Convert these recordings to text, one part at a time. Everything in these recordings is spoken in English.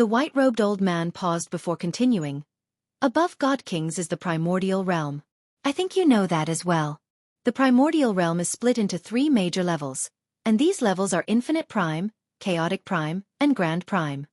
The white-robed old man paused before continuing. Above God Kings is the primordial realm. I think you know that as well. The primordial realm is split into 3 major levels, and these levels are Infinite Prime, Chaotic Prime, and Grand Prime.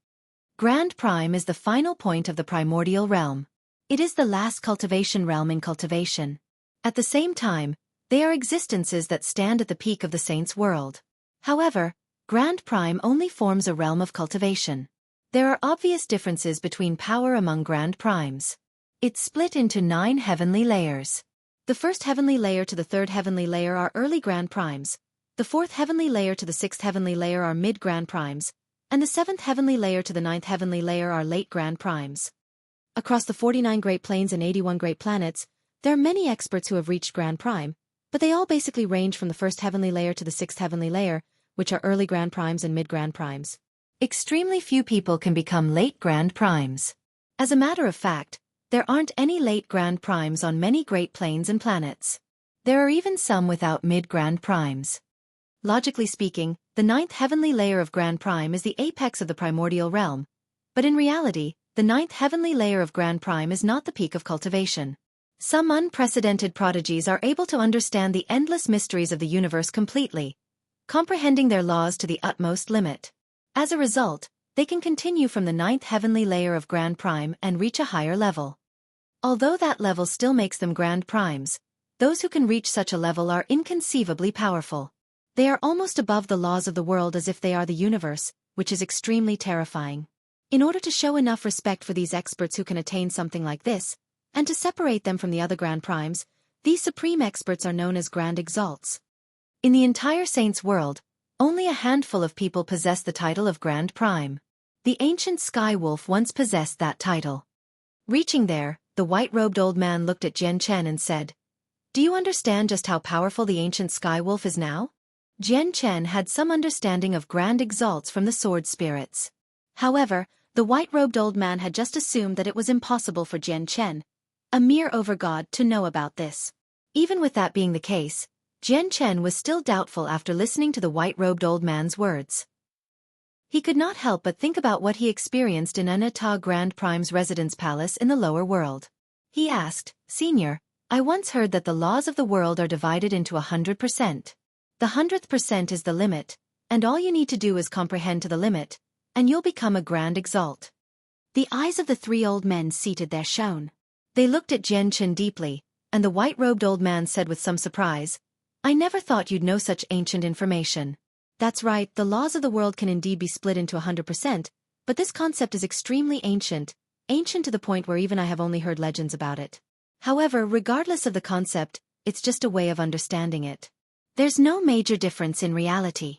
Grand Prime is the final point of the primordial realm. It is the last cultivation realm in cultivation. At the same time, they are existences that stand at the peak of the saint's world. However, Grand Prime only forms a realm of cultivation. There are obvious differences between power among Grand Primes. It's split into 9 heavenly layers. The first heavenly layer to the third heavenly layer are early Grand Primes, the fourth heavenly layer to the sixth heavenly layer are mid-Grand Primes, and the seventh heavenly layer to the ninth heavenly layer are late Grand Primes. Across the 49 Great Planes and 81 Great Planets, there are many experts who have reached Grand Prime, but they all basically range from the first heavenly layer to the sixth heavenly layer, which are early Grand Primes and mid-Grand Primes. Extremely few people can become late Grand Primes. As a matter of fact, there aren't any late Grand Primes on many Great Planes and planets. There are even some without mid-Grand Primes. Logically speaking, the ninth heavenly layer of Grand Prime is the apex of the primordial realm, but in reality, the ninth heavenly layer of Grand Prime is not the peak of cultivation. Some unprecedented prodigies are able to understand the endless mysteries of the universe completely, comprehending their laws to the utmost limit. As a result, they can continue from the ninth heavenly layer of Grand Prime and reach a higher level. Although that level still makes them Grand Primes, those who can reach such a level are inconceivably powerful. They are almost above the laws of the world as if they are the universe, which is extremely terrifying. In order to show enough respect for these experts who can attain something like this, and to separate them from the other Grand Primes, these supreme experts are known as Grand Exalts. In the entire Saints' world, only a handful of people possess the title of Grand Prime. The ancient Sky Wolf once possessed that title. Reaching there, the white-robed old man looked at Jian Chen and said, "Do you understand just how powerful the ancient Sky Wolf is now?" Jian Chen had some understanding of Grand Exalts from the sword spirits. However, the white-robed old man had just assumed that it was impossible for Jian Chen, a mere overgod, to know about this. Even with that being the case, Jian Chen was still doubtful after listening to the white-robed old man's words. He could not help but think about what he experienced in Anata Grand Prime's residence palace in the lower world. He asked, "Senior, I once heard that the laws of the world are divided into 100%. The 100th percent is the limit, and all you need to do is comprehend to the limit, and you'll become a Grand Exalt." The eyes of the 3 old men seated there shone. They looked at Jian Chen deeply, and the white-robed old man said with some surprise, "I never thought you'd know such ancient information." That's right, the laws of the world can indeed be split into 100%, but this concept is extremely ancient to the point where even I have only heard legends about it. However, regardless of the concept, it's just a way of understanding it. There's no major difference in reality.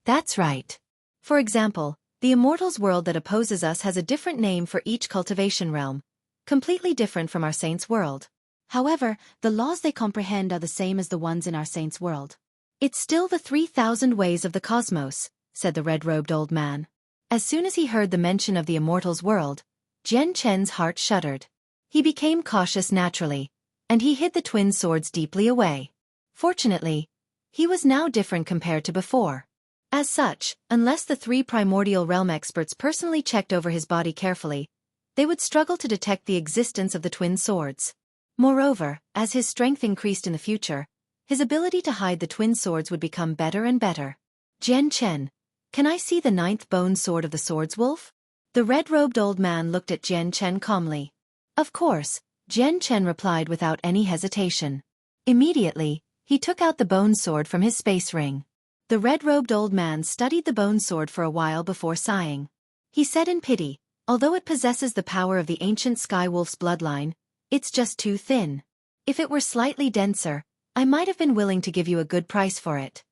That's right. For example, the Immortals world that opposes us has a different name for each cultivation realm, completely different from our Saints' world. However, the laws they comprehend are the same as the ones in our Saints' world. "It's still the 3,000 ways of the cosmos," said the red-robed old man. As soon as he heard the mention of the Immortals world, Jian Chen's heart shuddered. He became cautious naturally, and he hid the twin swords deeply away. Fortunately, he was now different compared to before. As such, unless the 3 primordial realm experts personally checked over his body carefully, they would struggle to detect the existence of the twin swords. Moreover, as his strength increased in the future, his ability to hide the twin swords would become better and better. "Jian Chen, can I see the 9th bone sword of the Swords Wolf?" The red-robed old man looked at Jian Chen calmly. Of course, Jian Chen replied without any hesitation. Immediately, he took out the bone sword from his space ring. The red-robed old man studied the bone sword for a while before sighing. He said in pity, "Although it possesses the power of the ancient Sky Wolf's bloodline, it's just too thin. If it were slightly denser, I might have been willing to give you a good price for it."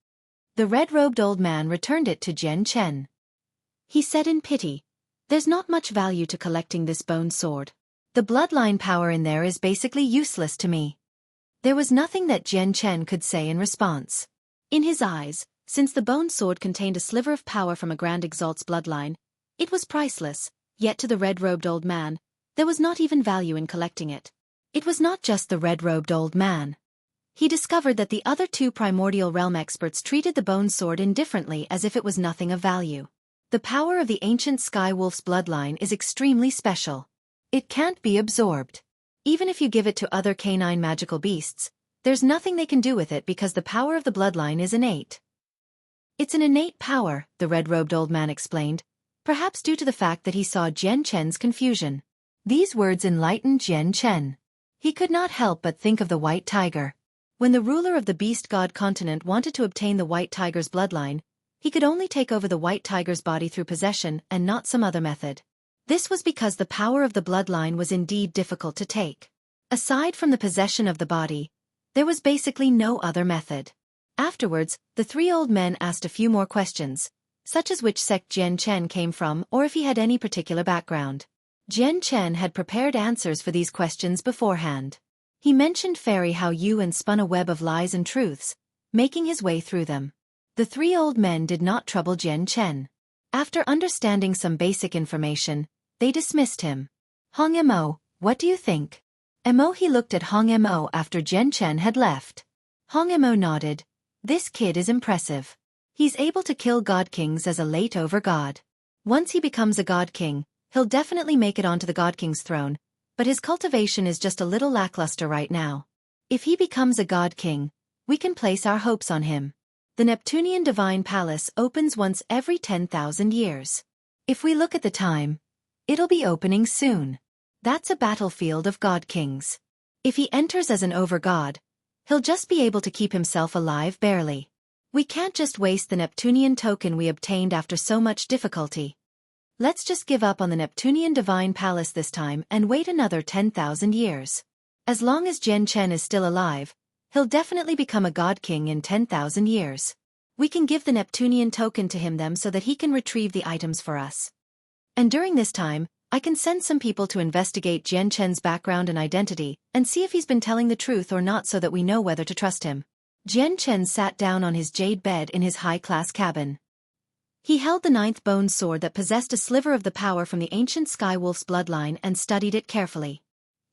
The red-robed old man returned it to Jian Chen. He said in pity, "There's not much value to collecting this bone sword. The bloodline power in there is basically useless to me." There was nothing that Jian Chen could say in response. In his eyes, since the bone sword contained a sliver of power from a Grand Exalt's bloodline, it was priceless, yet to the red-robed old man, there was not even value in collecting it. It was not just the red-robed old man. He discovered that the other 2 primordial realm experts treated the bone sword indifferently as if it was nothing of value. The power of the ancient sky wolf's bloodline is extremely special. It can't be absorbed. Even if you give it to other canine magical beasts, there's nothing they can do with it because the power of the bloodline is innate. It's an innate power, the red-robed old man explained, perhaps due to the fact that he saw Jian Chen's confusion. These words enlightened Jian Chen. He could not help but think of the white tiger. When the ruler of the beast god continent wanted to obtain the white tiger's bloodline, he could only take over the white tiger's body through possession and not some other method. This was because the power of the bloodline was indeed difficult to take. Aside from the possession of the body, there was basically no other method. Afterwards, the three old men asked a few more questions, such as which sect Jian Chen came from or if he had any particular background. Jian Chen had prepared answers for these questions beforehand. He mentioned Fairy Hao Yu and spun a web of lies and truths, making his way through them. The three old men did not trouble Jian Chen. After understanding some basic information, they dismissed him. Hong Mo, what do you think? Mo. He looked at Hong Mo after Jian Chen had left. Hong Mo nodded. This kid is impressive. He's able to kill god kings as a late over god. Once he becomes a god king, he'll definitely make it onto the god king's throne, but his cultivation is just a little lackluster right now. If he becomes a god king, we can place our hopes on him. The Neptunian Divine Palace opens once every 10,000 years. If we look at the time, it'll be opening soon. That's a battlefield of god kings. If he enters as an over-god, he'll just be able to keep himself alive barely. We can't just waste the Neptunian token we obtained after so much difficulty. Let's just give up on the Neptunian Divine Palace this time and wait another 10,000 years. As long as Jian Chen is still alive, he'll definitely become a god king in 10,000 years. We can give the Neptunian token to him so that he can retrieve the items for us. And during this time, I can send some people to investigate Jian Chen's background and identity, and see if he's been telling the truth or not so that we know whether to trust him. Jian Chen sat down on his jade bed in his high-class cabin. He held the 9th bone sword that possessed a sliver of the power from the ancient Sky Wolf's bloodline and studied it carefully.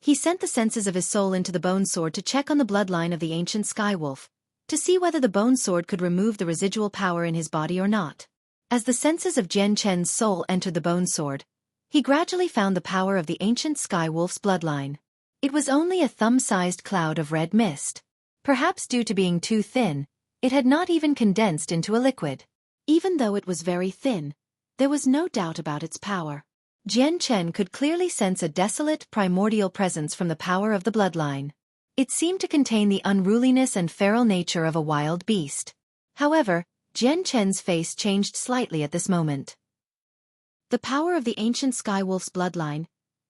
He sent the senses of his soul into the bone sword to check on the bloodline of the ancient Sky Wolf, to see whether the bone sword could remove the residual power in his body or not. As the senses of Jian Chen's soul entered the bone sword, he gradually found the power of the ancient Sky Wolf's bloodline. It was only a thumb-sized cloud of red mist. Perhaps due to being too thin, it had not even condensed into a liquid. Even though it was very thin, there was no doubt about its power. Jian Chen could clearly sense a desolate, primordial presence from the power of the bloodline. It seemed to contain the unruliness and feral nature of a wild beast. However, Jian Chen's face changed slightly at this moment. The power of the ancient Sky Wolf's bloodline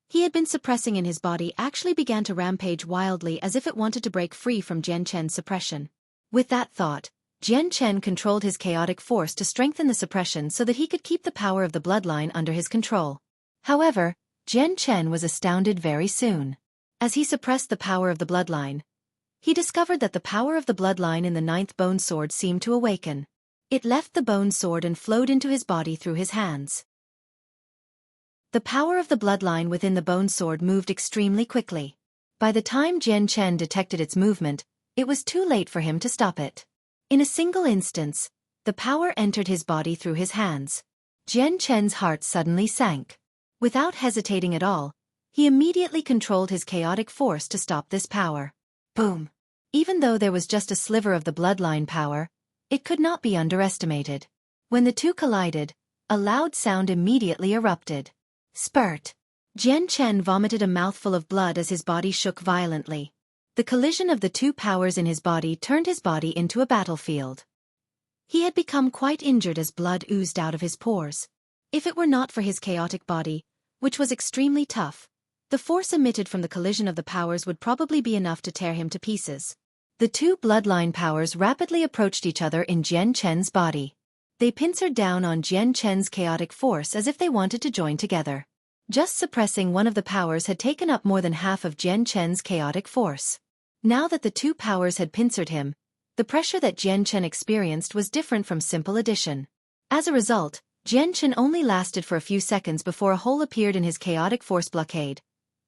he had been suppressing in his body actually began to rampage wildly as if it wanted to break free from Jian Chen's suppression. With that thought, Jian Chen controlled his chaotic force to strengthen the suppression so that he could keep the power of the bloodline under his control. However, Jian Chen was astounded very soon. As he suppressed the power of the bloodline, he discovered that the power of the bloodline in the 9th bone sword seemed to awaken. It left the bone sword and flowed into his body through his hands. The power of the bloodline within the bone sword moved extremely quickly. By the time Jian Chen detected its movement, it was too late for him to stop it. In a single instance, the power entered his body through his hands. Jian Chen's heart suddenly sank. Without hesitating at all, he immediately controlled his chaotic force to stop this power. Boom! Even though there was just a sliver of the bloodline power, it could not be underestimated. When the two collided, a loud sound immediately erupted. Spurt! Jian Chen vomited a mouthful of blood as his body shook violently. The collision of the two powers in his body turned his body into a battlefield. He had become quite injured as blood oozed out of his pores. If it were not for his chaotic body, which was extremely tough, the force emitted from the collision of the powers would probably be enough to tear him to pieces. The two bloodline powers rapidly approached each other in Jian Chen's body. They pincered down on Jian Chen's chaotic force as if they wanted to join together. Just suppressing one of the powers had taken up more than half of Jian Chen's chaotic force. Now that the two powers had pincered him, the pressure that Jian Chen experienced was different from simple addition. As a result, Jian Chen only lasted for a few seconds before a hole appeared in his chaotic force blockade,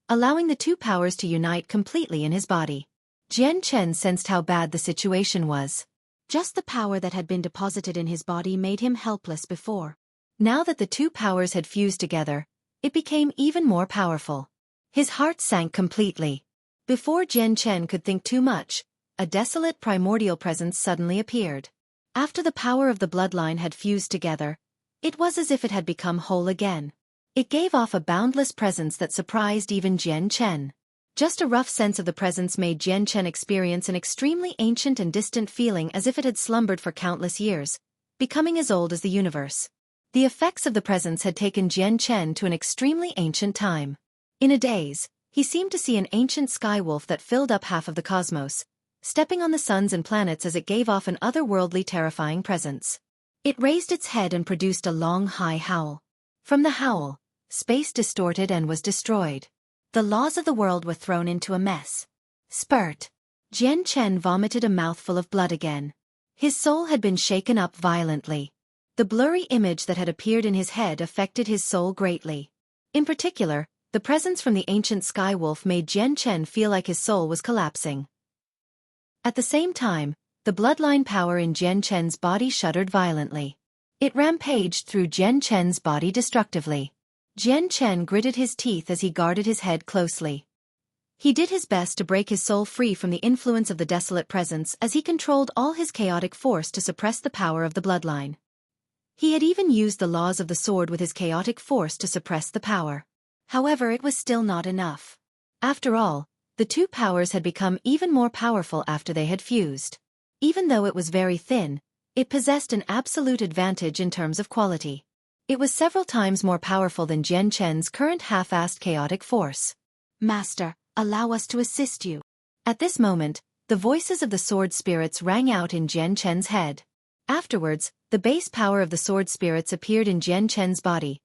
allowing the two powers to unite completely in his body. Jian Chen sensed how bad the situation was. Just the power that had been deposited in his body made him helpless before. Now that the two powers had fused together, it became even more powerful. His heart sank completely. Before Jian Chen could think too much, a desolate primordial presence suddenly appeared. After the power of the bloodline had fused together, it was as if it had become whole again. It gave off a boundless presence that surprised even Jian Chen. Just a rough sense of the presence made Jian Chen experience an extremely ancient and distant feeling, as if it had slumbered for countless years, becoming as old as the universe. The effects of the presence had taken Jian Chen to an extremely ancient time. In a daze, he seemed to see an ancient sky wolf that filled up half of the cosmos, stepping on the suns and planets as it gave off an otherworldly terrifying presence. It raised its head and produced a long high howl. From the howl, space distorted and was destroyed. The laws of the world were thrown into a mess. Spurt. Jian Chen vomited a mouthful of blood again. His soul had been shaken up violently. The blurry image that had appeared in his head affected his soul greatly. In particular, the presence from the ancient sky wolf made Jian Chen feel like his soul was collapsing. At the same time, the bloodline power in Jian Chen's body shuddered violently. It rampaged through Jian Chen's body destructively. Jian Chen gritted his teeth as he guarded his head closely. He did his best to break his soul free from the influence of the desolate presence as he controlled all his chaotic force to suppress the power of the bloodline. He had even used the laws of the sword with his chaotic force to suppress the power. However, it was still not enough. After all, the two powers had become even more powerful after they had fused. Even though it was very thin, it possessed an absolute advantage in terms of quality. It was several times more powerful than Jian Chen's current half-assed chaotic force. "Master, allow us to assist you." At this moment, the voices of the sword spirits rang out in Jian Chen's head. Afterwards, the base power of the sword spirits appeared in Jian Chen's body,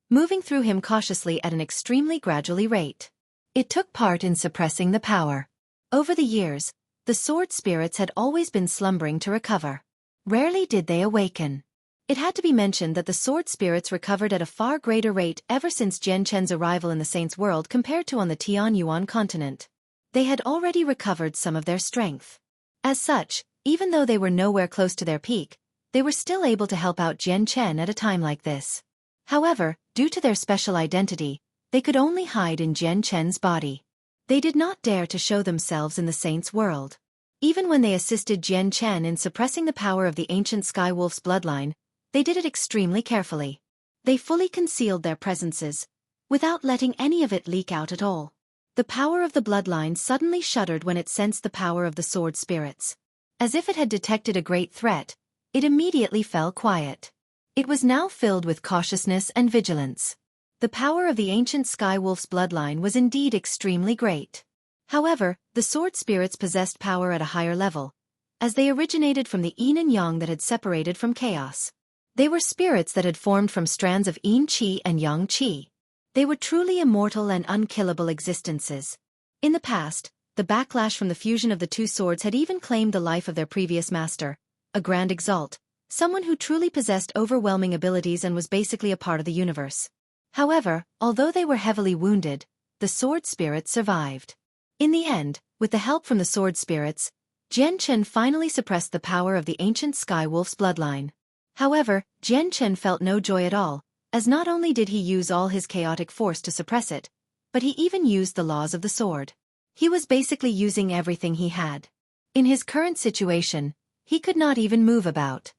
moving through him cautiously at an extremely gradually rate. It took part in suppressing the power. Over the years, the sword spirits had always been slumbering to recover. Rarely did they awaken. It had to be mentioned that the sword spirits recovered at a far greater rate ever since Jian Chen's arrival in the Saints' World compared to on the Tianyuan continent. They had already recovered some of their strength. As such, even though they were nowhere close to their peak, they were still able to help out Jian Chen at a time like this. However, due to their special identity, they could only hide in Jian Chen's body. They did not dare to show themselves in the Saints' World. Even when they assisted Jian Chen in suppressing the power of the ancient Sky Wolf's bloodline, they did it extremely carefully. They fully concealed their presences, without letting any of it leak out at all. The power of the bloodline suddenly shuddered when it sensed the power of the sword spirits. As if it had detected a great threat, it immediately fell quiet. It was now filled with cautiousness and vigilance. The power of the ancient Sky Wolf's bloodline was indeed extremely great. However, the sword spirits possessed power at a higher level, as they originated from the yin and yang that had separated from chaos. They were spirits that had formed from strands of yin qi and yang qi. They were truly immortal and unkillable existences. In the past, the backlash from the fusion of the two swords had even claimed the life of their previous master, a Grand Exalt, someone who truly possessed overwhelming abilities and was basically a part of the universe. However, although they were heavily wounded, the sword spirits survived. In the end, with the help from the sword spirits, Jian Chen finally suppressed the power of the ancient Sky Wolf's bloodline. However, Jian Chen felt no joy at all, as not only did he use all his chaotic force to suppress it, but he even used the laws of the sword. He was basically using everything he had. In his current situation, he could not even move about.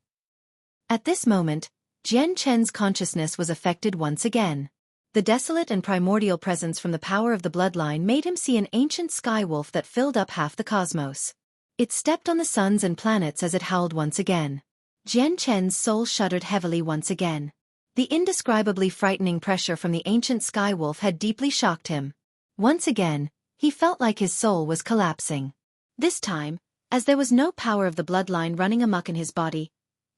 At this moment, Jian Chen's consciousness was affected once again. The desolate and primordial presence from the power of the bloodline made him see an ancient sky wolf that filled up half the cosmos. It stepped on the suns and planets as it howled once again. Jian Chen's soul shuddered heavily once again. The indescribably frightening pressure from the ancient sky wolf had deeply shocked him. Once again, he felt like his soul was collapsing. This time, as there was no power of the bloodline running amok in his body,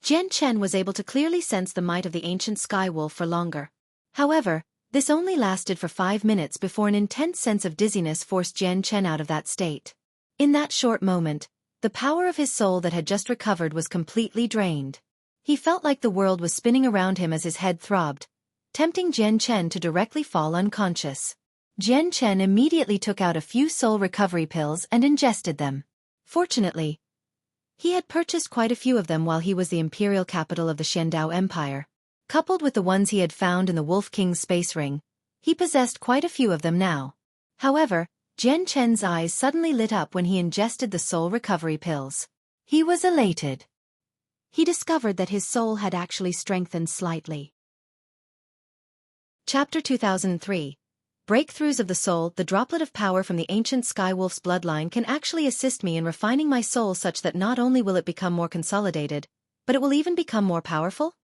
Jian Chen was able to clearly sense the might of the ancient sky wolf for longer. However, this only lasted for 5 minutes before an intense sense of dizziness forced Jian Chen out of that state. In that short moment, the power of his soul that had just recovered was completely drained. He felt like the world was spinning around him as his head throbbed, tempting Jian Chen to directly fall unconscious. Jian Chen immediately took out a few soul recovery pills and ingested them. Fortunately, he had purchased quite a few of them while he was the imperial capital of the Shendao Empire. Coupled with the ones he had found in the Wolf King's space ring, he possessed quite a few of them now. However, Jian Chen's eyes suddenly lit up when he ingested the soul recovery pills. He was elated. He discovered that his soul had actually strengthened slightly. Chapter 2003. Breakthroughs of the Soul. The droplet of power from the ancient Skywolf's bloodline can actually assist me in refining my soul such that not only will it become more consolidated, but it will even become more powerful?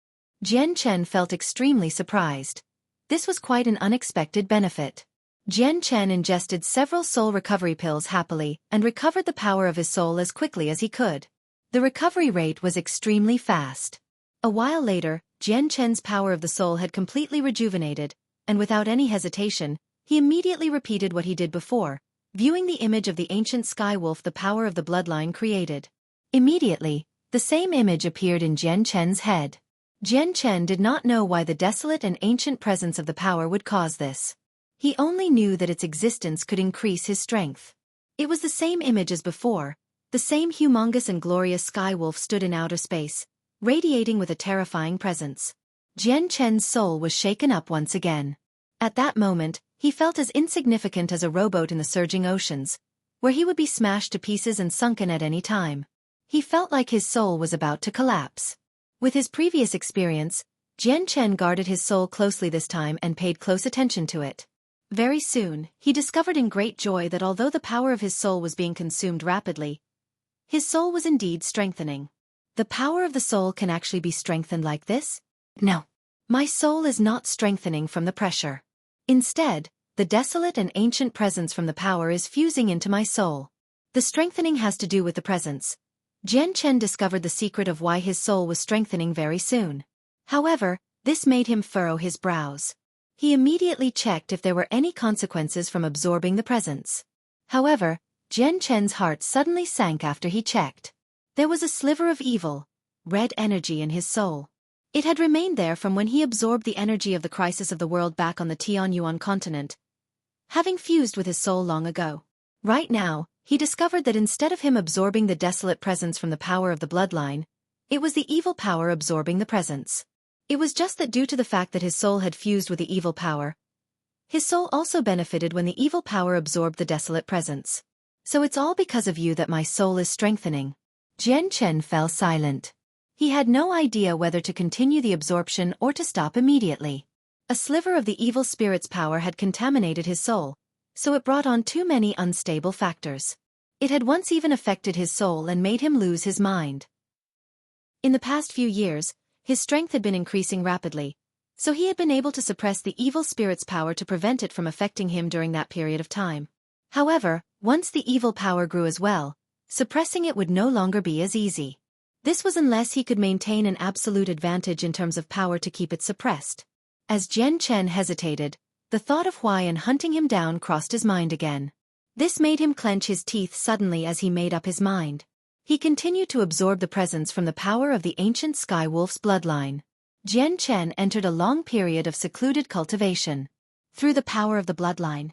Jian Chen felt extremely surprised. This was quite an unexpected benefit. Jian Chen ingested several soul recovery pills happily and recovered the power of his soul as quickly as he could. The recovery rate was extremely fast. A while later, Jian Chen's power of the soul had completely rejuvenated, and without any hesitation, he immediately repeated what he did before, viewing the image of the ancient Skywolf the power of the bloodline created. Immediately, the same image appeared in Jian Chen's head. Jian Chen did not know why the desolate and ancient presence of the power would cause this. He only knew that its existence could increase his strength. It was the same image as before. The same humongous and glorious Skywolf stood in outer space, radiating with a terrifying presence. Jian Chen's soul was shaken up once again. At that moment, he felt as insignificant as a rowboat in the surging oceans, where he would be smashed to pieces and sunken at any time. He felt like his soul was about to collapse. With his previous experience, Jian Chen guarded his soul closely this time and paid close attention to it. Very soon, he discovered in great joy that although the power of his soul was being consumed rapidly, his soul was indeed strengthening. The power of the soul can actually be strengthened like this? No. My soul is not strengthening from the pressure. Instead, the desolate and ancient presence from the power is fusing into my soul. The strengthening has to do with the presence. Jian Chen discovered the secret of why his soul was strengthening very soon. However, this made him furrow his brows. He immediately checked if there were any consequences from absorbing the presence. However, Jian Chen's heart suddenly sank after he checked. There was a sliver of evil, red energy in his soul. It had remained there from when he absorbed the energy of the crisis of the world back on the Tianyuan continent, having fused with his soul long ago. Right now, he discovered that instead of him absorbing the desolate presence from the power of the bloodline, it was the evil power absorbing the presence. It was just that due to the fact that his soul had fused with the evil power, his soul also benefited when the evil power absorbed the desolate presence. So it's all because of you that my soul is strengthening. Jian Chen fell silent. He had no idea whether to continue the absorption or to stop immediately. A sliver of the evil spirit's power had contaminated his soul, so it brought on too many unstable factors. It had once even affected his soul and made him lose his mind. In the past few years, his strength had been increasing rapidly, so he had been able to suppress the evil spirit's power to prevent it from affecting him during that period of time. However, once the evil power grew as well, suppressing it would no longer be as easy. This was unless he could maintain an absolute advantage in terms of power to keep it suppressed. As Jian Chen hesitated, the thought of Huaiyan hunting him down crossed his mind again. This made him clench his teeth suddenly as he made up his mind. He continued to absorb the presence from the power of the ancient Skywolf's bloodline. Jian Chen entered a long period of secluded cultivation. Through the power of the bloodline,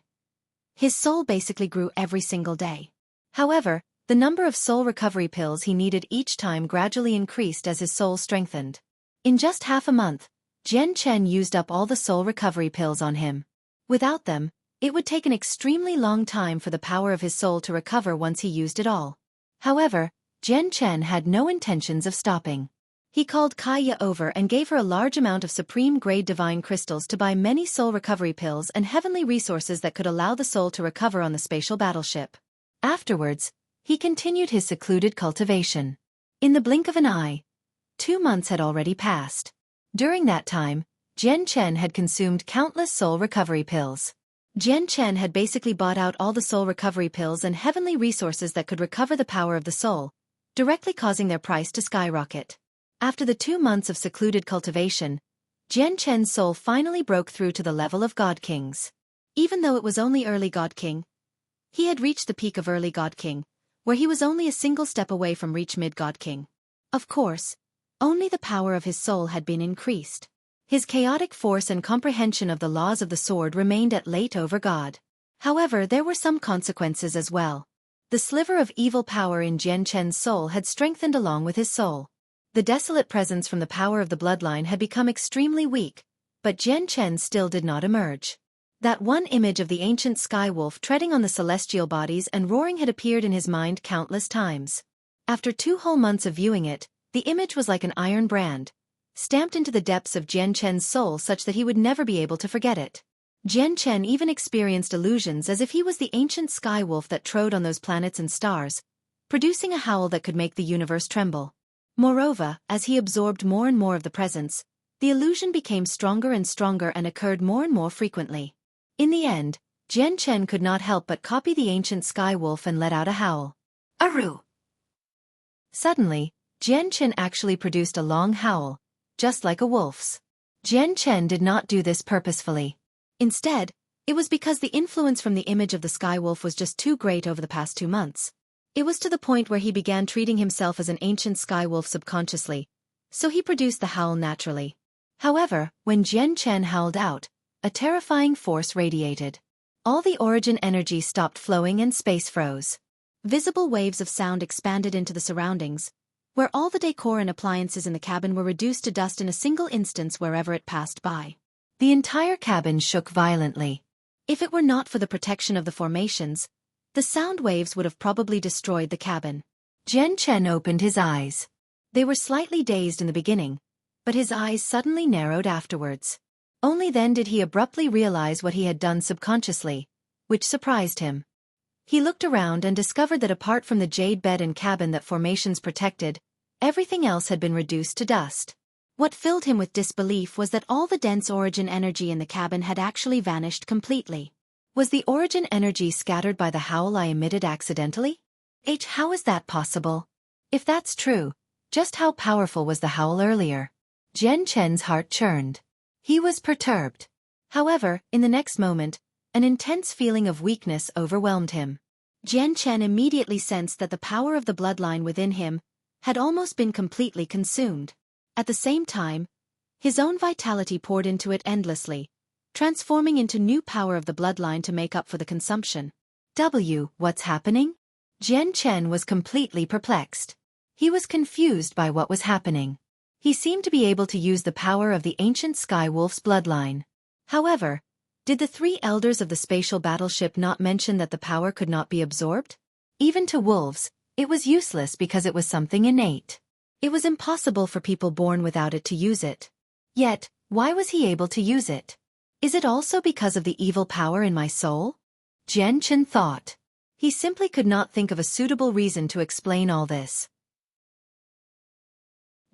his soul basically grew every single day. However, the number of soul recovery pills he needed each time gradually increased as his soul strengthened. In just half a month, Jian Chen used up all the soul recovery pills on him. Without them, it would take an extremely long time for the power of his soul to recover once he used it all. However, Jian Chen had no intentions of stopping. He called Kaya over and gave her a large amount of supreme-grade divine crystals to buy many soul recovery pills and heavenly resources that could allow the soul to recover on the spatial battleship. Afterwards, he continued his secluded cultivation. In the blink of an eye, 2 months had already passed. During that time, Jian Chen had consumed countless soul recovery pills. Jian Chen had basically bought out all the soul recovery pills and heavenly resources that could recover the power of the soul, directly causing their price to skyrocket. After the 2 months of secluded cultivation, Jian Chen's soul finally broke through to the level of God Kings. Even though it was only early God King, he had reached the peak of early God King, where he was only a single step away from reach mid-God King. Of course, only the power of his soul had been increased. His chaotic force and comprehension of the laws of the sword remained at late over God. However, there were some consequences as well. The sliver of evil power in Jian Chen's soul had strengthened along with his soul. The desolate presence from the power of the bloodline had become extremely weak, but Jian Chen still did not emerge. That one image of the ancient sky wolf treading on the celestial bodies and roaring had appeared in his mind countless times. After 2 whole months of viewing it, the image was like an iron brand, stamped into the depths of Jian Chen's soul such that he would never be able to forget it. Jian Chen even experienced illusions as if he was the ancient sky wolf that trod on those planets and stars, producing a howl that could make the universe tremble. Moreover, as he absorbed more and more of the presence, the illusion became stronger and stronger and occurred more and more frequently. In the end, Jian Chen could not help but copy the ancient sky wolf and let out a howl. Aru! Suddenly, Jian Chen actually produced a long howl, just like a wolf's. Jian Chen did not do this purposefully. Instead, it was because the influence from the image of the sky wolf was just too great over the past 2 months. It was to the point where he began treating himself as an ancient sky wolf subconsciously, so he produced the howl naturally. However, when Jian Chen howled out, a terrifying force radiated. All the origin energy stopped flowing and space froze. Visible waves of sound expanded into the surroundings, where all the decor and appliances in the cabin were reduced to dust in a single instance wherever it passed by. The entire cabin shook violently. If it were not for the protection of the formations, the sound waves would have probably destroyed the cabin. Jian Chen opened his eyes. They were slightly dazed in the beginning, but his eyes suddenly narrowed afterwards. Only then did he abruptly realize what he had done subconsciously, which surprised him. He looked around and discovered that apart from the jade bed and cabin that formations protected, everything else had been reduced to dust. What filled him with disbelief was that all the dense origin energy in the cabin had actually vanished completely. Was the origin energy scattered by the howl I emitted accidentally? How is that possible? If that's true, just how powerful was the howl earlier? Jian Chen's heart churned. He was perturbed. However, in the next moment, an intense feeling of weakness overwhelmed him. Jian Chen immediately sensed that the power of the bloodline within him had almost been completely consumed. At the same time, his own vitality poured into it endlessly, transforming into new power of the bloodline to make up for the consumption. What's happening? Jian Chen was completely perplexed. He was confused by what was happening. He seemed to be able to use the power of the ancient sky wolf's bloodline. However, did the 3 elders of the spatial battleship not mention that the power could not be absorbed? Even to wolves, it was useless because it was something innate. It was impossible for people born without it to use it. Yet, why was he able to use it? Is it also because of the evil power in my soul? Jian Chen thought. He simply could not think of a suitable reason to explain all this.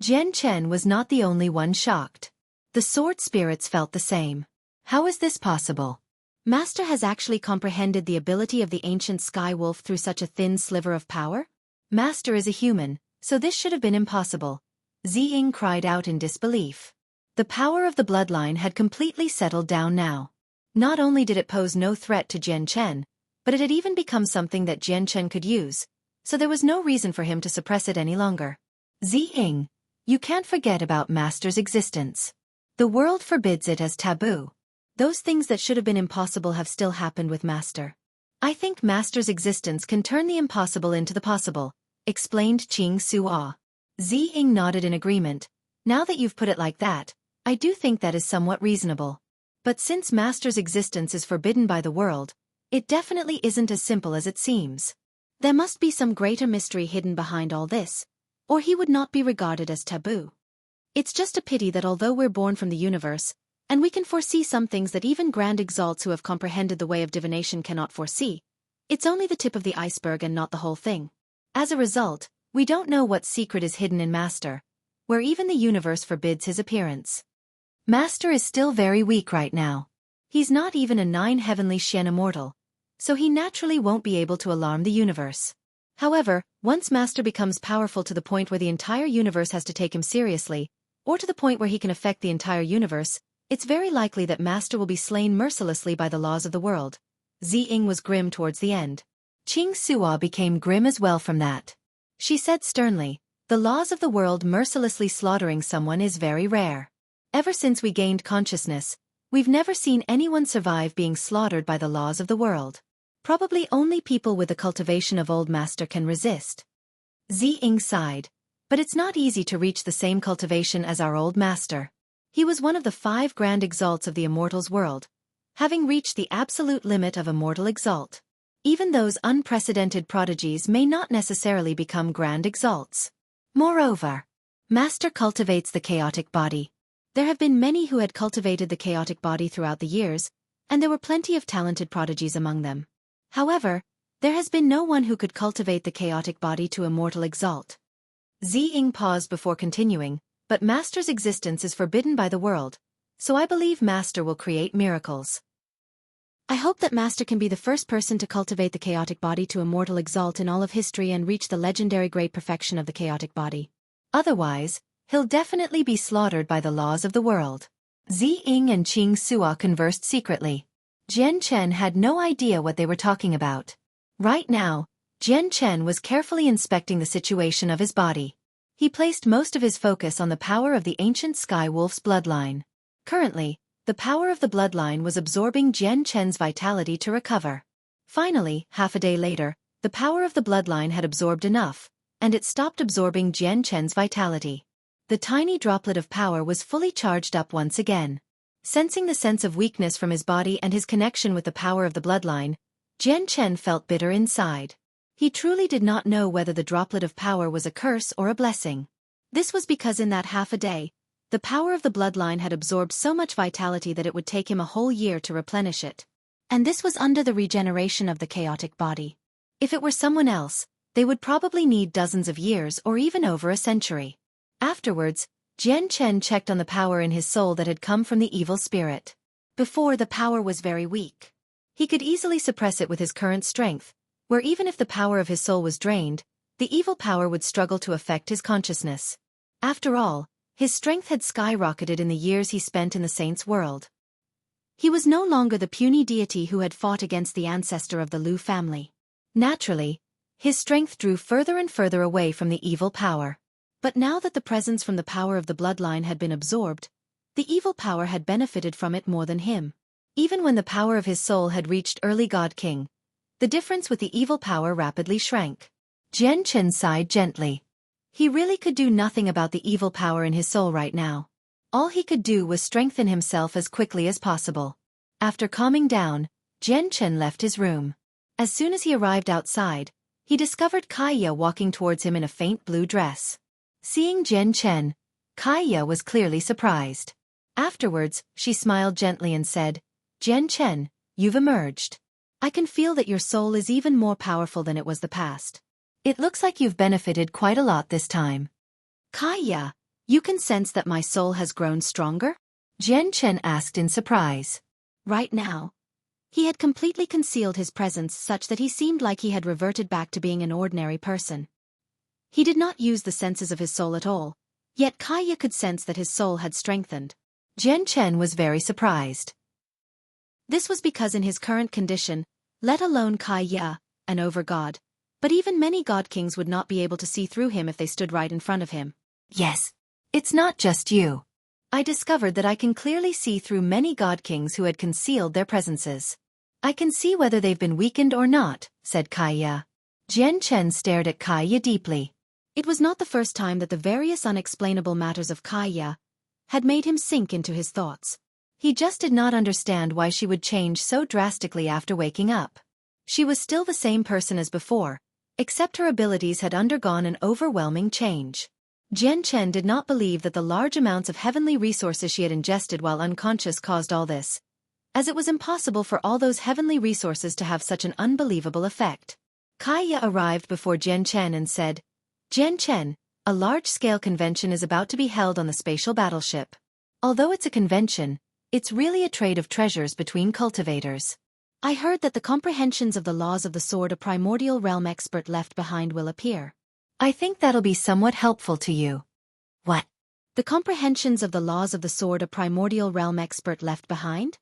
Jian Chen was not the only one shocked. The sword spirits felt the same. How is this possible? Master has actually comprehended the ability of the ancient sky wolf through such a thin sliver of power? Master is a human, so this should have been impossible. Ziying cried out in disbelief. The power of the bloodline had completely settled down now. Not only did it pose no threat to Jian Chen, but it had even become something that Jian Chen could use, so there was no reason for him to suppress it any longer. Ziying, you can't forget about Master's existence. The world forbids it as taboo. Those things that should have been impossible have still happened with Master. I think Master's existence can turn the impossible into the possible, explained Qing Suo. Ziying nodded in agreement. Now that you've put it like that, I do think that is somewhat reasonable. But since Master's existence is forbidden by the world, it definitely isn't as simple as it seems. There must be some greater mystery hidden behind all this, or he would not be regarded as taboo. It's just a pity that although we're born from the universe, and we can foresee some things that even grand exalts who have comprehended the way of divination cannot foresee, it's only the tip of the iceberg and not the whole thing. As a result, we don't know what secret is hidden in Master, where even the universe forbids his appearance. Master is still very weak right now. He's not even a 9 heavenly Shen immortal, so he naturally won't be able to alarm the universe. However, once Master becomes powerful to the point where the entire universe has to take him seriously, or to the point where he can affect the entire universe, it's very likely that Master will be slain mercilessly by the laws of the world. Ziying was grim towards the end. Qing Suo became grim as well from that. She said sternly, the laws of the world mercilessly slaughtering someone is very rare. Ever since we gained consciousness, we've never seen anyone survive being slaughtered by the laws of the world. Probably only people with the cultivation of Old Master can resist. Ziying sighed. But it's not easy to reach the same cultivation as our old master. He was one of the 5 grand exalts of the immortals world, having reached the absolute limit of immortal exalt. Even those unprecedented prodigies may not necessarily become grand exalts. Moreover, Master cultivates the chaotic body. There have been many who had cultivated the chaotic body throughout the years, and there were plenty of talented prodigies among them. However, there has been no one who could cultivate the chaotic body to immortal exalt. Ziying paused before continuing, but Master's existence is forbidden by the world, so I believe Master will create miracles. I hope that Master can be the first person to cultivate the chaotic body to immortal exalt in all of history and reach the legendary great perfection of the chaotic body. Otherwise, he'll definitely be slaughtered by the laws of the world. Ziying and Qing Sua conversed secretly. Jian Chen had no idea what they were talking about. Right now, Jian Chen was carefully inspecting the situation of his body. He placed most of his focus on the power of the ancient Sky Wolf's bloodline. Currently, the power of the bloodline was absorbing Jian Chen's vitality to recover. Finally, half a day later, the power of the bloodline had absorbed enough, and it stopped absorbing Jian Chen's vitality. The tiny droplet of power was fully charged up once again. Sensing the sense of weakness from his body and his connection with the power of the bloodline, Jian Chen felt bitter inside. He truly did not know whether the droplet of power was a curse or a blessing. This was because in that half a day, the power of the bloodline had absorbed so much vitality that it would take him a whole year to replenish it. And this was under the regeneration of the chaotic body. If it were someone else, they would probably need dozens of years or even over a century. Afterwards, Jian Chen checked on the power in his soul that had come from the evil spirit. Before, the power was very weak. He could easily suppress it with his current strength, where even if the power of his soul was drained, the evil power would struggle to affect his consciousness. After all, his strength had skyrocketed in the years he spent in the saint's world. He was no longer the puny deity who had fought against the ancestor of the Lu family. Naturally, his strength drew further and further away from the evil power. But now that the presence from the power of the bloodline had been absorbed, the evil power had benefited from it more than him. Even when the power of his soul had reached early God King, the difference with the evil power rapidly shrank. Jian Chen sighed gently. He really could do nothing about the evil power in his soul right now. All he could do was strengthen himself as quickly as possible. After calming down, Jian Chen left his room. As soon as he arrived outside, he discovered Kaya walking towards him in a faint blue dress. Seeing Jian Chen, Kaya was clearly surprised. Afterwards, she smiled gently and said, "Jian Chen, you've emerged. I can feel that your soul is even more powerful than it was the past. It looks like you've benefited quite a lot this time." "Kaya, you can sense that my soul has grown stronger?" Jian Chen asked in surprise. Right now, he had completely concealed his presence such that he seemed like he had reverted back to being an ordinary person. He did not use the senses of his soul at all, yet Kaya could sense that his soul had strengthened. Jian Chen was very surprised. This was because in his current condition, let alone Kaya, an over-god, but even many god kings would not be able to see through him if they stood right in front of him. "Yes, it's not just you. I discovered that I can clearly see through many god kings who had concealed their presences. I can see whether they've been weakened or not," said Kaya. Jian Chen stared at Kaya deeply. It was not the first time that the various unexplainable matters of Kaya had made him sink into his thoughts. He just did not understand why she would change so drastically after waking up. She was still the same person as before, except her abilities had undergone an overwhelming change. Jian Chen did not believe that the large amounts of heavenly resources she had ingested while unconscious caused all this, as it was impossible for all those heavenly resources to have such an unbelievable effect. Kaya arrived before Jian Chen and said, "Jian Chen, a large-scale convention is about to be held on the spatial battleship. Although it's a convention, it's really a trade of treasures between cultivators. I heard that the comprehensions of the laws of the sword a primordial realm expert left behind will appear. I think that'll be somewhat helpful to you." "What? The comprehensions of the laws of the sword a primordial realm expert left behind?"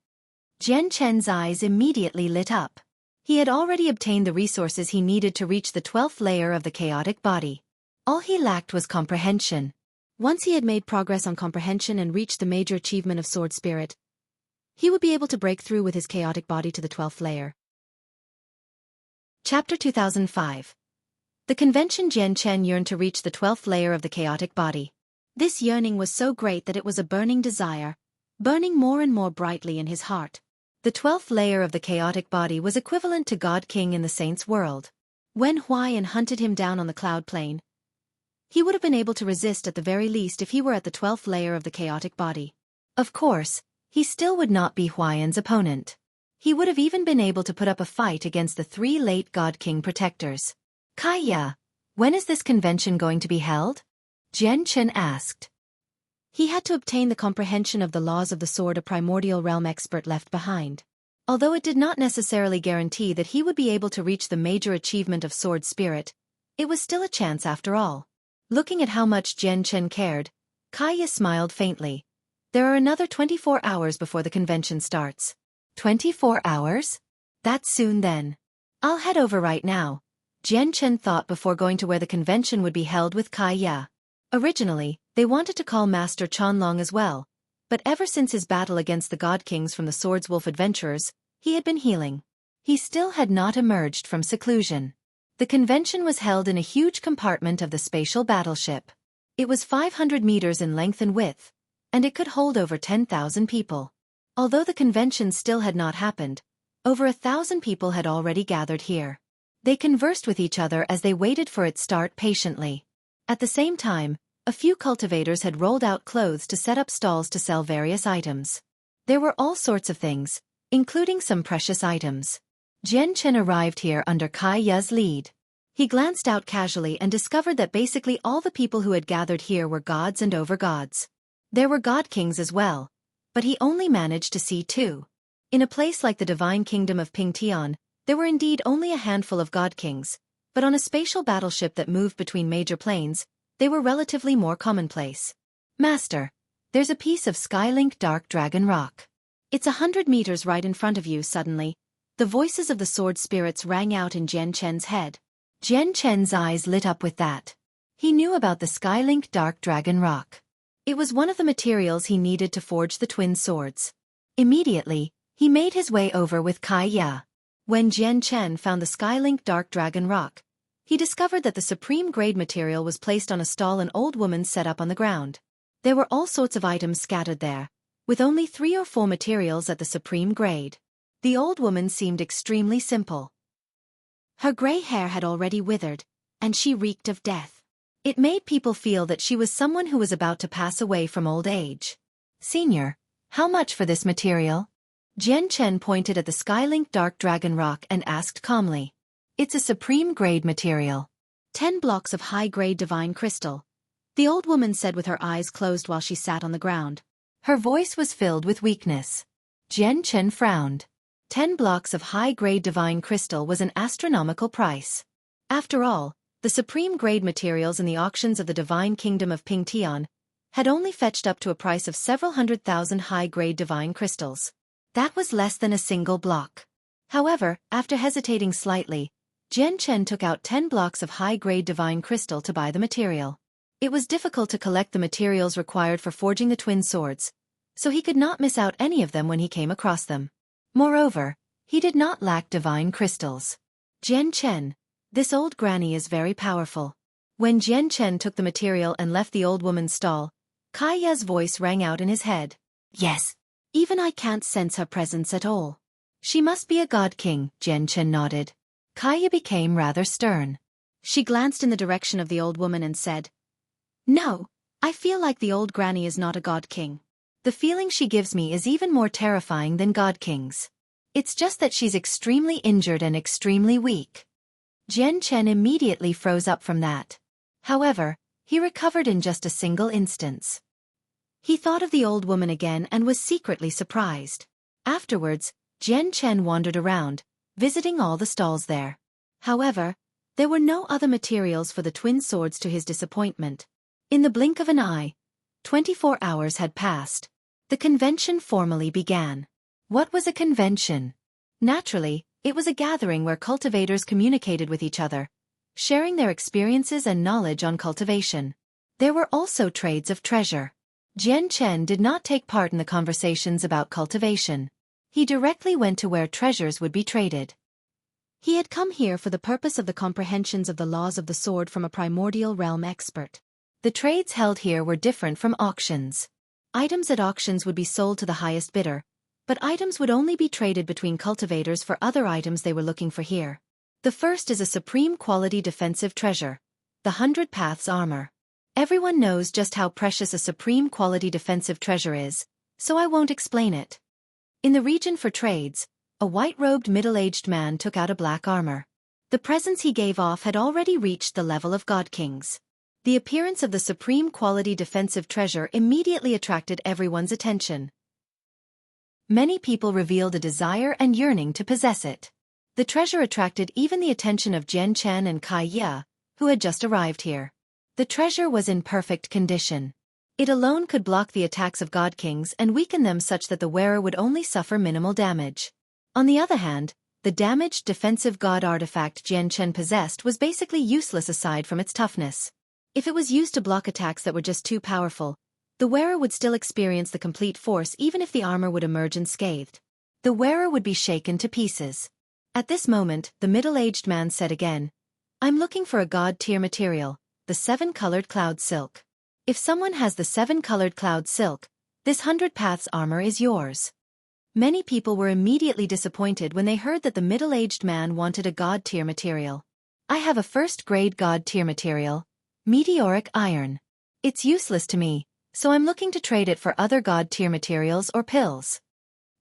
Jian Chen's eyes immediately lit up. He had already obtained the resources he needed to reach the 12th layer of the chaotic body. All he lacked was comprehension. Once he had made progress on comprehension and reached the major achievement of sword spirit, he would be able to break through with his chaotic body to the 12th layer. Chapter 2005. The convention Jian Chen yearned to reach the 12th layer of the chaotic body. This yearning was so great that it was a burning desire, burning more and more brightly in his heart. The 12th layer of the chaotic body was equivalent to God King in the saint's world. When Huaiyan hunted him down on the cloud plane, he would have been able to resist at the very least if he were at the 12th layer of the chaotic body. Of course, he still would not be Huaiyan's opponent. He would have even been able to put up a fight against the 3 late God King protectors. Kaya, when is this convention going to be held? Jian Chen asked. He had to obtain the comprehension of the laws of the sword a primordial realm expert left behind. Although it did not necessarily guarantee that he would be able to reach the major achievement of sword spirit, it was still a chance after all. Looking at how much Jian Chen cared, Kaya smiled faintly. There are another 24 hours before the convention starts. 24 hours? That's soon then. I'll head over right now, Jian Chen thought before going to where the convention would be held with Kaya. Originally, they wanted to call Master Chanlong as well, but ever since his battle against the God Kings from the Swords Wolf adventurers, he had been healing. He still had not emerged from seclusion. The convention was held in a huge compartment of the spatial battleship. It was 500 meters in length and width, and it could hold over 10,000 people. Although the convention still had not happened, over 1,000 people had already gathered here. They conversed with each other as they waited for its start patiently. At the same time, a few cultivators had rolled out clothes to set up stalls to sell various items. There were all sorts of things, including some precious items. Jian Chen arrived here under Kaya's lead. He glanced out casually and discovered that basically all the people who had gathered here were gods and over-gods. There were god kings as well, but he only managed to see 2. In a place like the divine kingdom of Pingtian, there were indeed only a handful of god kings, but on a spatial battleship that moved between major planes, they were relatively more commonplace. Master, there's a piece of Skylink Dark Dragon Rock. It's 100 meters right in front of you. Suddenly, the voices of the sword spirits rang out in Jian Chen's head. Jian Chen's eyes lit up with that. He knew about the Skylink Dark Dragon Rock. It was one of the materials he needed to forge the twin swords. Immediately, he made his way over with Kaya. When Jian Chen found the Skylink Dark Dragon Rock, he discovered that the supreme grade material was placed on a stall an old woman set up on the ground. There were all sorts of items scattered there, with only 3 or 4 materials at the supreme grade. The old woman seemed extremely simple. Her gray hair had already withered, and she reeked of death. It made people feel that she was someone who was about to pass away from old age. Senior, how much for this material? Jian Chen pointed at the Skylink Dark Dragon Rock and asked calmly. It's a supreme grade material. 10 blocks of high-grade divine crystal, the old woman said with her eyes closed while she sat on the ground. Her voice was filled with weakness. Jian Chen frowned. 10 blocks of high-grade divine crystal was an astronomical price. After all, the supreme grade materials in the auctions of the divine kingdom of Pingtian had only fetched up to a price of several 100,000 high-grade divine crystals. That was less than a single block. However, after hesitating slightly, Jian Chen took out 10 blocks of high-grade divine crystal to buy the material. It was difficult to collect the materials required for forging the twin swords, so he could not miss out any of them when he came across them. Moreover, he did not lack divine crystals. Jian Chen, this old granny is very powerful. When Jian Chen took the material and left the old woman's stall, Kaya's voice rang out in his head. Yes. Even I can't sense her presence at all. She must be a god king, Jian Chen nodded. Kaya became rather stern. She glanced in the direction of the old woman and said, No, I feel like the old granny is not a god king. The feeling she gives me is even more terrifying than god kings. It's just that she's extremely injured and extremely weak. Jian Chen immediately froze up from that. However, he recovered in just a single instance. He thought of the old woman again and was secretly surprised. Afterwards, Jian Chen wandered around, visiting all the stalls there. However, there were no other materials for the twin swords to his disappointment. In the blink of an eye, 24 hours had passed. The convention formally began. What was a convention? Naturally, it was a gathering where cultivators communicated with each other, sharing their experiences and knowledge on cultivation. There were also trades of treasure. Jian Chen did not take part in the conversations about cultivation. He directly went to where treasures would be traded. He had come here for the purpose of the comprehensions of the laws of the sword from a primordial realm expert. The trades held here were different from auctions. Items at auctions would be sold to the highest bidder, but items would only be traded between cultivators for other items they were looking for here. The first is a supreme quality defensive treasure, the 100 Paths armor. Everyone knows just how precious a supreme quality defensive treasure is, so I won't explain it. In the region for trades, a white-robed middle-aged man took out a black armor. The presents he gave off had already reached the level of God Kings. The appearance of the supreme quality defensive treasure immediately attracted everyone's attention. Many people revealed a desire and yearning to possess it. The treasure attracted even the attention of Jian Chen and Kai Ye, who had just arrived here. The treasure was in perfect condition. It alone could block the attacks of God Kings and weaken them such that the wearer would only suffer minimal damage. On the other hand, the damaged defensive god artifact Jian Chen possessed was basically useless aside from its toughness. If it was used to block attacks that were just too powerful, the wearer would still experience the complete force even if the armor would emerge unscathed. The wearer would be shaken to pieces. At this moment, the middle-aged man said again, "I'm looking for a god-tier material, the 7-colored cloud silk. If someone has the 7-colored cloud silk, this 100 Paths armor is yours." Many people were immediately disappointed when they heard that the middle-aged man wanted a god-tier material. "I have a first-grade god-tier material, meteoric iron. It's useless to me, so I'm looking to trade it for other god-tier materials or pills.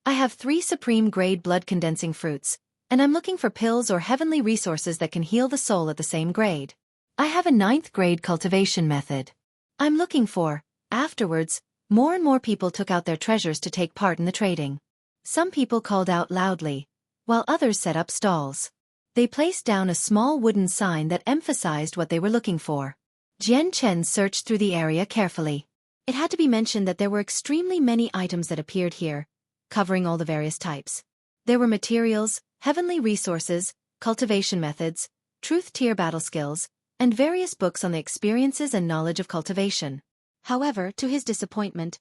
I have 3 supreme-grade blood-condensing fruits, and I'm looking for pills or heavenly resources that can heal the soul at the same grade. I have a 9th-grade cultivation method. I'm looking for." Afterwards, more and more people took out their treasures to take part in the trading. Some people called out loudly, while others set up stalls. They placed down a small wooden sign that emphasized what they were looking for. Jian Chen searched through the area carefully. It had to be mentioned that there were extremely many items that appeared here, covering all the various types. There were materials, heavenly resources, cultivation methods, truth-tier battle skills, and various books on the experiences and knowledge of cultivation. However, to his disappointment,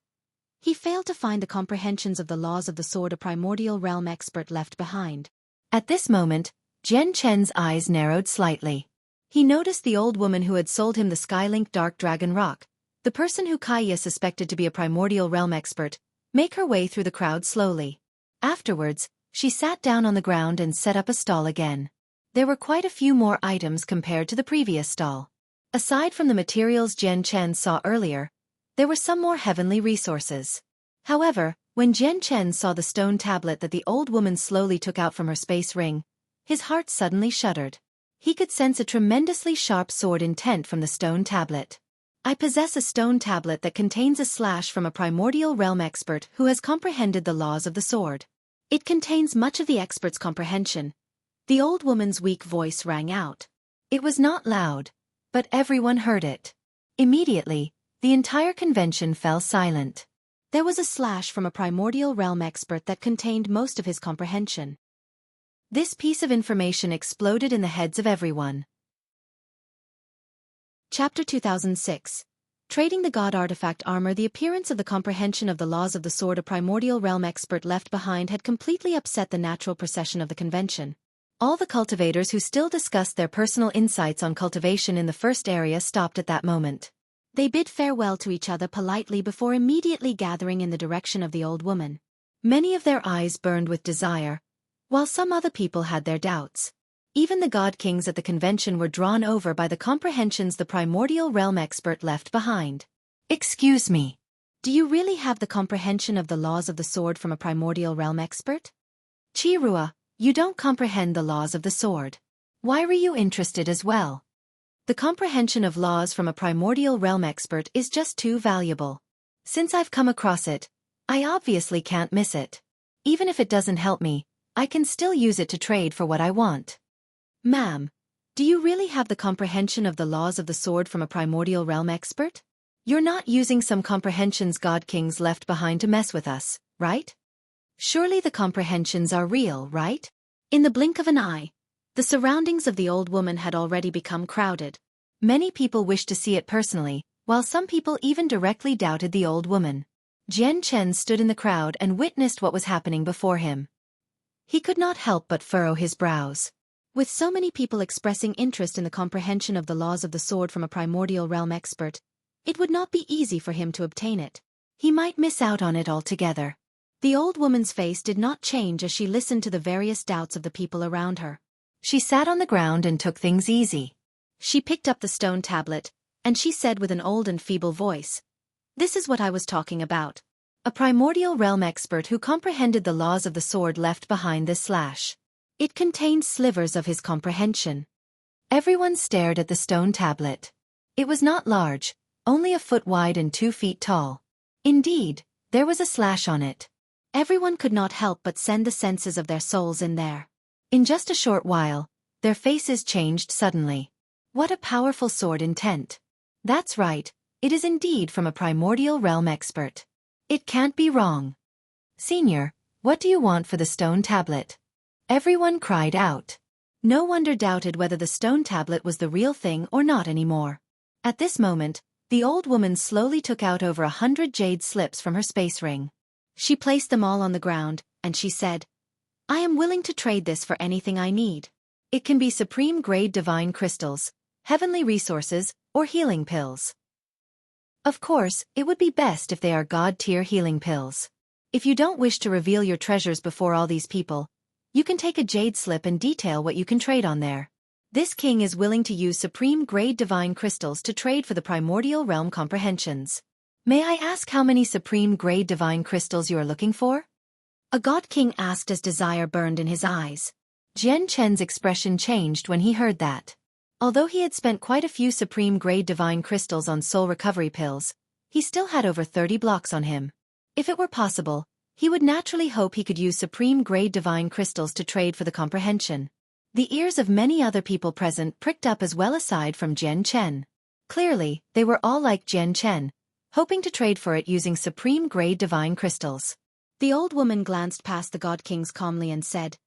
he failed to find the comprehensions of the laws of the sword a primordial realm expert left behind. At this moment, Jian Chen's eyes narrowed slightly. He noticed the old woman who had sold him the Skylink Dark Dragon Rock, the person who Kai Ye suspected to be a primordial realm expert, make her way through the crowd slowly. Afterwards, she sat down on the ground and set up a stall again. There were quite a few more items compared to the previous stall. Aside from the materials Jian Chen saw earlier, there were some more heavenly resources. However, when Jian Chen saw the stone tablet that the old woman slowly took out from her space ring, his heart suddenly shuddered. He could sense a tremendously sharp sword intent from the stone tablet. "I possess a stone tablet that contains a slash from a primordial realm expert who has comprehended the laws of the sword. It contains much of the expert's comprehension." The old woman's weak voice rang out. It was not loud, but everyone heard it. Immediately, the entire convention fell silent. There was a slash from a primordial realm expert that contained most of his comprehension. This piece of information exploded in the heads of everyone. Chapter 2006. Trading the God Artifact Armor. The appearance of the comprehension of the laws of the sword a primordial realm expert left behind had completely upset the natural procession of the convention. All the cultivators who still discussed their personal insights on cultivation in the first area stopped at that moment. They bid farewell to each other politely before immediately gathering in the direction of the old woman. Many of their eyes burned with desire, while some other people had their doubts. Even the God Kings at the convention were drawn over by the comprehensions the primordial realm expert left behind. "Excuse me. Do you really have the comprehension of the laws of the sword from a primordial realm expert?" "Chirua, you don't comprehend the laws of the sword. Why were you interested as well?" "The comprehension of laws from a primordial realm expert is just too valuable. Since I've come across it, I obviously can't miss it. Even if it doesn't help me, I can still use it to trade for what I want." "Ma'am, do you really have the comprehension of the laws of the sword from a primordial realm expert? You're not using some comprehensions God Kings left behind to mess with us, right? Surely the comprehensions are real, right?" In the blink of an eye, the surroundings of the old woman had already become crowded. Many people wished to see it personally, while some people even directly doubted the old woman. Jian Chen stood in the crowd and witnessed what was happening before him. He could not help but furrow his brows. With so many people expressing interest in the comprehension of the laws of the sword from a primordial realm expert, it would not be easy for him to obtain it. He might miss out on it altogether. The old woman's face did not change as she listened to the various doubts of the people around her. She sat on the ground and took things easy. She picked up the stone tablet, and she said with an old and feeble voice, "This is what I was talking about. A primordial realm expert who comprehended the laws of the sword left behind this slash. It contained slivers of his comprehension." Everyone stared at the stone tablet. It was not large, only a foot wide and 2 feet tall. Indeed, there was a slash on it. Everyone could not help but send the senses of their souls in there. In just a short while, their faces changed suddenly. What a powerful sword intent. That's right, it is indeed from a primordial realm expert. It can't be wrong. Senior, what do you want for the stone tablet? Everyone cried out. No wonder doubted whether the stone tablet was the real thing or not anymore. At this moment, the old woman slowly took out over 100 jade slips from her space ring. She placed them all on the ground, and she said, "I am willing to trade this for anything I need. It can be supreme-grade divine crystals, heavenly resources, or healing pills. Of course, it would be best if they are god-tier healing pills. If you don't wish to reveal your treasures before all these people, you can take a jade slip and detail what you can trade on there. This king is willing to use supreme-grade divine crystals to trade for the primordial realm comprehensions. May I ask how many supreme-grade divine crystals you are looking for?" A god king asked as desire burned in his eyes. Jian Chen's expression changed when he heard that. Although he had spent quite a few supreme-grade divine crystals on soul recovery pills, he still had over 30 blocks on him. If it were possible, he would naturally hope he could use supreme-grade divine crystals to trade for the comprehension. The ears of many other people present pricked up as well aside from Jian Chen. Clearly, they were all like Jian Chen, hoping to trade for it using supreme-grade divine crystals. The old woman glanced past the god kings calmly and said,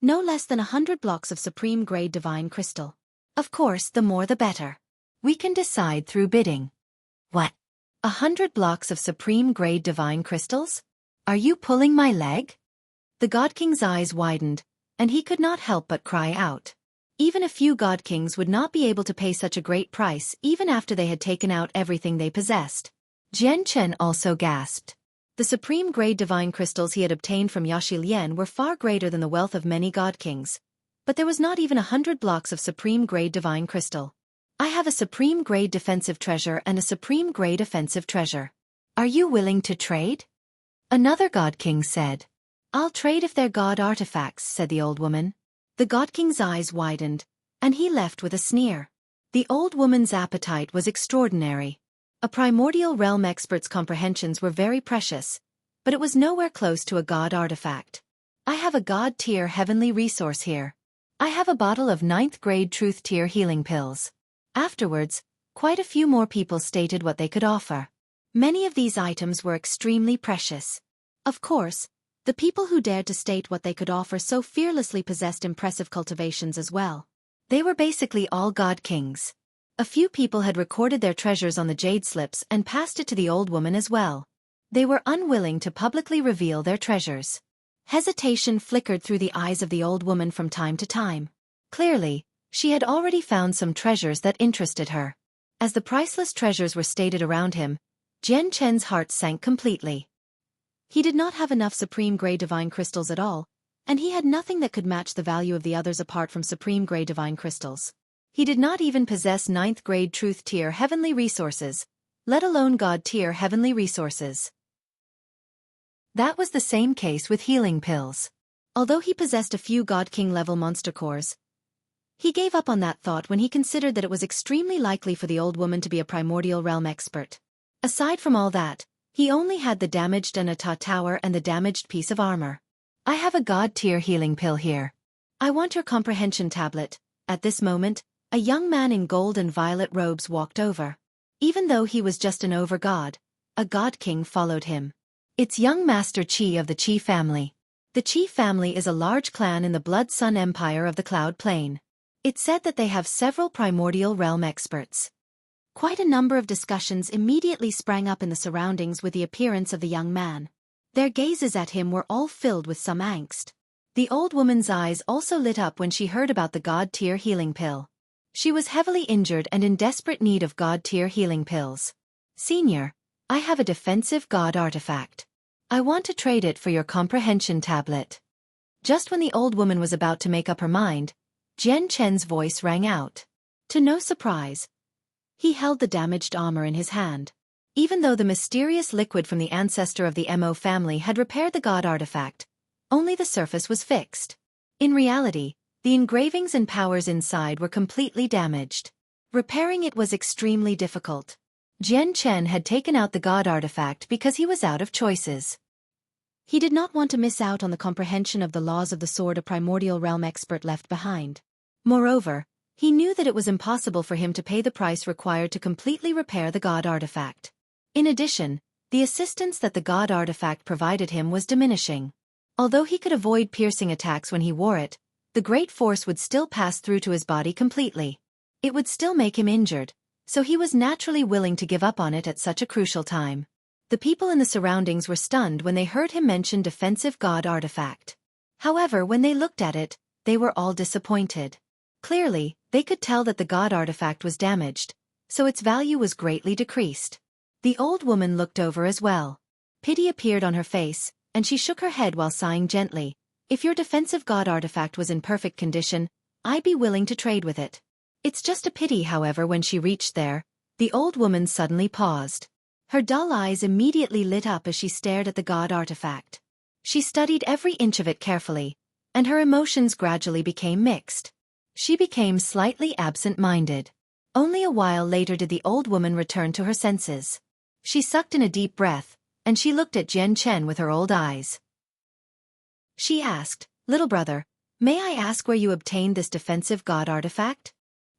"No less than 100 blocks of supreme-grade divine crystal. Of course, the more the better. We can decide through bidding." "What? 100 blocks of supreme-grade divine crystals? Are you pulling my leg?" The god king's eyes widened, and he could not help but cry out. Even a few god kings would not be able to pay such a great price even after they had taken out everything they possessed. Jian Chen also gasped. The supreme-grade divine crystals he had obtained from Yaxi Lian were far greater than the wealth of many god kings. But there was not even 100 blocks of supreme-grade divine crystal. "I have a supreme-grade defensive treasure and a supreme-grade offensive treasure. Are you willing to trade?" Another god king said. "I'll trade if they're god artifacts," said the old woman. The god king's eyes widened, and he left with a sneer. The old woman's appetite was extraordinary. A primordial realm expert's comprehensions were very precious, but it was nowhere close to a god artifact. "I have a god-tier heavenly resource here. I have a bottle of 9th-grade truth-tier healing pills." Afterwards, quite a few more people stated what they could offer. Many of these items were extremely precious. Of course, the people who dared to state what they could offer so fearlessly possessed impressive cultivations as well. They were basically all god kings. A few people had recorded their treasures on the jade slips and passed it to the old woman as well. They were unwilling to publicly reveal their treasures. Hesitation flickered through the eyes of the old woman from time to time. Clearly, she had already found some treasures that interested her. As the priceless treasures were stated around him, Jian Chen's heart sank completely. He did not have enough supreme-grade divine crystals at all, and he had nothing that could match the value of the others apart from supreme-grade divine crystals. He did not even possess 9th-grade truth-tier heavenly resources, let alone god-tier heavenly resources. That was the same case with healing pills. Although he possessed a few God King-level monster cores, he gave up on that thought when he considered that it was extremely likely for the old woman to be a primordial realm expert. Aside from all that, he only had the damaged Anata tower and the damaged piece of armor. "I have a god-tier healing pill here. I want your comprehension tablet." At this moment, a young man in gold and violet robes walked over. Even though he was just an over-god, a god king followed him. It's young Master Qi of the Qi family. The Qi family is a large clan in the Blood Sun Empire of the Cloud Plain. It's said that they have several primordial realm experts. Quite a number of discussions immediately sprang up in the surroundings with the appearance of the young man. Their gazes at him were all filled with some angst. The old woman's eyes also lit up when she heard about the God-tier healing pill. She was heavily injured and in desperate need of God-tier healing pills. Senior, I have a defensive God artifact. I want to trade it for your comprehension tablet. Just when the old woman was about to make up her mind, Jian Chen's voice rang out. To no surprise, he held the damaged armor in his hand. Even though the mysterious liquid from the ancestor of the Mo family had repaired the God artifact, only the surface was fixed. In reality, the engravings and powers inside were completely damaged. Repairing it was extremely difficult. Jian Chen had taken out the God artifact because he was out of choices. He did not want to miss out on the comprehension of the laws of the sword a primordial realm expert left behind. Moreover, he knew that it was impossible for him to pay the price required to completely repair the God artifact. In addition, the assistance that the God artifact provided him was diminishing. Although he could avoid piercing attacks when he wore it, the great force would still pass through to his body completely. It would still make him injured, so he was naturally willing to give up on it at such a crucial time. The people in the surroundings were stunned when they heard him mention defensive God artifact. However, when they looked at it, they were all disappointed. Clearly, they could tell that the God artifact was damaged, so its value was greatly decreased. The old woman looked over as well. Pity appeared on her face, and she shook her head while sighing gently. If your defensive God artifact was in perfect condition, I'd be willing to trade with it. It's just a pity, however, when she reached there, the old woman suddenly paused. Her dull eyes immediately lit up as she stared at the God artifact. She studied every inch of it carefully, and her emotions gradually became mixed. She became slightly absent-minded. Only a while later did the old woman return to her senses. She sucked in a deep breath, and she looked at Jian Chen with her old eyes. She asked, "Little brother, may I ask where you obtained this defensive God artifact?"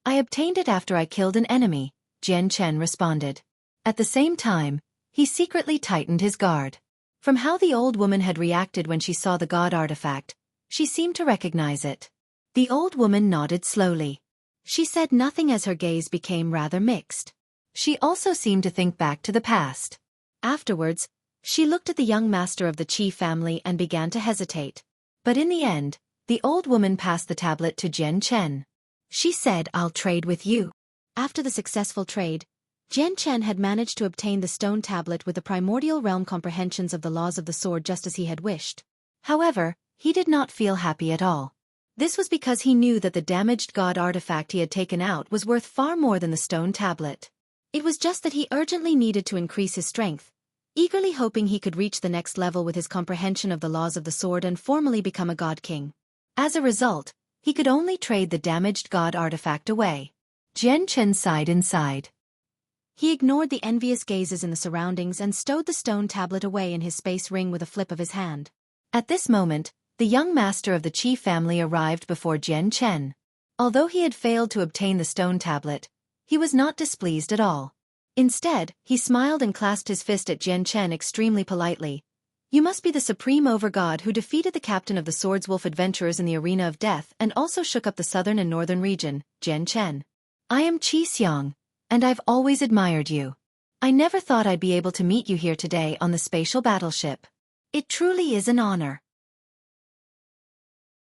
"I obtained it after I killed an enemy," Jian Chen responded. At the same time, he secretly tightened his guard. From how the old woman had reacted when she saw the God artifact, she seemed to recognize it. The old woman nodded slowly. She said nothing as her gaze became rather mixed. She also seemed to think back to the past. Afterwards, she looked at the young master of the Qi family and began to hesitate. But in the end, the old woman passed the tablet to Jian Chen. She said, "I'll trade with you." After the successful trade, Jian Chen had managed to obtain the stone tablet with the primordial realm comprehensions of the laws of the sword just as he had wished. However, he did not feel happy at all. This was because he knew that the damaged God artifact he had taken out was worth far more than the stone tablet. It was just that he urgently needed to increase his strength, eagerly hoping he could reach the next level with his comprehension of the laws of the sword and formally become a God King. As a result, he could only trade the damaged God artifact away. Jian Chen sighed inside. He ignored the envious gazes in the surroundings and stowed the stone tablet away in his space ring with a flip of his hand. At this moment, the young master of the Qi family arrived before Jian Chen. Although he had failed to obtain the stone tablet, he was not displeased at all. Instead, he smiled and clasped his fist at Jian Chen extremely politely. "You must be the supreme over-god who defeated the captain of the Swords Wolf adventurers in the arena of death and also shook up the southern and northern region, Jian Chen. I am Qi Xiang, and I've always admired you. I never thought I'd be able to meet you here today on the spatial battleship. It truly is an honor."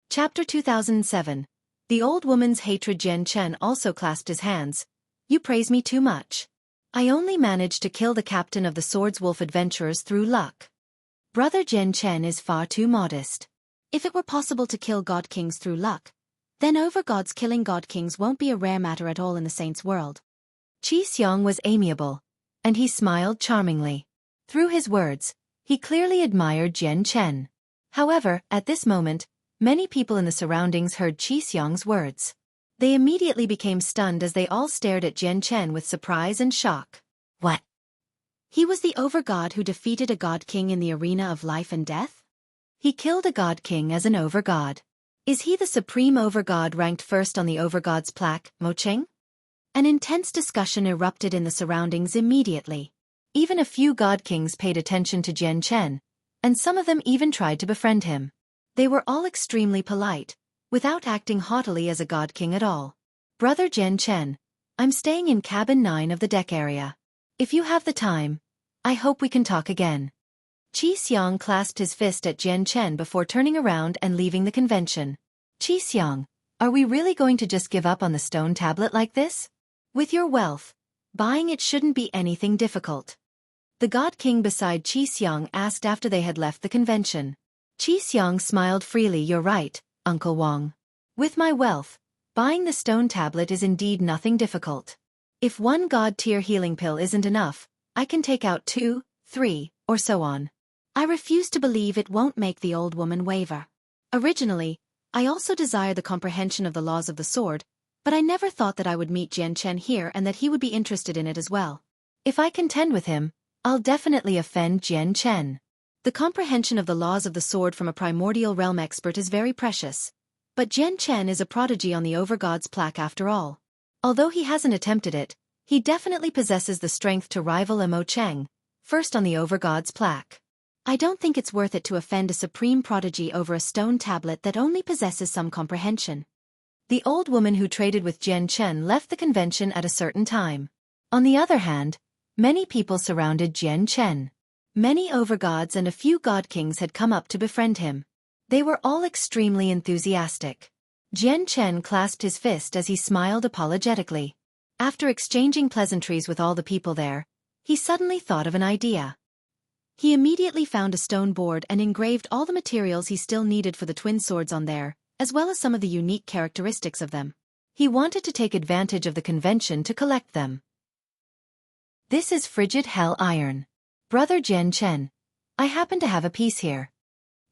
Chapter 2007. The old woman's hatred. Jian Chen also clasped his hands. "You praise me too much. I only managed to kill the captain of the Swords Wolf adventurers through luck. Brother Jian Chen is far too modest. If it were possible to kill God Kings through luck, then over-gods killing God Kings won't be a rare matter at all in the saints' world." Qi Xiang was amiable, and he smiled charmingly. Through his words, he clearly admired Jian Chen. However, at this moment, many people in the surroundings heard Qi Xiang's words. They immediately became stunned as they all stared at Jian Chen with surprise and shock. What? He was the over-god who defeated a God King in the arena of life and death? He killed a God King as an over-god. Is he the supreme over-god ranked first on the over-god's plaque, Mo Cheng? An intense discussion erupted in the surroundings immediately. Even a few God Kings paid attention to Jian Chen, and some of them even tried to befriend him. They were all extremely polite, without acting haughtily as a God King at all. "Brother Jian Chen, I'm staying in cabin 9 of the deck area. If you have the time, I hope we can talk again." Qi Xiang clasped his fist at Jian Chen before turning around and leaving the convention. Qi Xiang, are we really going to just give up on the stone tablet like this? With your wealth, buying it shouldn't be anything difficult. The God King beside Qi Xiang asked after they had left the convention. Qi Xiang smiled freely. You're right, Uncle Wang. With my wealth, buying the stone tablet is indeed nothing difficult. If one God-tier healing pill isn't enough, I can take out 2, 3, or so on. I refuse to believe it won't make the old woman waver. Originally, I also desired the comprehension of the laws of the sword, but I never thought that I would meet Jian Chen here and that he would be interested in it as well. If I contend with him, I'll definitely offend Jian Chen. The comprehension of the laws of the sword from a primordial realm expert is very precious, but Jian Chen is a prodigy on the Overgod's plaque after all. Although he hasn't attempted it, he definitely possesses the strength to rival Mo Cheng, first on the Overgod's plaque. I don't think it's worth it to offend a supreme prodigy over a stone tablet that only possesses some comprehension. The old woman who traded with Jian Chen left the convention at a certain time. On the other hand, many people surrounded Jian Chen. Many overgods and a few god kings had come up to befriend him. They were all extremely enthusiastic. Jian Chen clasped his fist as he smiled apologetically. After exchanging pleasantries with all the people there, he suddenly thought of an idea. He immediately found a stone board and engraved all the materials he still needed for the twin swords on there, as well as some of the unique characteristics of them. He wanted to take advantage of the convention to collect them. This is frigid hell iron. Brother Jian Chen, I happen to have a piece here.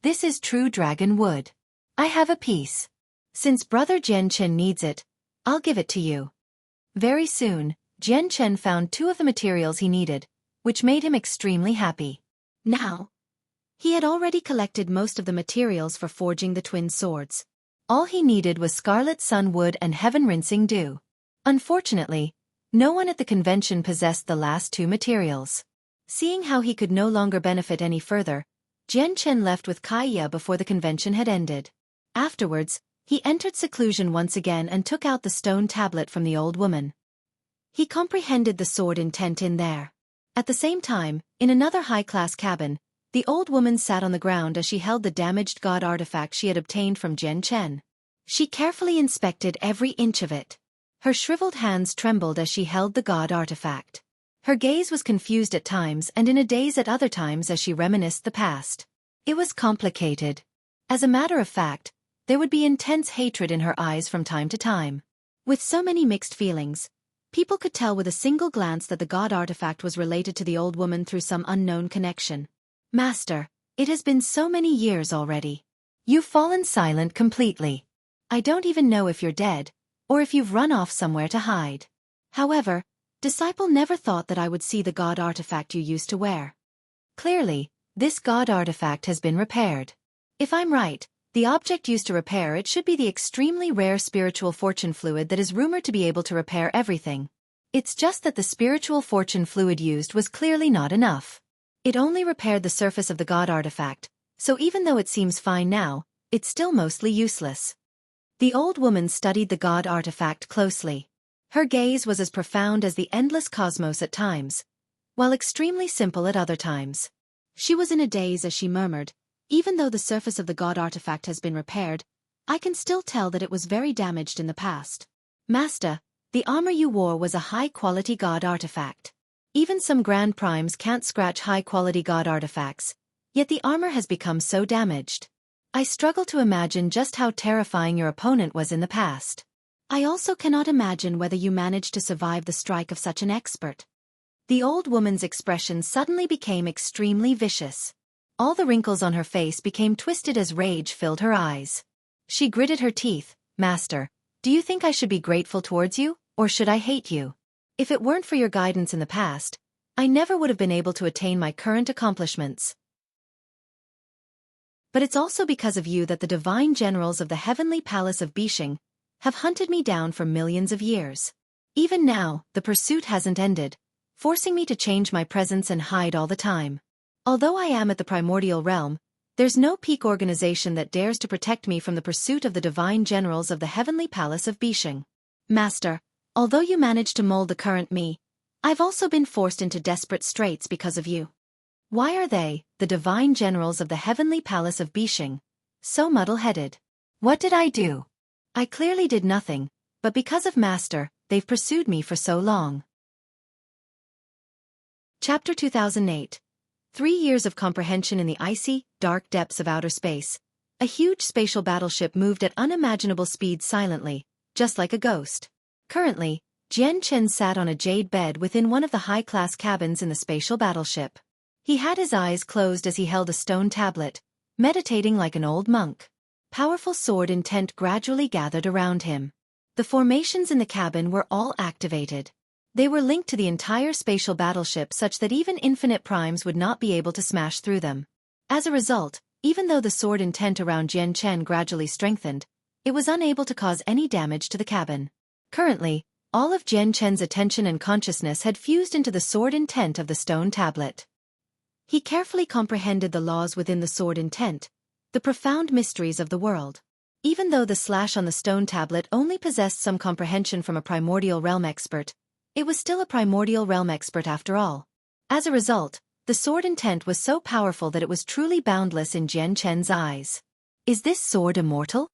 This is true dragon wood. I have a piece. Since Brother Jian Chen needs it, I'll give it to you. Very soon, Jian Chen found 2 of the materials he needed, which made him extremely happy. Now, he had already collected most of the materials for forging the twin swords. All he needed was scarlet sun wood and heaven rinsing dew. Unfortunately, no one at the convention possessed the last 2 materials. Seeing how he could no longer benefit any further, Jian Chen left with Kaiya before the convention had ended. Afterwards, he entered seclusion once again and took out the stone tablet from the old woman. He comprehended the sword intent in there. At the same time, in another high-class cabin, the old woman sat on the ground as she held the damaged god artifact she had obtained from Jian Chen. She carefully inspected every inch of it. Her shriveled hands trembled as she held the god artifact. Her gaze was confused at times and in a daze at other times as she reminisced the past. It was complicated. As a matter of fact, there would be intense hatred in her eyes from time to time. With so many mixed feelings, people could tell with a single glance that the god artifact was related to the old woman through some unknown connection. Master, it has been so many years already. You've fallen silent completely. I don't even know if you're dead, or if you've run off somewhere to hide. However, Disciple never thought that I would see the god artifact you used to wear. Clearly, this god artifact has been repaired. If I'm right, the object used to repair it should be the extremely rare spiritual fortune fluid that is rumored to be able to repair everything. It's just that the spiritual fortune fluid used was clearly not enough. It only repaired the surface of the god artifact, so even though it seems fine now, it's still mostly useless. The old woman studied the god artifact closely. Her gaze was as profound as the endless cosmos at times, while extremely simple at other times. She was in a daze as she murmured, "Even though the surface of the god artifact has been repaired, I can still tell that it was very damaged in the past. Master, the armor you wore was a high-quality god artifact. Even some grand primes can't scratch high-quality god artifacts, yet the armor has become so damaged. I struggle to imagine just how terrifying your opponent was in the past. I also cannot imagine whether you managed to survive the strike of such an expert." The old woman's expression suddenly became extremely vicious. All the wrinkles on her face became twisted as rage filled her eyes. She gritted her teeth. "Master, do you think I should be grateful towards you, or should I hate you? If it weren't for your guidance in the past, I never would have been able to attain my current accomplishments. But it's also because of you that the divine generals of the heavenly palace of Bishing have hunted me down for millions of years. Even now, the pursuit hasn't ended, forcing me to change my presence and hide all the time. Although I am at the primordial realm, there's no peak organization that dares to protect me from the pursuit of the divine generals of the heavenly palace of Bishing. Master, although you managed to mold the current me, I've also been forced into desperate straits because of you. Why are they, the divine generals of the heavenly palace of Bishing, so muddle-headed? What did I do? I clearly did nothing, but because of Master, they've pursued me for so long. Chapter 2008. 3 years of comprehension in the icy, dark depths of outer space. A huge spatial battleship moved at unimaginable speed silently, just like a ghost. Currently, Jian Chen sat on a jade bed within one of the high-class cabins in the spatial battleship. He had his eyes closed as he held a stone tablet, meditating like an old monk. Powerful sword intent gradually gathered around him. The formations in the cabin were all activated. They were linked to the entire spatial battleship such that even infinite primes would not be able to smash through them. As a result, even though the sword intent around Jian Chen gradually strengthened, it was unable to cause any damage to the cabin. Currently, all of Jian Chen's attention and consciousness had fused into the sword intent of the stone tablet. He carefully comprehended the laws within the sword intent, the profound mysteries of the world. Even though the slash on the stone tablet only possessed some comprehension from a primordial realm expert, it was still a primordial realm expert after all. As a result, the sword intent was so powerful that it was truly boundless in Jian Chen's eyes. Is this sword immortal?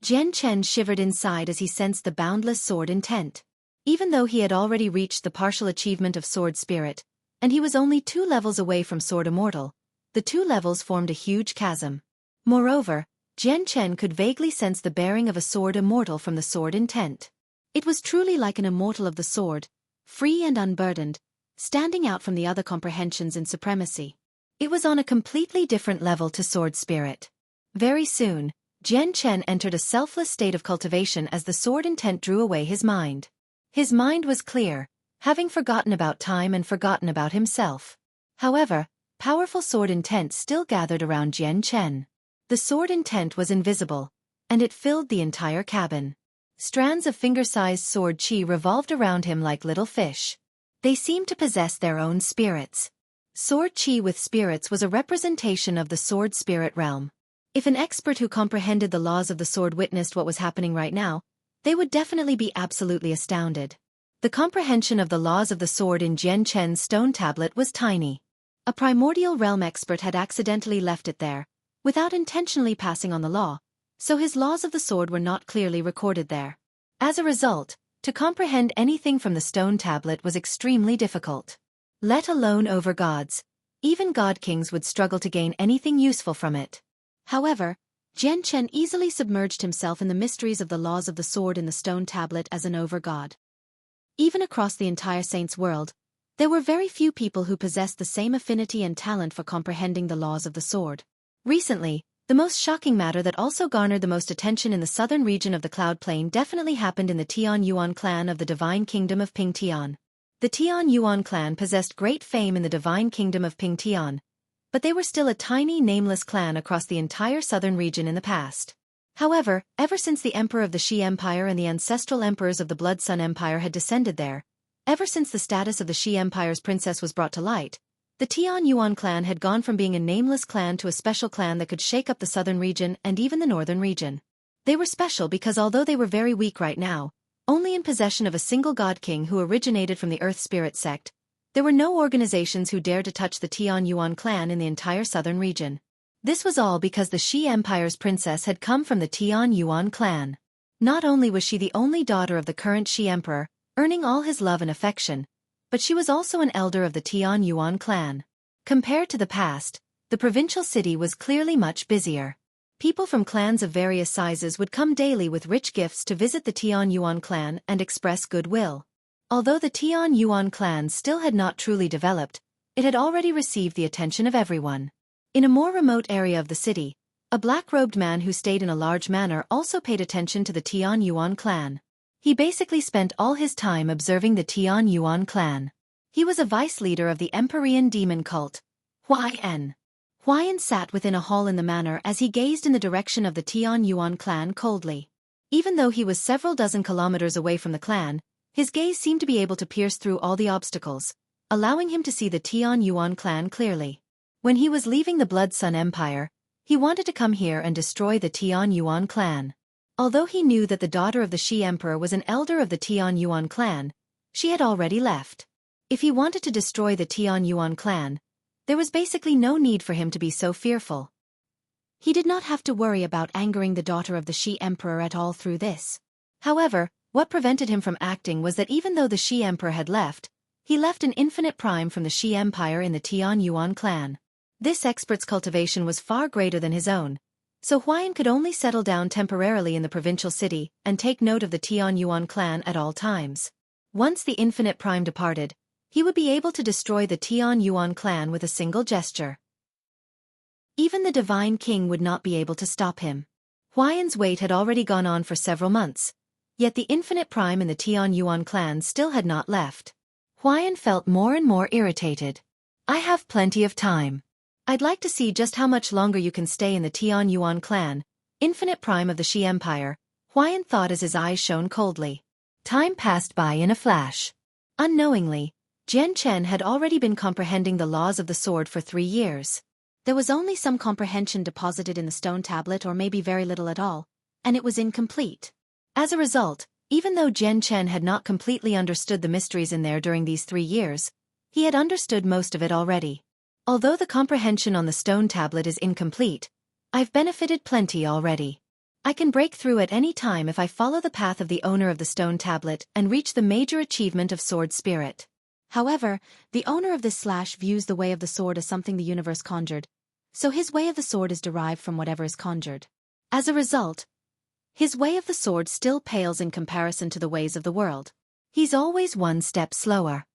Jian Chen shivered inside as he sensed the boundless sword intent. Even though he had already reached the partial achievement of sword spirit, and he was only 2 levels away from sword immortal, the 2 levels formed a huge chasm. Moreover, Jian Chen could vaguely sense the bearing of a sword immortal from the sword intent. It was truly like an immortal of the sword, free and unburdened, standing out from the other comprehensions in supremacy. It was on a completely different level to sword spirit. Very soon, Jian Chen entered a selfless state of cultivation as the sword intent drew away his mind. His mind was clear, having forgotten about time and forgotten about himself. However, powerful sword intent still gathered around Jian Chen. The sword intent was invisible, and it filled the entire cabin. Strands of finger-sized sword chi revolved around him like little fish. They seemed to possess their own spirits. Sword chi with spirits was a representation of the sword spirit realm. If an expert who comprehended the laws of the sword witnessed what was happening right now, they would definitely be absolutely astounded. The comprehension of the laws of the sword in Jian Chen's stone tablet was tiny. A primordial realm expert had accidentally left it there, without intentionally passing on the law, so his laws of the sword were not clearly recorded there. As a result, to comprehend anything from the stone tablet was extremely difficult. Let alone over gods. Even god kings would struggle to gain anything useful from it. However, Jian Chen easily submerged himself in the mysteries of the laws of the sword in the stone tablet as an over-god. Even across the entire saint's world, there were very few people who possessed the same affinity and talent for comprehending the laws of the sword. Recently, the most shocking matter that also garnered the most attention in the southern region of the Cloud Plain definitely happened in the Tian Yuan clan of the Divine Kingdom of Ping Tian. The Tian Yuan clan possessed great fame in the Divine Kingdom of Ping Tian, but they were still a tiny nameless clan across the entire southern region in the past. However, ever since the Emperor of the Shi Empire and the ancestral emperors of the Blood Sun Empire had descended there, ever since the status of the Shi Empire's princess was brought to light, the Tian Yuan clan had gone from being a nameless clan to a special clan that could shake up the southern region and even the northern region. They were special because although they were very weak right now, only in possession of a single god king who originated from the Earth Spirit sect, there were no organizations who dared to touch the Tian Yuan clan in the entire southern region. This was all because the Shi Empire's princess had come from the Tian Yuan clan. Not only was she the only daughter of the current Shi Emperor, earning all his love and affection, but she was also an elder of the Tian Yuan clan. Compared to the past, the provincial city was clearly much busier. People from clans of various sizes would come daily with rich gifts to visit the Tian Yuan clan and express goodwill. Although the Tian Yuan clan still had not truly developed, it had already received the attention of everyone. In a more remote area of the city, a black-robed man who stayed in a large manor also paid attention to the Tian Yuan clan. He basically spent all his time observing the Tian Yuan clan. He was a vice leader of the Empyrean demon cult, Huayan. Huayan sat within a hall in the manor as he gazed in the direction of the Tian Yuan clan coldly. Even though he was several dozen kilometers away from the clan, his gaze seemed to be able to pierce through all the obstacles, allowing him to see the Tian Yuan clan clearly. When he was leaving the Blood Sun Empire, he wanted to come here and destroy the Tian Yuan clan. Although he knew that the daughter of the Shi Emperor was an elder of the Tian Yuan clan, she had already left. If he wanted to destroy the Tian Yuan clan, There was basically no need for him to be so fearful. He did not have to worry about angering the daughter of the Shi Emperor at all through this. However, what prevented him from acting was that even though the Shi Emperor had left, he left an infinite prime from the Shi Empire in the Tian Yuan clan. This expert's cultivation was far greater than his own, so Huayan could only settle down temporarily in the provincial city and take note of the Tian Yuan clan at all times. Once the infinite prime departed, he would be able to destroy the Tian Yuan clan with a single gesture. Even the Divine King would not be able to stop him. Huayan's wait had already gone on for several months, yet the infinite prime in the Tian Yuan clan still had not left. Huayan felt more and more irritated. I have plenty of time. I'd like to see just how much longer you can stay in the Tian Yuan clan, infinite prime of the Shi Empire, Huayan thought as his eyes shone coldly. Time passed by in a flash. Unknowingly, Jian Chen had already been comprehending the laws of the sword for 3 years. There was only some comprehension deposited in the stone tablet or maybe very little at all, and it was incomplete. As a result, even though Jian Chen had not completely understood the mysteries in there during these 3 years, he had understood most of it already. Although the comprehension on the stone tablet is incomplete, I've benefited plenty already. I can break through at any time if I follow the path of the owner of the stone tablet and reach the major achievement of sword spirit. However, the owner of this / views the way of the sword as something the universe conjured, so his way of the sword is derived from whatever is conjured. As a result, his way of the sword still pales in comparison to the ways of the world. He's always one step slower.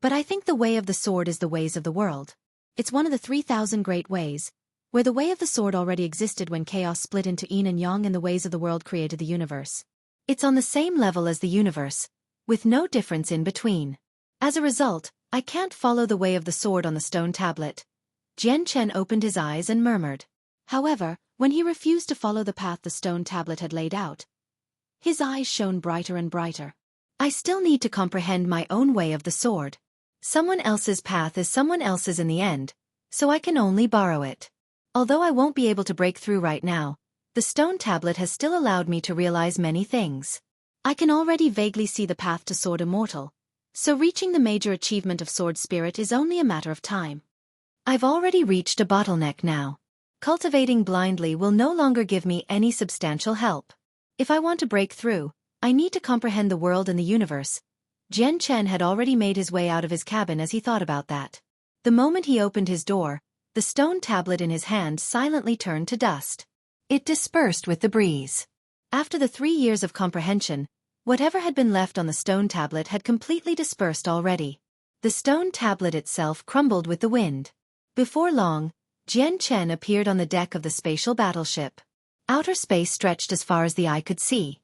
But I think the way of the sword is the ways of the world. It's one of the 3,000 great ways, where the way of the sword already existed when chaos split into yin and yang and the ways of the world created the universe. It's on the same level as the universe, with no difference in between. As a result, I can't follow the way of the sword on the stone tablet. Jian Chen opened his eyes and murmured. However, when he refused to follow the path the stone tablet had laid out, his eyes shone brighter and brighter. I still need to comprehend my own way of the sword. Someone else's path is someone else's in the end, so I can only borrow it. Although I won't be able to break through right now, the stone tablet has still allowed me to realize many things. I can already vaguely see the path to Sword Immortal, so reaching the major achievement of Sword Spirit is only a matter of time. I've already reached a bottleneck now. Cultivating blindly will no longer give me any substantial help. If I want to break through, I need to comprehend the world and the universe. Jian Chen had already made his way out of his cabin as he thought about that. The moment he opened his door, the stone tablet in his hand silently turned to dust. It dispersed with the breeze. After the 3 years of comprehension, whatever had been left on the stone tablet had completely dispersed already. The stone tablet itself crumbled with the wind. Before long, Jian Chen appeared on the deck of the spatial battleship. Outer space stretched as far as the eye could see.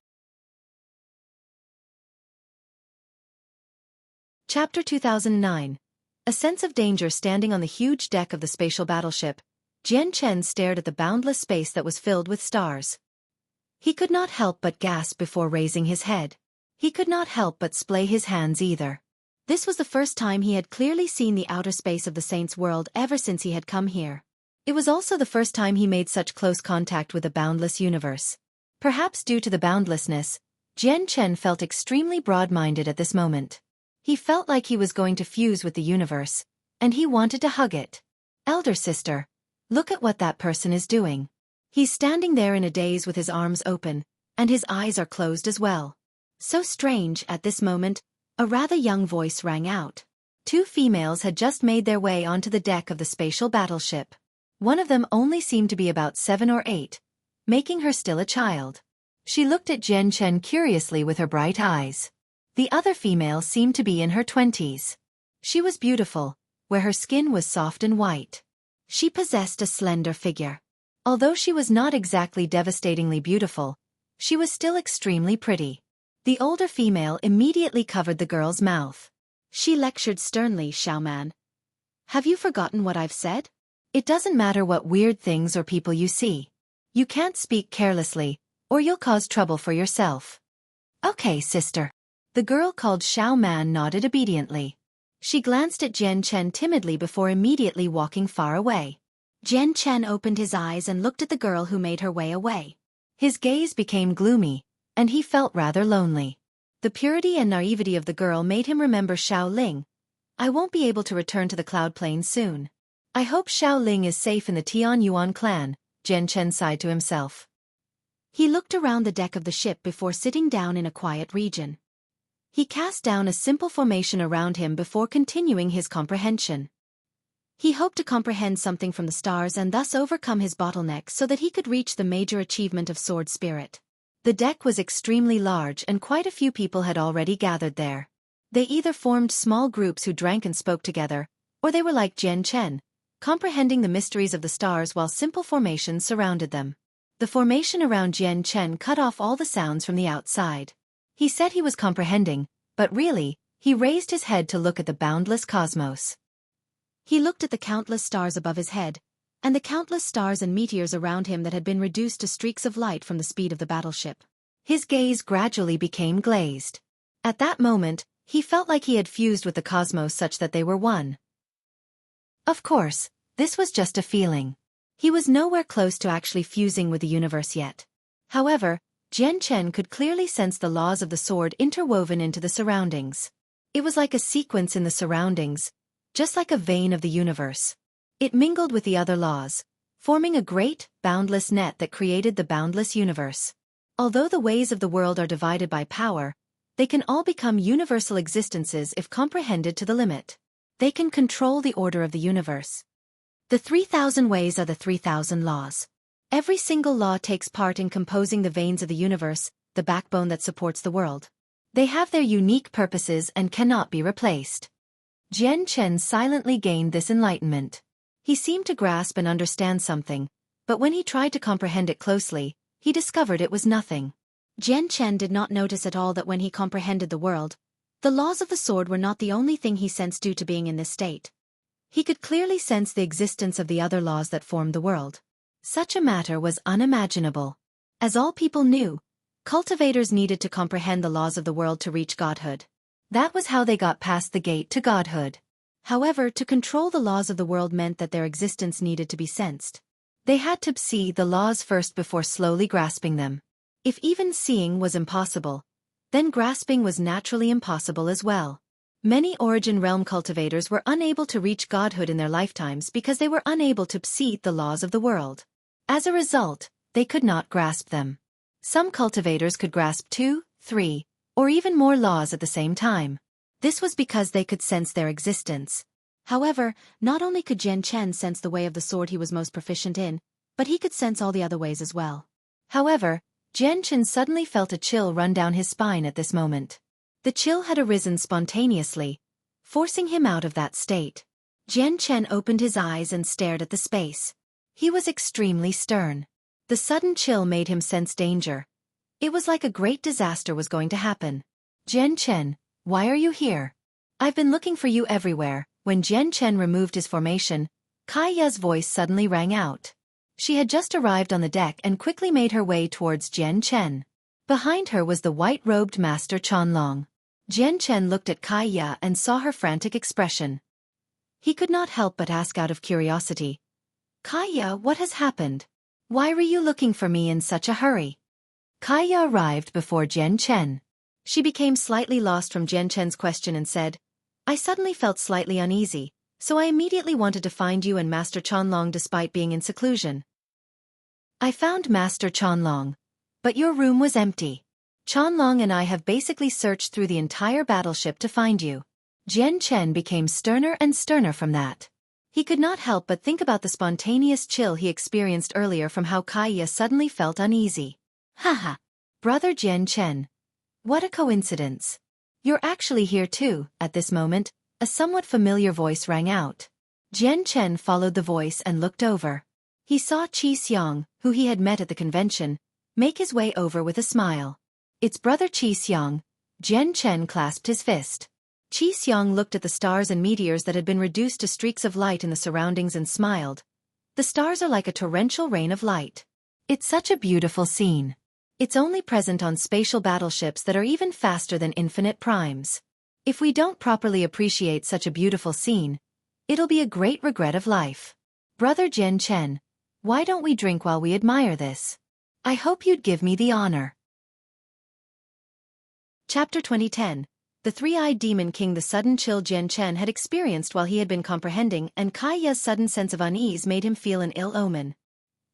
Chapter 2009. A sense of danger standing on the huge deck of the spatial battleship, Jian Chen stared at the boundless space that was filled with stars. He could not help but gasp before raising his head. He could not help but splay his hands either. This was the first time he had clearly seen the outer space of the Saint's world ever since he had come here. It was also the first time he made such close contact with the boundless universe. Perhaps due to the boundlessness, Jian Chen felt extremely broad-minded at this moment. He felt like he was going to fuse with the universe, and he wanted to hug it. Elder sister, look at what that person is doing. He's standing there in a daze with his arms open, and his eyes are closed as well. So strange, at this moment, a rather young voice rang out. 2 females had just made their way onto the deck of the spatial battleship. One of them only seemed to be about 7 or 8, making her still a child. She looked at Jian Chen curiously with her bright eyes. The other female seemed to be in her 20s. She was beautiful, where her skin was soft and white. She possessed a slender figure. Although she was not exactly devastatingly beautiful, she was still extremely pretty. The older female immediately covered the girl's mouth. She lectured sternly, "Xiaoman. Have you forgotten what I've said? It doesn't matter what weird things or people you see. You can't speak carelessly, or you'll cause trouble for yourself." "Okay, sister." The girl called Xiaoman nodded obediently. She glanced at Jian Chen timidly before immediately walking far away. Jian Chen opened his eyes and looked at the girl who made her way away. His gaze became gloomy, and he felt rather lonely. The purity and naivety of the girl made him remember Xiao Ling. I won't be able to return to the cloud plane soon. I hope Xiao Ling is safe in the Tian Yuan clan, Jian Chen sighed to himself. He looked around the deck of the ship before sitting down in a quiet region. He cast down a simple formation around him before continuing his comprehension. He hoped to comprehend something from the stars and thus overcome his bottleneck so that he could reach the major achievement of sword spirit. The deck was extremely large and quite a few people had already gathered there. They either formed small groups who drank and spoke together, or they were like Jian Chen, comprehending the mysteries of the stars while simple formations surrounded them. The formation around Jian Chen cut off all the sounds from the outside. He said he was comprehending, but really, he raised his head to look at the boundless cosmos. He looked at the countless stars above his head, and the countless stars and meteors around him that had been reduced to streaks of light from the speed of the battleship. His gaze gradually became glazed. At that moment, he felt like he had fused with the cosmos such that they were one. Of course, this was just a feeling. He was nowhere close to actually fusing with the universe yet. However, Jian Chen could clearly sense the laws of the sword interwoven into the surroundings. It was like a sequence in the surroundings, just like a vein of the universe. It mingled with the other laws, forming a great, boundless net that created the boundless universe. Although the ways of the world are divided by power, they can all become universal existences if comprehended to the limit. They can control the order of the universe. The 3,000 ways are the 3,000 laws. Every single law takes part in composing the veins of the universe, the backbone that supports the world. They have their unique purposes and cannot be replaced. Jian Chen silently gained this enlightenment. He seemed to grasp and understand something, but when he tried to comprehend it closely, he discovered it was nothing. Jian Chen did not notice at all that when he comprehended the world, the laws of the sword were not the only thing he sensed due to being in this state. He could clearly sense the existence of the other laws that formed the world. Such a matter was unimaginable. As all people knew, cultivators needed to comprehend the laws of the world to reach godhood. That was how they got past the gate to godhood. However, to control the laws of the world meant that their existence needed to be sensed. They had to see the laws first before slowly grasping them. If even seeing was impossible, then grasping was naturally impossible as well. Many Origin Realm cultivators were unable to reach godhood in their lifetimes because they were unable to see the laws of the world. As a result, they could not grasp them. Some cultivators could grasp 2, 3, or even more laws at the same time. This was because they could sense their existence. However, not only could Jian Chen sense the way of the sword he was most proficient in, but he could sense all the other ways as well. However, Jian Chen suddenly felt a chill run down his spine at this moment. The chill had arisen spontaneously, forcing him out of that state. Jian Chen opened his eyes and stared at the space. He was extremely stern. The sudden chill made him sense danger. It was like a great disaster was going to happen. Jian Chen, why are you here? I've been looking for you everywhere. When Jian Chen removed his formation, Kaiya's voice suddenly rang out. She had just arrived on the deck and quickly made her way towards Jian Chen. Behind her was the white-robed Master Chanlong. Jian Chen looked at Kaiya and saw her frantic expression. He could not help but ask out of curiosity, Kaiya, what has happened? Why were you looking for me in such a hurry? Kaiya arrived before Jian Chen. She became slightly lost from Jian Chen's question and said, I suddenly felt slightly uneasy, so I immediately wanted to find you and Master Chanlong despite being in seclusion. I found Master Chanlong, but your room was empty. Chanlong and I have basically searched through the entire battleship to find you. Jian Chen became sterner and sterner from that. He could not help but think about the spontaneous chill he experienced earlier from how Kaiya suddenly felt uneasy. Haha. Brother Jian Chen. What a coincidence. You're actually here too. At this moment, a somewhat familiar voice rang out. Jian Chen followed the voice and looked over. He saw Qi Xiang, who he had met at the convention, make his way over with a smile. It's brother Qi Xiang. Jian Chen clasped his fist. Qi Xiang looked at the stars and meteors that had been reduced to streaks of light in the surroundings and smiled. The stars are like a torrential rain of light. It's such a beautiful scene. It's only present on spatial battleships that are even faster than infinite primes. If we don't properly appreciate such a beautiful scene, it'll be a great regret of life. Brother Jian Chen, why don't we drink while we admire this? I hope you'd give me the honor. Chapter 2010. the three-eyed demon king. The sudden chill Jian Chen had experienced while he had been comprehending, and Kai Ya's sudden sense of unease made him feel an ill omen.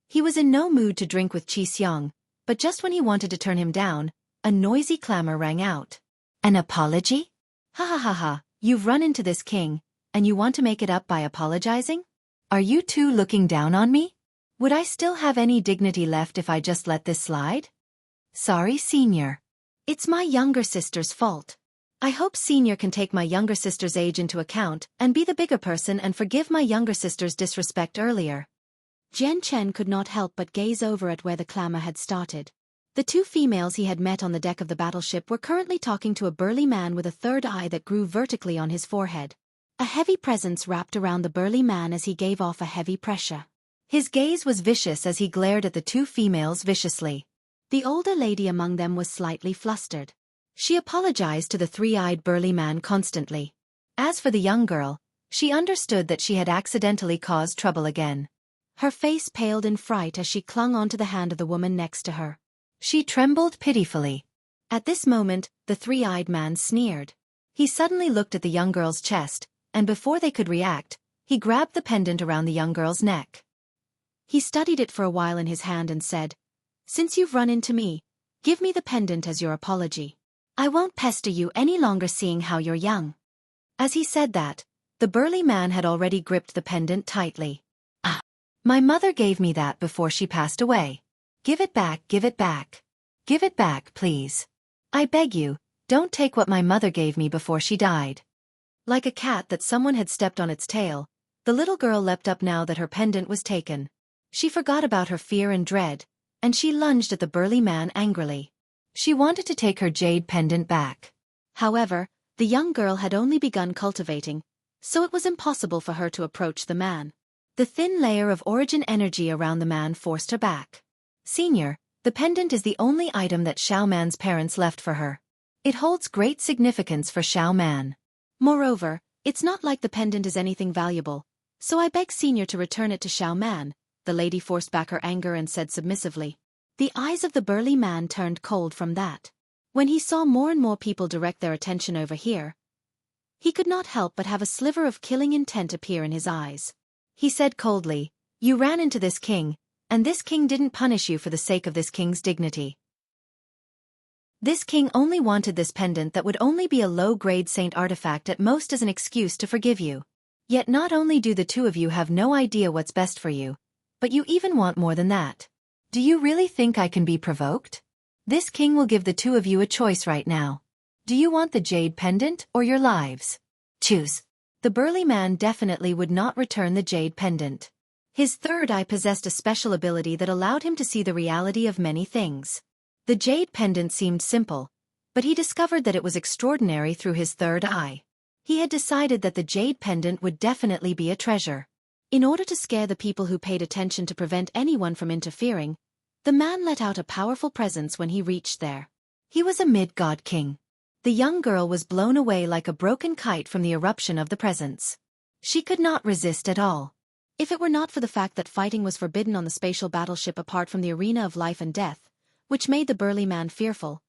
He was in no mood to drink with Qi Xiong, but just when he wanted to turn him down, a noisy clamor rang out. An apology? Ha ha ha ha, you've run into this king, and you want to make it up by apologizing? Are you two looking down on me? Would I still have any dignity left if I just let this slide? Sorry, Senior. It's my younger sister's fault. I hope Senior can take my younger sister's age into account and be the bigger person and forgive my younger sister's disrespect earlier. Jian Chen could not help but gaze over at where the clamor had started. The two females he had met on the deck of the battleship were currently talking to a burly man with a third eye that grew vertically on his forehead. A heavy presence wrapped around the burly man as he gave off a heavy pressure. His gaze was vicious as he glared at the two females viciously. The older lady among them was slightly flustered. She apologized to the three-eyed burly man constantly. As for the young girl, she understood that she had accidentally caused trouble again. Her face paled in fright as she clung onto the hand of the woman next to her. She trembled pitifully. At this moment, the three-eyed man sneered. He suddenly looked at the young girl's chest, and before they could react, he grabbed the pendant around the young girl's neck. He studied it for a while in his hand and said, "Since you've run into me, give me the pendant as your apology. I won't pester you any longer seeing how you're young." As he said that, the burly man had already gripped the pendant tightly. "Ah, my mother gave me that before she passed away. Give it back, give it back. Give it back, please. I beg you, don't take what my mother gave me before she died." Like a cat that someone had stepped on its tail, the little girl leapt up now that her pendant was taken. She forgot about her fear and dread, and she lunged at the burly man angrily. She wanted to take her jade pendant back. However, the young girl had only begun cultivating, so it was impossible for her to approach the man. The thin layer of origin energy around the man forced her back. "Senior, the pendant is the only item that Xiao Man's parents left for her. It holds great significance for Xiao Man. Moreover, it's not like the pendant is anything valuable, so I beg Senior to return it to Xiao Man." The lady forced back her anger and said submissively. The eyes of the burly man turned cold from that. When he saw more and more people direct their attention over here, he could not help but have a sliver of killing intent appear in his eyes. He said coldly, "You ran into this king, and this king didn't punish you for the sake of this king's dignity. This king only wanted this pendant that would only be a low-grade saint artifact at most as an excuse to forgive you. Yet not only do the two of you have no idea what's best for you, but you even want more than that. Do you really think I can be provoked? This king will give the two of you a choice right now. Do you want the jade pendant or your lives? Choose." The burly man definitely would not return the jade pendant. His third eye possessed a special ability that allowed him to see the reality of many things. The jade pendant seemed simple, but he discovered that it was extraordinary through his third eye. He had decided that the jade pendant would definitely be a treasure. In order to scare the people who paid attention to prevent anyone from interfering, the man let out a powerful presence when he reached there. He was a mid-god king. The young girl was blown away like a broken kite from the eruption of the presence. She could not resist at all. If it were not for the fact that fighting was forbidden on the spatial battleship apart from the arena of life and death, which made the burly man fearful,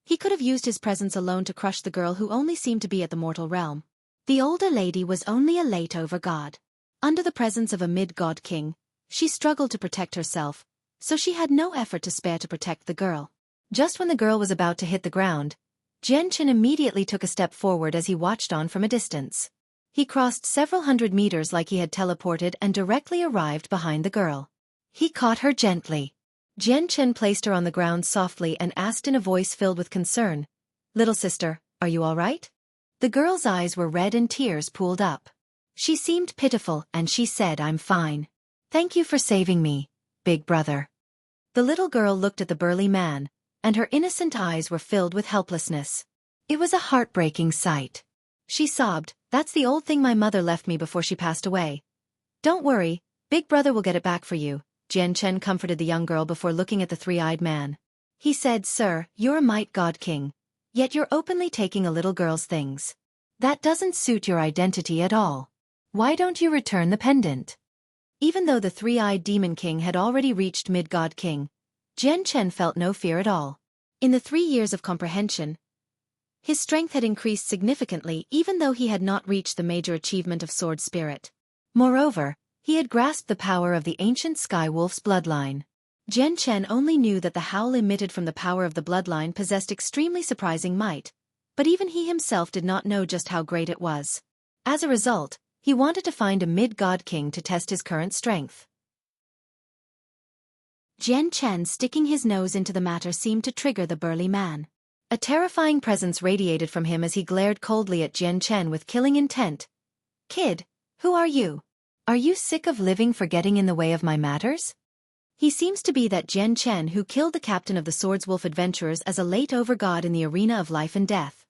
he could have used his presence alone to crush the girl who only seemed to be at the mortal realm. The older lady was only a late-over god. Under the presence of a mid-god king, she struggled to protect herself, so she had no effort to spare to protect the girl. Just when the girl was about to hit the ground, Jian Chen immediately took a step forward as he watched on from a distance. He crossed several hundred meters like he had teleported and directly arrived behind the girl. He caught her gently. Jian Chen placed her on the ground softly and asked in a voice filled with concern, "Little sister, are you all right?" The girl's eyes were red and tears pooled up. She seemed pitiful and she said, "I'm fine. Thank you for saving me, big brother." The little girl looked at the burly man, and her innocent eyes were filled with helplessness. It was a heartbreaking sight. She sobbed, "That's the old thing my mother left me before she passed away. Don't worry, big brother will get it back for you." Jian Chen comforted the young girl before looking at the three-eyed man. He said, "Sir, you're a might god king, yet you're openly taking a little girl's things. That doesn't suit your identity at all. Why don't you return the pendant?" Even though the three-eyed demon king had already reached mid-god king, Jian Chen felt no fear at all. In the 3 years of comprehension, His strength had increased significantly even though he had not reached the major achievement of sword spirit. Moreover, he had grasped the power of the ancient Sky Wolf's bloodline. Jian Chen only knew that the howl emitted from the power of the bloodline possessed extremely surprising might, but even he himself did not know just how great it was. As a result, he wanted to find a mid-god king to test his current strength. Jian Chen sticking his nose into the matter seemed to trigger the burly man. A terrifying presence radiated from him as he glared coldly at Jian Chen with killing intent. "Kid, who are you? Are you sick of living for getting in the way of my matters?" He seems to be that Jian Chen who killed the captain of the Swordswolf adventurers as a late overgod in the arena of life and death.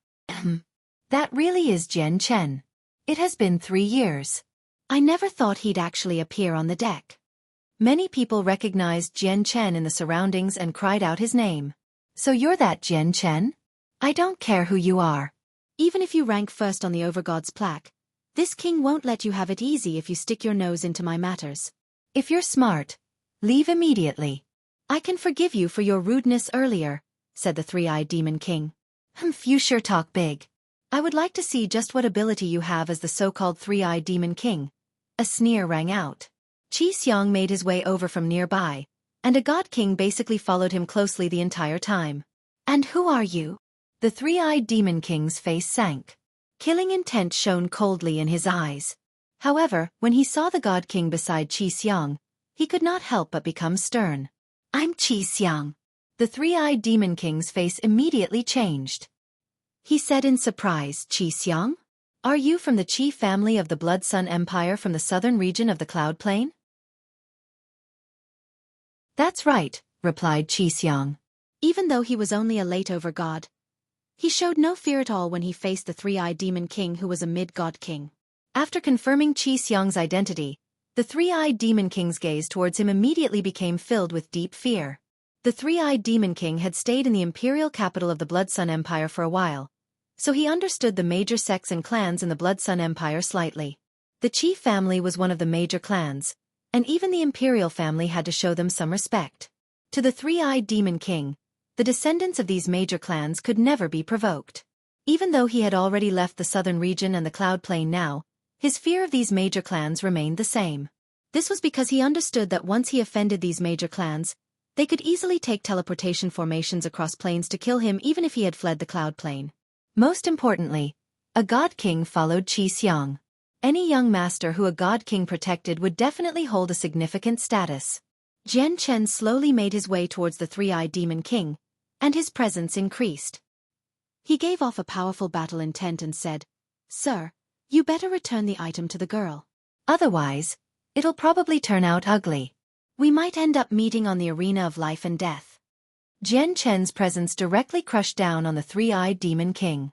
That really is Jian Chen. It has been 3 years. I never thought he'd actually appear on the deck. Many people recognized Jian Chen in the surroundings and cried out his name. "So you're that Jian Chen? I don't care who you are. Even if you rank first on the Overgod's plaque, this king won't let you have it easy if you stick your nose into my matters. If you're smart, leave immediately. I can forgive you for your rudeness earlier," said the three-eyed demon king. You sure talk big. I would like to see just what ability you have as the so-called three-eyed demon king." A sneer rang out. Qi Xiang made his way over from nearby, and a god king basically followed him closely the entire time. "And who are you?" The three-eyed demon king's face sank. Killing intent shone coldly in his eyes. However, when he saw the god king beside Qi Xiang, he could not help but become stern. "I'm Qi Xiang." The three-eyed demon king's face immediately changed. He said in surprise, "Qi Xiang? Are you from the Qi family of the Blood Sun Empire from the southern region of the Cloud Plain?" "That's right," replied Qi Xiang. Even though he was only a late overgod, he showed no fear at all when he faced the three-eyed demon king who was a mid-god king. After confirming Qi Xiang's identity, the three-eyed demon king's gaze towards him immediately became filled with deep fear. The three-eyed demon king had stayed in the imperial capital of the Blood Sun Empire for a while, so he understood the major sects and clans in the Blood Sun Empire slightly. The Qi family was one of the major clans, and even the imperial family had to show them some respect. To the three-eyed demon king, the descendants of these major clans could never be provoked. Even though he had already left the southern region and the Cloud Plain now, his fear of these major clans remained the same. This was because he understood that once he offended these major clans, they could easily take teleportation formations across plains to kill him even if he had fled the Cloud Plain. Most importantly, a god king followed Qi Xiang. Any young master who a god king protected would definitely hold a significant status. Jian Chen slowly made his way towards the three-eyed demon king, and his presence increased. He gave off a powerful battle intent and said, "Sir, you better return the item to the girl. Otherwise, it'll probably turn out ugly. We might end up meeting on the arena of life and death." Jian Chen's presence directly crushed down on the three-eyed demon king.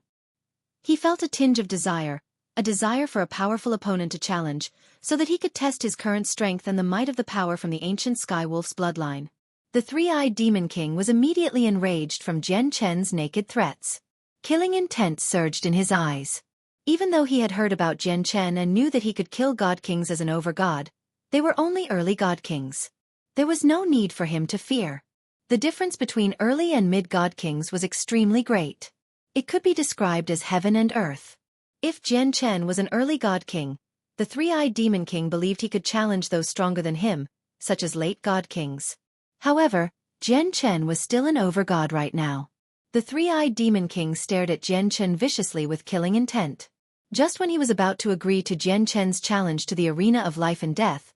He felt a tinge of desire, a desire for a powerful opponent to challenge, so that he could test his current strength and the might of the power from the ancient Skywolf's bloodline. The three-eyed demon king was immediately enraged from Jian Chen's naked threats. Killing intent surged in his eyes. Even though he had heard about Jian Chen and knew that he could kill god kings as an overgod, they were only early god kings. There was no need for him to fear. The difference between early and mid-god kings was extremely great. It could be described as heaven and earth. If Jian Chen was an early god king, the three-eyed demon king believed he could challenge those stronger than him, such as late god kings. However, Jian Chen was still an overgod right now. The three-eyed demon king stared at Jian Chen viciously with killing intent. Just when he was about to agree to Jian Chen's challenge to the arena of life and death,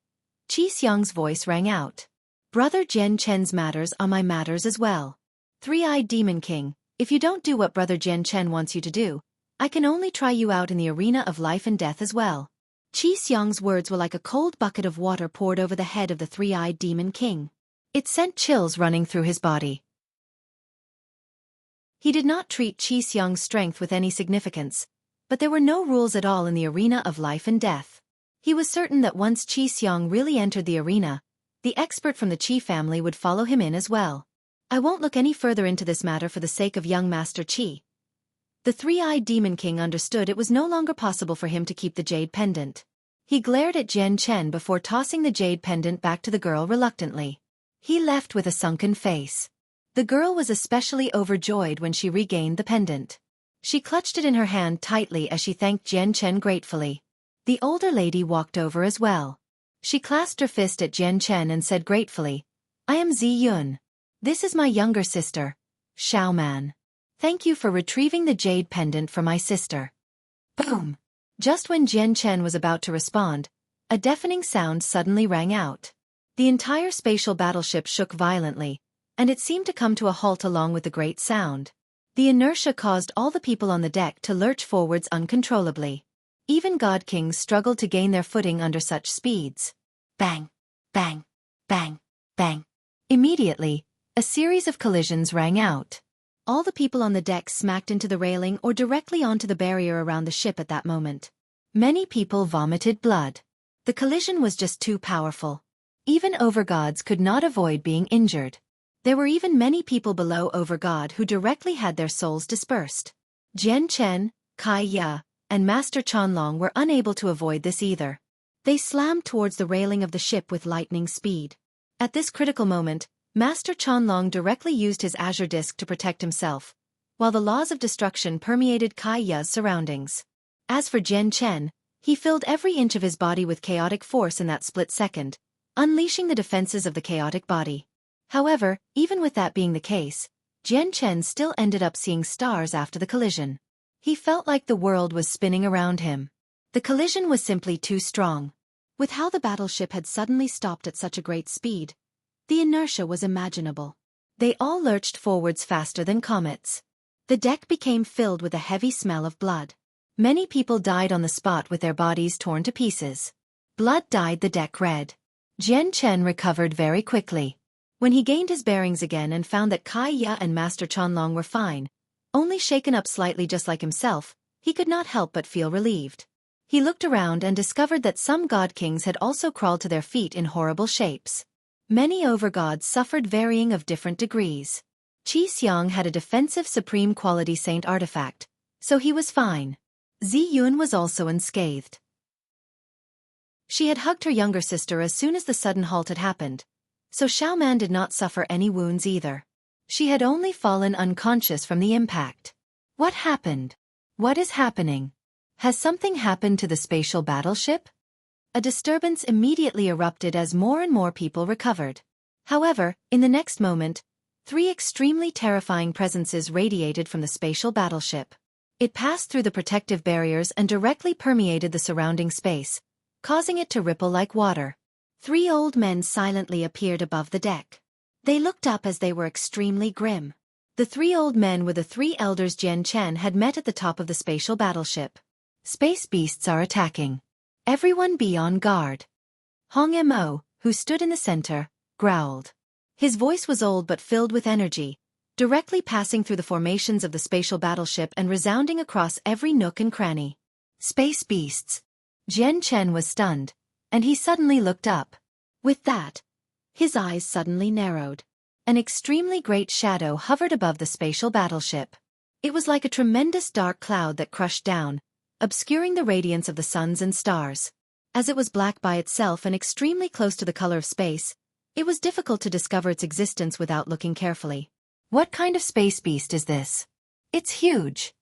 Qi Xiang's voice rang out. "Brother Jian Chen's matters are my matters as well. Three-eyed demon king, if you don't do what brother Jian Chen wants you to do, I can only try you out in the arena of life and death as well." Qi Xiang's words were like a cold bucket of water poured over the head of the three-eyed demon king. It sent chills running through his body. He did not treat Qi Xiang's strength with any significance, but there were no rules at all in the arena of life and death. He was certain that once Qi Xiang really entered the arena, the expert from the Qi family would follow him in as well. "I won't look any further into this matter for the sake of young Master Qi." The three-eyed demon king understood it was no longer possible for him to keep the jade pendant. He glared at Jian Chen before tossing the jade pendant back to the girl reluctantly. He left with a sunken face. The girl was especially overjoyed when she regained the pendant. She clutched it in her hand tightly as she thanked Jian Chen gratefully. The older lady walked over as well. She clasped her fist at Jian Chen and said gratefully, "I am Zi Yun. This is my younger sister, Xiao Man. Thank you for retrieving the jade pendant for my sister." Boom! Just when Jian Chen was about to respond, a deafening sound suddenly rang out. The entire spatial battleship shook violently, and it seemed to come to a halt along with the great sound. The inertia caused all the people on the deck to lurch forwards uncontrollably. Even God Kings struggled to gain their footing under such speeds. Bang! Bang! Bang! Bang! Immediately, a series of collisions rang out. All the people on the deck smacked into the railing or directly onto the barrier around the ship at that moment. Many people vomited blood. The collision was just too powerful. Even overgods could not avoid being injured. There were even many people below overgod who directly had their souls dispersed. Jian Chen, Kai Ya, and Master Chanlong were unable to avoid this either. They slammed towards the railing of the ship with lightning speed. At this critical moment, Master Chanlong directly used his azure disc to protect himself, while the laws of destruction permeated Kai Ya's surroundings. As for Jian Chen, he filled every inch of his body with chaotic force in that split second, unleashing the defenses of the chaotic body. However, even with that being the case, Jian Chen still ended up seeing stars after the collision. He felt like the world was spinning around him. The collision was simply too strong. With how the battleship had suddenly stopped at such a great speed, the inertia was imaginable. They all lurched forwards faster than comets. The deck became filled with a heavy smell of blood. Many people died on the spot with their bodies torn to pieces. Blood dyed the deck red. Jian Chen recovered very quickly. When he gained his bearings again and found that Kai Ya and Master Chanlong were fine, only shaken up slightly just like himself, he could not help but feel relieved. He looked around and discovered that some god kings had also crawled to their feet in horrible shapes. Many overgods suffered varying of different degrees. Qi Xiang had a defensive supreme quality saint artifact, so he was fine. Zi Yun was also unscathed. She had hugged her younger sister as soon as the sudden halt had happened, so Xiao Man did not suffer any wounds either. She had only fallen unconscious from the impact. What happened? What is happening? Has something happened to the spatial battleship? A disturbance immediately erupted as more and more people recovered. However, in the next moment, three extremely terrifying presences radiated from the spatial battleship. It passed through the protective barriers and directly permeated the surrounding space, causing it to ripple like water. Three old men silently appeared above the deck. They looked up as they were extremely grim. The three old men were the three elders Jian Chen had met at the top of the spatial battleship. Space beasts are attacking. Everyone be on guard. Hong Mo, who stood in the center, growled. His voice was old but filled with energy, directly passing through the formations of the spatial battleship and resounding across every nook and cranny. Space beasts. Jian Chen was stunned, and he suddenly looked up. With that, his eyes suddenly narrowed. An extremely great shadow hovered above the spatial battleship. It was like a tremendous dark cloud that crushed down, obscuring the radiance of the suns and stars. As it was black by itself and extremely close to the color of space, it was difficult to discover its existence without looking carefully. What kind of space beast is this? It's huge.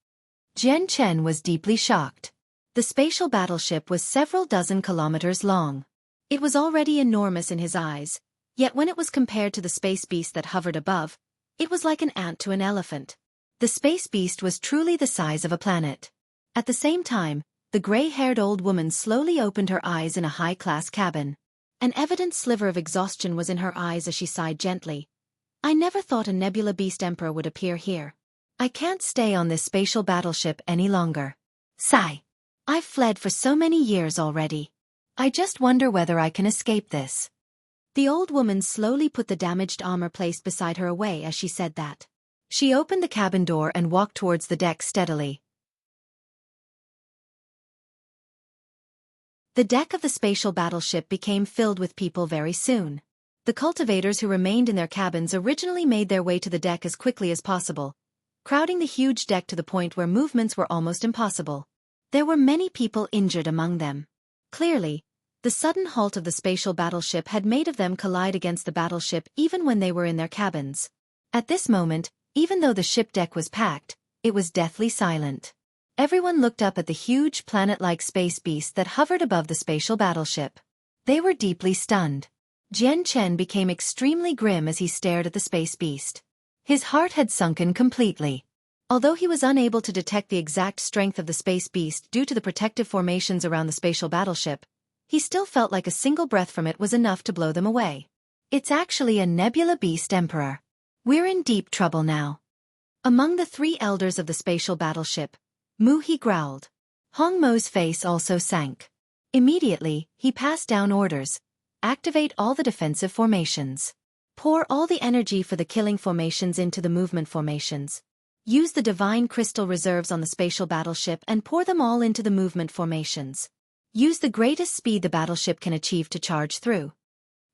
Jian Chen was deeply shocked. The spatial battleship was several dozen kilometers long. It was already enormous in his eyes, yet when it was compared to the space beast that hovered above, it was like an ant to an elephant. The space beast was truly the size of a planet. At the same time, the gray-haired old woman slowly opened her eyes in a high-class cabin. An evident sliver of exhaustion was in her eyes as she sighed gently. I never thought a Nebula Beast Emperor would appear here. I can't stay on this spatial battleship any longer. Sigh. I've fled for so many years already. I just wonder whether I can escape this. The old woman slowly put the damaged armor placed beside her away as she said that. She opened the cabin door and walked towards the deck steadily. The deck of the spatial battleship became filled with people very soon. The cultivators who remained in their cabins originally made their way to the deck as quickly as possible, crowding the huge deck to the point where movements were almost impossible. There were many people injured among them. Clearly, the sudden halt of the spatial battleship had made of them collide against the battleship even when they were in their cabins. At this moment, even though the ship deck was packed, it was deathly silent. Everyone looked up at the huge planet-like space beast that hovered above the spatial battleship. They were deeply stunned. Jian Chen became extremely grim as he stared at the space beast. His heart had sunken completely. Although he was unable to detect the exact strength of the space beast due to the protective formations around the spatial battleship, he still felt like a single breath from it was enough to blow them away. It's actually a Nebula Beast Emperor. We're in deep trouble now. Among the three elders of the spatial battleship, Mu He growled. Hong Mo's face also sank. Immediately, he passed down orders. Activate all the defensive formations. Pour all the energy for the killing formations into the movement formations. Use the divine crystal reserves on the spatial battleship and pour them all into the movement formations. Use the greatest speed the battleship can achieve to charge through.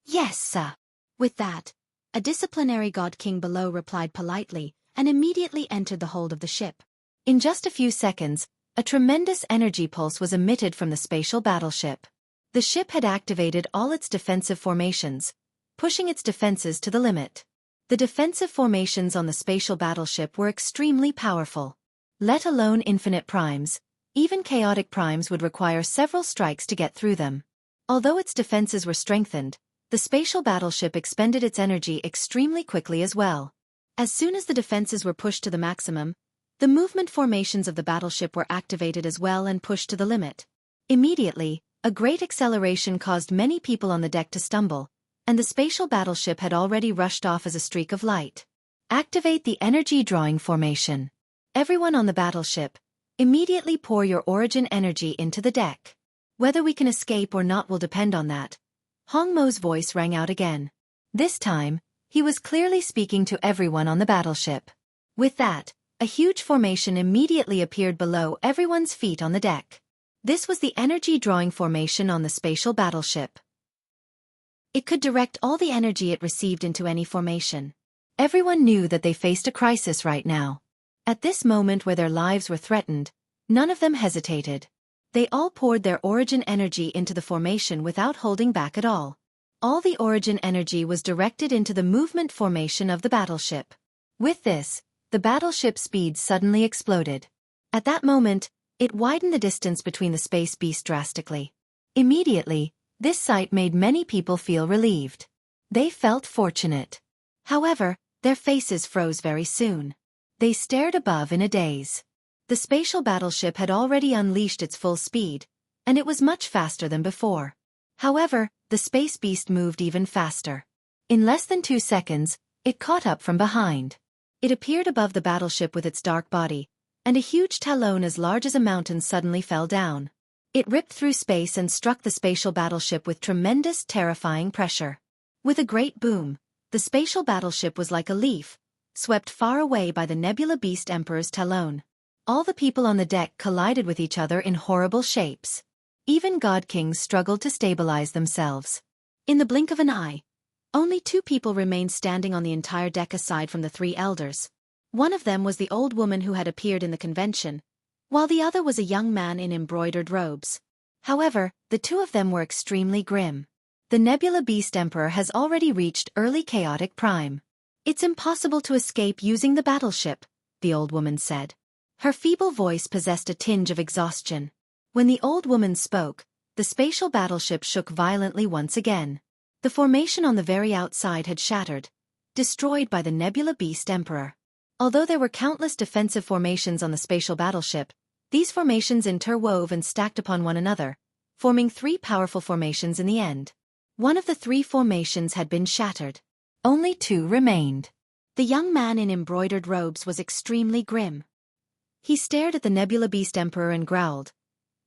Yes, sir. With that, a disciplinary god king below replied politely and immediately entered the hold of the ship. In just a few seconds, a tremendous energy pulse was emitted from the spatial battleship. The ship had activated all its defensive formations, pushing its defenses to the limit. The defensive formations on the spatial battleship were extremely powerful. Let alone infinite primes, even chaotic primes would require several strikes to get through them. Although its defenses were strengthened, the spatial battleship expended its energy extremely quickly as well. As soon as the defenses were pushed to the maximum, the movement formations of the battleship were activated as well and pushed to the limit. Immediately, a great acceleration caused many people on the deck to stumble, and the spatial battleship had already rushed off as a streak of light. Activate the energy drawing formation. Everyone on the battleship, immediately pour your origin energy into the deck. Whether we can escape or not will depend on that. Hong Mo's voice rang out again. This time, he was clearly speaking to everyone on the battleship. With that, a huge formation immediately appeared below everyone's feet on the deck. This was the energy drawing formation on the spatial battleship. It could direct all the energy it received into any formation. Everyone knew that they faced a crisis right now. At this moment where their lives were threatened, none of them hesitated. They all poured their origin energy into the formation without holding back at all. All the origin energy was directed into the movement formation of the battleship. With this, the battleship's speed suddenly exploded. At that moment, it widened the distance between the space beast drastically. Immediately, this sight made many people feel relieved. They felt fortunate. However, their faces froze very soon. They stared above in a daze. The spatial battleship had already unleashed its full speed, and it was much faster than before. However, the space beast moved even faster. In less than 2 seconds, it caught up from behind. It appeared above the battleship with its dark body, and a huge talon as large as a mountain suddenly fell down. It ripped through space and struck the spatial battleship with tremendous, terrifying pressure. With a great boom, the spatial battleship was like a leaf, swept far away by the Nebula Beast Emperor's talon. All the people on the deck collided with each other in horrible shapes. Even God Kings struggled to stabilize themselves. In the blink of an eye, only 2 people remained standing on the entire deck aside from the 3 elders. One of them was the old woman who had appeared in the convention, while the other was a young man in embroidered robes. However, the 2 of them were extremely grim. The Nebula Beast Emperor has already reached early chaotic prime. It's impossible to escape using the battleship, the old woman said. Her feeble voice possessed a tinge of exhaustion. When the old woman spoke, the spatial battleship shook violently once again. The formation on the very outside had shattered, destroyed by the Nebula Beast Emperor. Although there were countless defensive formations on the spatial battleship, these formations interwove and stacked upon one another, forming 3 powerful formations in the end. One of the 3 formations had been shattered. Only 2 remained. The young man in embroidered robes was extremely grim. He stared at the Nebula Beast Emperor and growled.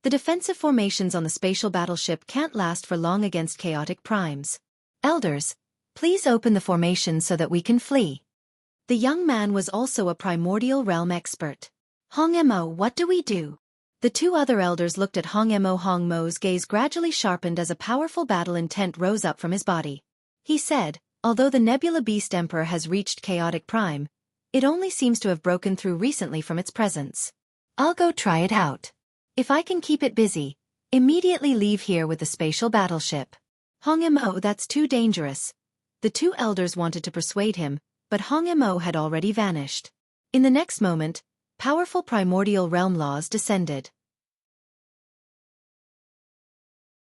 The defensive formations on the spatial battleship can't last for long against chaotic primes. Elders, please open the formation so that we can flee. The young man was also a primordial realm expert. Hong Mo, what do we do? The 2 other elders looked at Hong Mo. Hong Mo's gaze gradually sharpened as a powerful battle intent rose up from his body. He said, although the Nebula Beast Emperor has reached chaotic prime, it only seems to have broken through recently from its presence. I'll go try it out. If I can keep it busy, immediately leave here with the spatial battleship. Hong Mo, that's too dangerous. The 2 elders wanted to persuade him, but Hong Mo had already vanished. In the next moment, powerful primordial realm laws descended.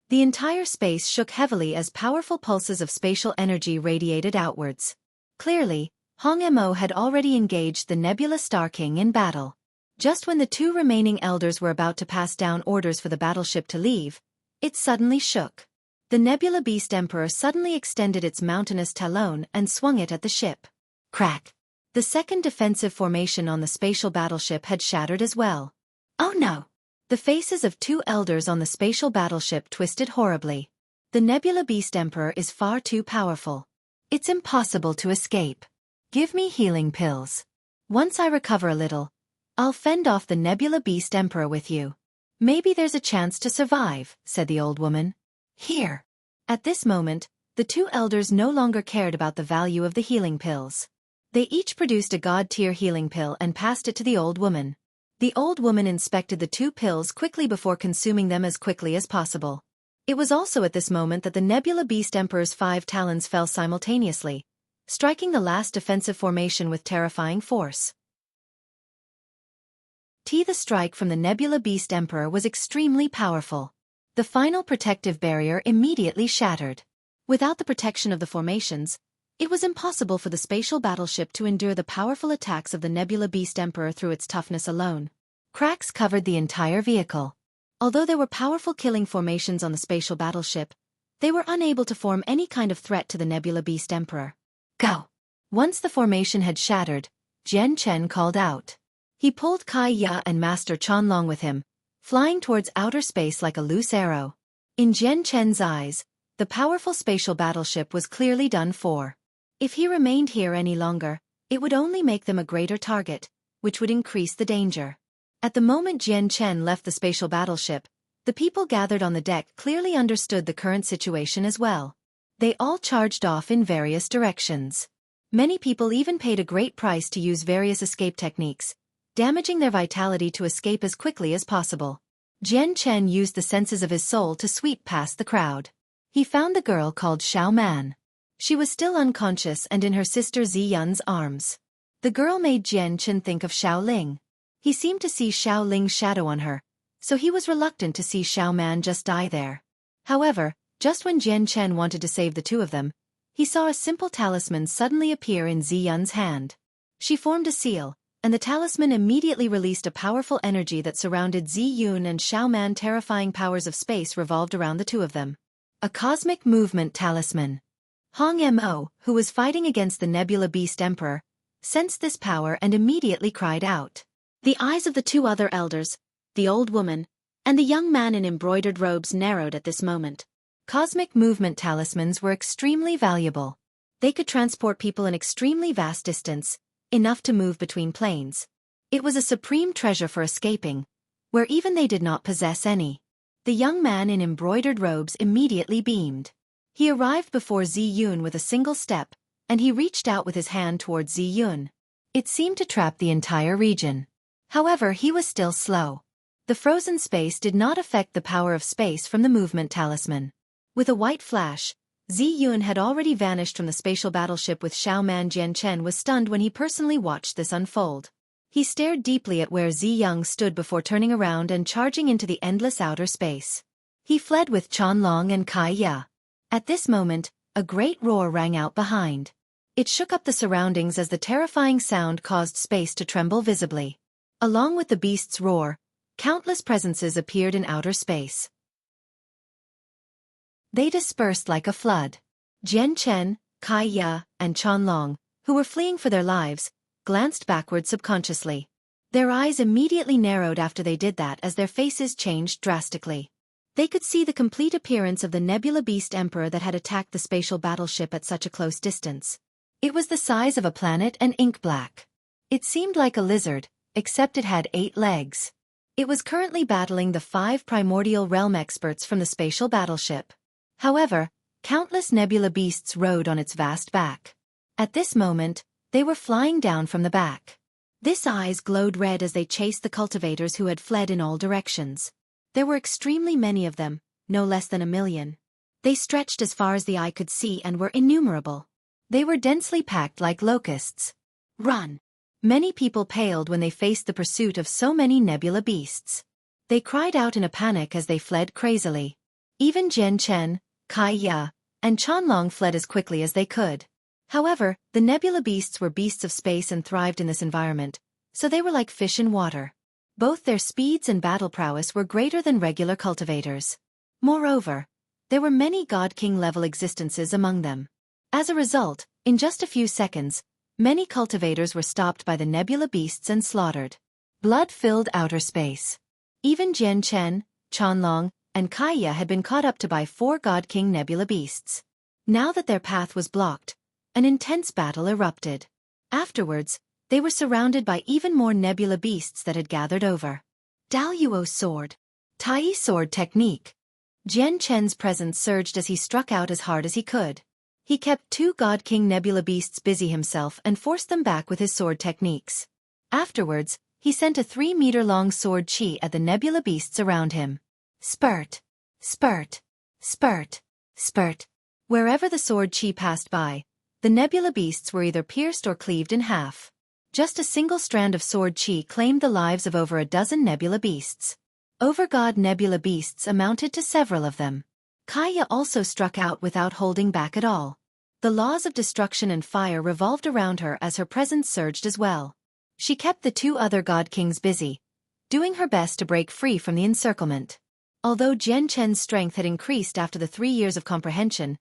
The entire space shook heavily as powerful pulses of spatial energy radiated outwards. Clearly, Hong Mo had already engaged the Nebula Star King in battle. Just when the two remaining elders were about to pass down orders for the battleship to leave, it suddenly shook. The Nebula Beast Emperor suddenly extended its mountainous talon and swung it at the ship. Crack! The second defensive formation on the spatial battleship had shattered as well. Oh no! The faces of two elders on the spatial battleship twisted horribly. The Nebula Beast Emperor is far too powerful. It's impossible to escape. Give me healing pills. Once I recover a little, I'll fend off the Nebula Beast Emperor with you. Maybe there's a chance to survive, said the old woman. Here. At this moment, the two elders no longer cared about the value of the healing pills. They each produced a god-tier healing pill and passed it to the old woman. The old woman inspected the two pills quickly before consuming them as quickly as possible. It was also at this moment that the Nebula Beast Emperor's 5 talons fell simultaneously, striking the last defensive formation with terrifying force. The strike from the Nebula Beast Emperor was extremely powerful. The final protective barrier immediately shattered. Without the protection of the formations, it was impossible for the spatial battleship to endure the powerful attacks of the Nebula Beast Emperor through its toughness alone. Cracks covered the entire vehicle. Although there were powerful killing formations on the spatial battleship, they were unable to form any kind of threat to the Nebula Beast Emperor. Go! Once the formation had shattered, Jian Chen called out. He pulled Kai Ya and Master Chanlong with him, flying towards outer space like a loose arrow. In Jian Chen's eyes, the powerful spatial battleship was clearly done for. If he remained here any longer, it would only make them a greater target, which would increase the danger. At the moment Jian Chen left the spatial battleship, the people gathered on the deck clearly understood the current situation as well. They all charged off in various directions. Many people even paid a great price to use various escape techniques, damaging their vitality to escape as quickly as possible. Jian Chen used the senses of his soul to sweep past the crowd. He found the girl called Xiao Man. She was still unconscious and in her sister Zi Yun's arms. The girl made Jian Chen think of Xiao Ling. He seemed to see Xiao Ling's shadow on her, so he was reluctant to see Xiao Man just die there. However, just when Jian Chen wanted to save the two of them, he saw a simple talisman suddenly appear in Zi Yun's hand. She formed a seal, and the talisman immediately released a powerful energy that surrounded Zi Yun and Xiao Man. Terrifying powers of space revolved around the two of them. A cosmic movement talisman. Hong Mo, who was fighting against the Nebula Beast Emperor, sensed this power and immediately cried out. The eyes of the two other elders, the old woman, and the young man in embroidered robes narrowed at this moment. Cosmic movement talismans were extremely valuable. They could transport people an extremely vast distance, enough to move between planes. It was a supreme treasure for escaping, where even they did not possess any. The young man in embroidered robes immediately beamed. He arrived before Zi Yun with a single step, and he reached out with his hand towards Zi Yun. It seemed to trap the entire region. However, he was still slow. The frozen space did not affect the power of space from the movement talisman. With a white flash, Zi Yun had already vanished from the spatial battleship with Xiao Man. Jian Chen was stunned when he personally watched this unfold. He stared deeply at where Zi Yung stood before turning around and charging into the endless outer space. He fled with Chanlong and Kai Ya. At this moment, a great roar rang out behind. It shook up the surroundings as the terrifying sound caused space to tremble visibly. Along with the beast's roar, countless presences appeared in outer space. They dispersed like a flood. Jian Chen, Kai Ya, and Chanlong, who were fleeing for their lives, glanced backward subconsciously. Their eyes immediately narrowed after they did that as their faces changed drastically. They could see the complete appearance of the Nebula Beast Emperor that had attacked the spatial battleship at such a close distance. It was the size of a planet and ink black. It seemed like a lizard, except it had 8 legs. It was currently battling the 5 primordial realm experts from the spatial battleship. However, countless nebula beasts rode on its vast back. At this moment, they were flying down from the back. This eyes glowed red as they chased the cultivators who had fled in all directions. There were extremely many of them, no less than 1,000,000. They stretched as far as the eye could see and were innumerable. They were densely packed like locusts. Run! Many people paled when they faced the pursuit of so many nebula beasts. They cried out in a panic as they fled crazily. Even Jian Chen, Kai Ya, and Chanlong fled as quickly as they could. However, the nebula beasts were beasts of space and thrived in this environment, so they were like fish in water. Both their speeds and battle prowess were greater than regular cultivators. Moreover, there were many God King level existences among them. As a result, in just a few seconds, many cultivators were stopped by the nebula beasts and slaughtered. Blood filled outer space. Even Jian Chen, Chanlong, and Kaiya had been caught up to by 4 God King nebula beasts. Now that their path was blocked, an intense battle erupted. Afterwards, they were surrounded by even more nebula beasts that had gathered over. Daluo sword. Tai sword technique. Jian Chen's presence surged as he struck out as hard as he could. He kept 2 God King nebula beasts busy himself and forced them back with his sword techniques. Afterwards, he sent a 3-meter-long sword chi at the nebula beasts around him. Spurt. Spurt. Spurt. Spurt. Wherever the sword chi passed by, the nebula beasts were either pierced or cleaved in half. Just a single strand of sword chi claimed the lives of over a dozen nebula beasts. Overgod nebula beasts amounted to several of them. Kaiya also struck out without holding back at all. The laws of destruction and fire revolved around her as her presence surged as well. She kept the 2 other God Kings busy, doing her best to break free from the encirclement. Although Jian Chen's strength had increased after the 3 years of comprehension,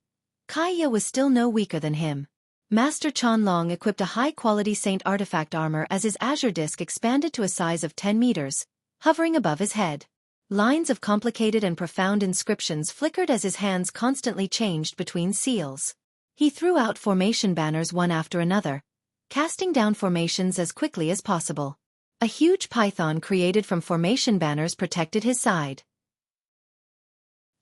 Kaiya was still no weaker than him. Master Chanlong equipped a high-quality Saint artifact armor as his azure disc expanded to a size of 10 meters, hovering above his head. Lines of complicated and profound inscriptions flickered as his hands constantly changed between seals. He threw out formation banners one after another, casting down formations as quickly as possible. A huge python created from formation banners protected his side.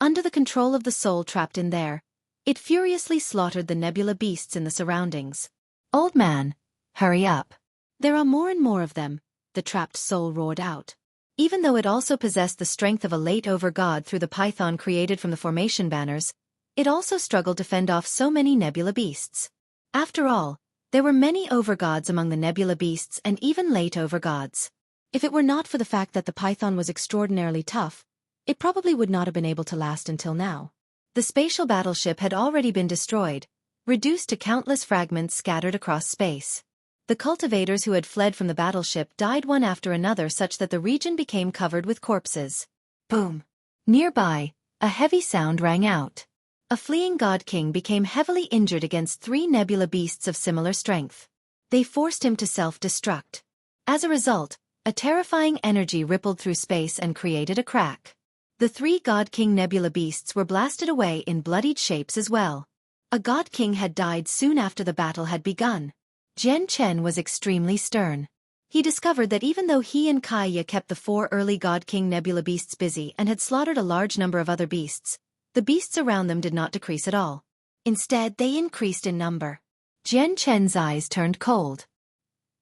Under the control of the soul trapped in there, it furiously slaughtered the nebula beasts in the surroundings. "Old man, hurry up. There are more and more of them," the trapped soul roared out. Even though it also possessed the strength of a late overgod through the python created from the formation banners, it also struggled to fend off so many nebula beasts. After all, there were many overgods among the nebula beasts and even late overgods. If it were not for the fact that the python was extraordinarily tough, it probably would not have been able to last until now. The spatial battleship had already been destroyed, reduced to countless fragments scattered across space. The cultivators who had fled from the battleship died one after another such that the region became covered with corpses. Boom! Nearby, a heavy sound rang out. A fleeing God King became heavily injured against 3 nebula beasts of similar strength. They forced him to self-destruct. As a result, a terrifying energy rippled through space and created a crack. The 3 God King nebula beasts were blasted away in bloodied shapes as well. A God King had died soon after the battle had begun. Jian Chen was extremely stern. He discovered that even though he and Kaiya kept the 4 early God King nebula beasts busy and had slaughtered a large number of other beasts, the beasts around them did not decrease at all. Instead, they increased in number. Jian Chen's eyes turned cold.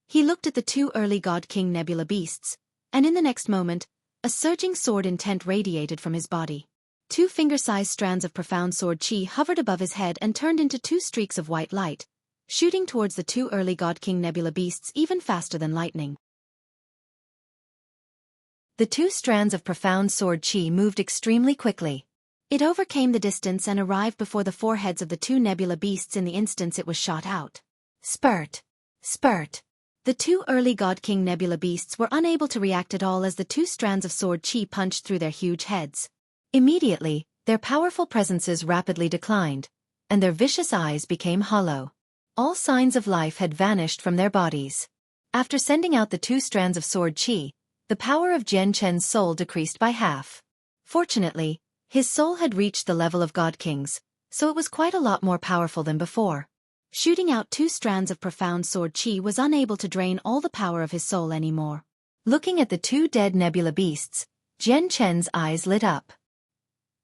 He looked at the 2 early God King nebula beasts, and in the next moment, a surging sword intent radiated from his body. 2 finger-sized strands of profound sword chi hovered above his head and turned into 2 streaks of white light, shooting towards the 2 early God King nebula beasts even faster than lightning. The 2 strands of profound sword chi moved extremely quickly. It overcame the distance and arrived before the foreheads of the 2 nebula beasts in the instant it was shot out. Spurt! Spurt! The 2 early God King nebula beasts were unable to react at all as the 2 strands of sword chi punched through their huge heads. Immediately, their powerful presences rapidly declined, and their vicious eyes became hollow. All signs of life had vanished from their bodies. After sending out the 2 strands of sword chi, the power of Jian Chen's soul decreased by half. Fortunately, his soul had reached the level of God Kings, so it was quite a lot more powerful than before. Shooting out 2 strands of profound sword chi was unable to drain all the power of his soul anymore. Looking at the 2 dead nebula beasts, Jian Chen's eyes lit up.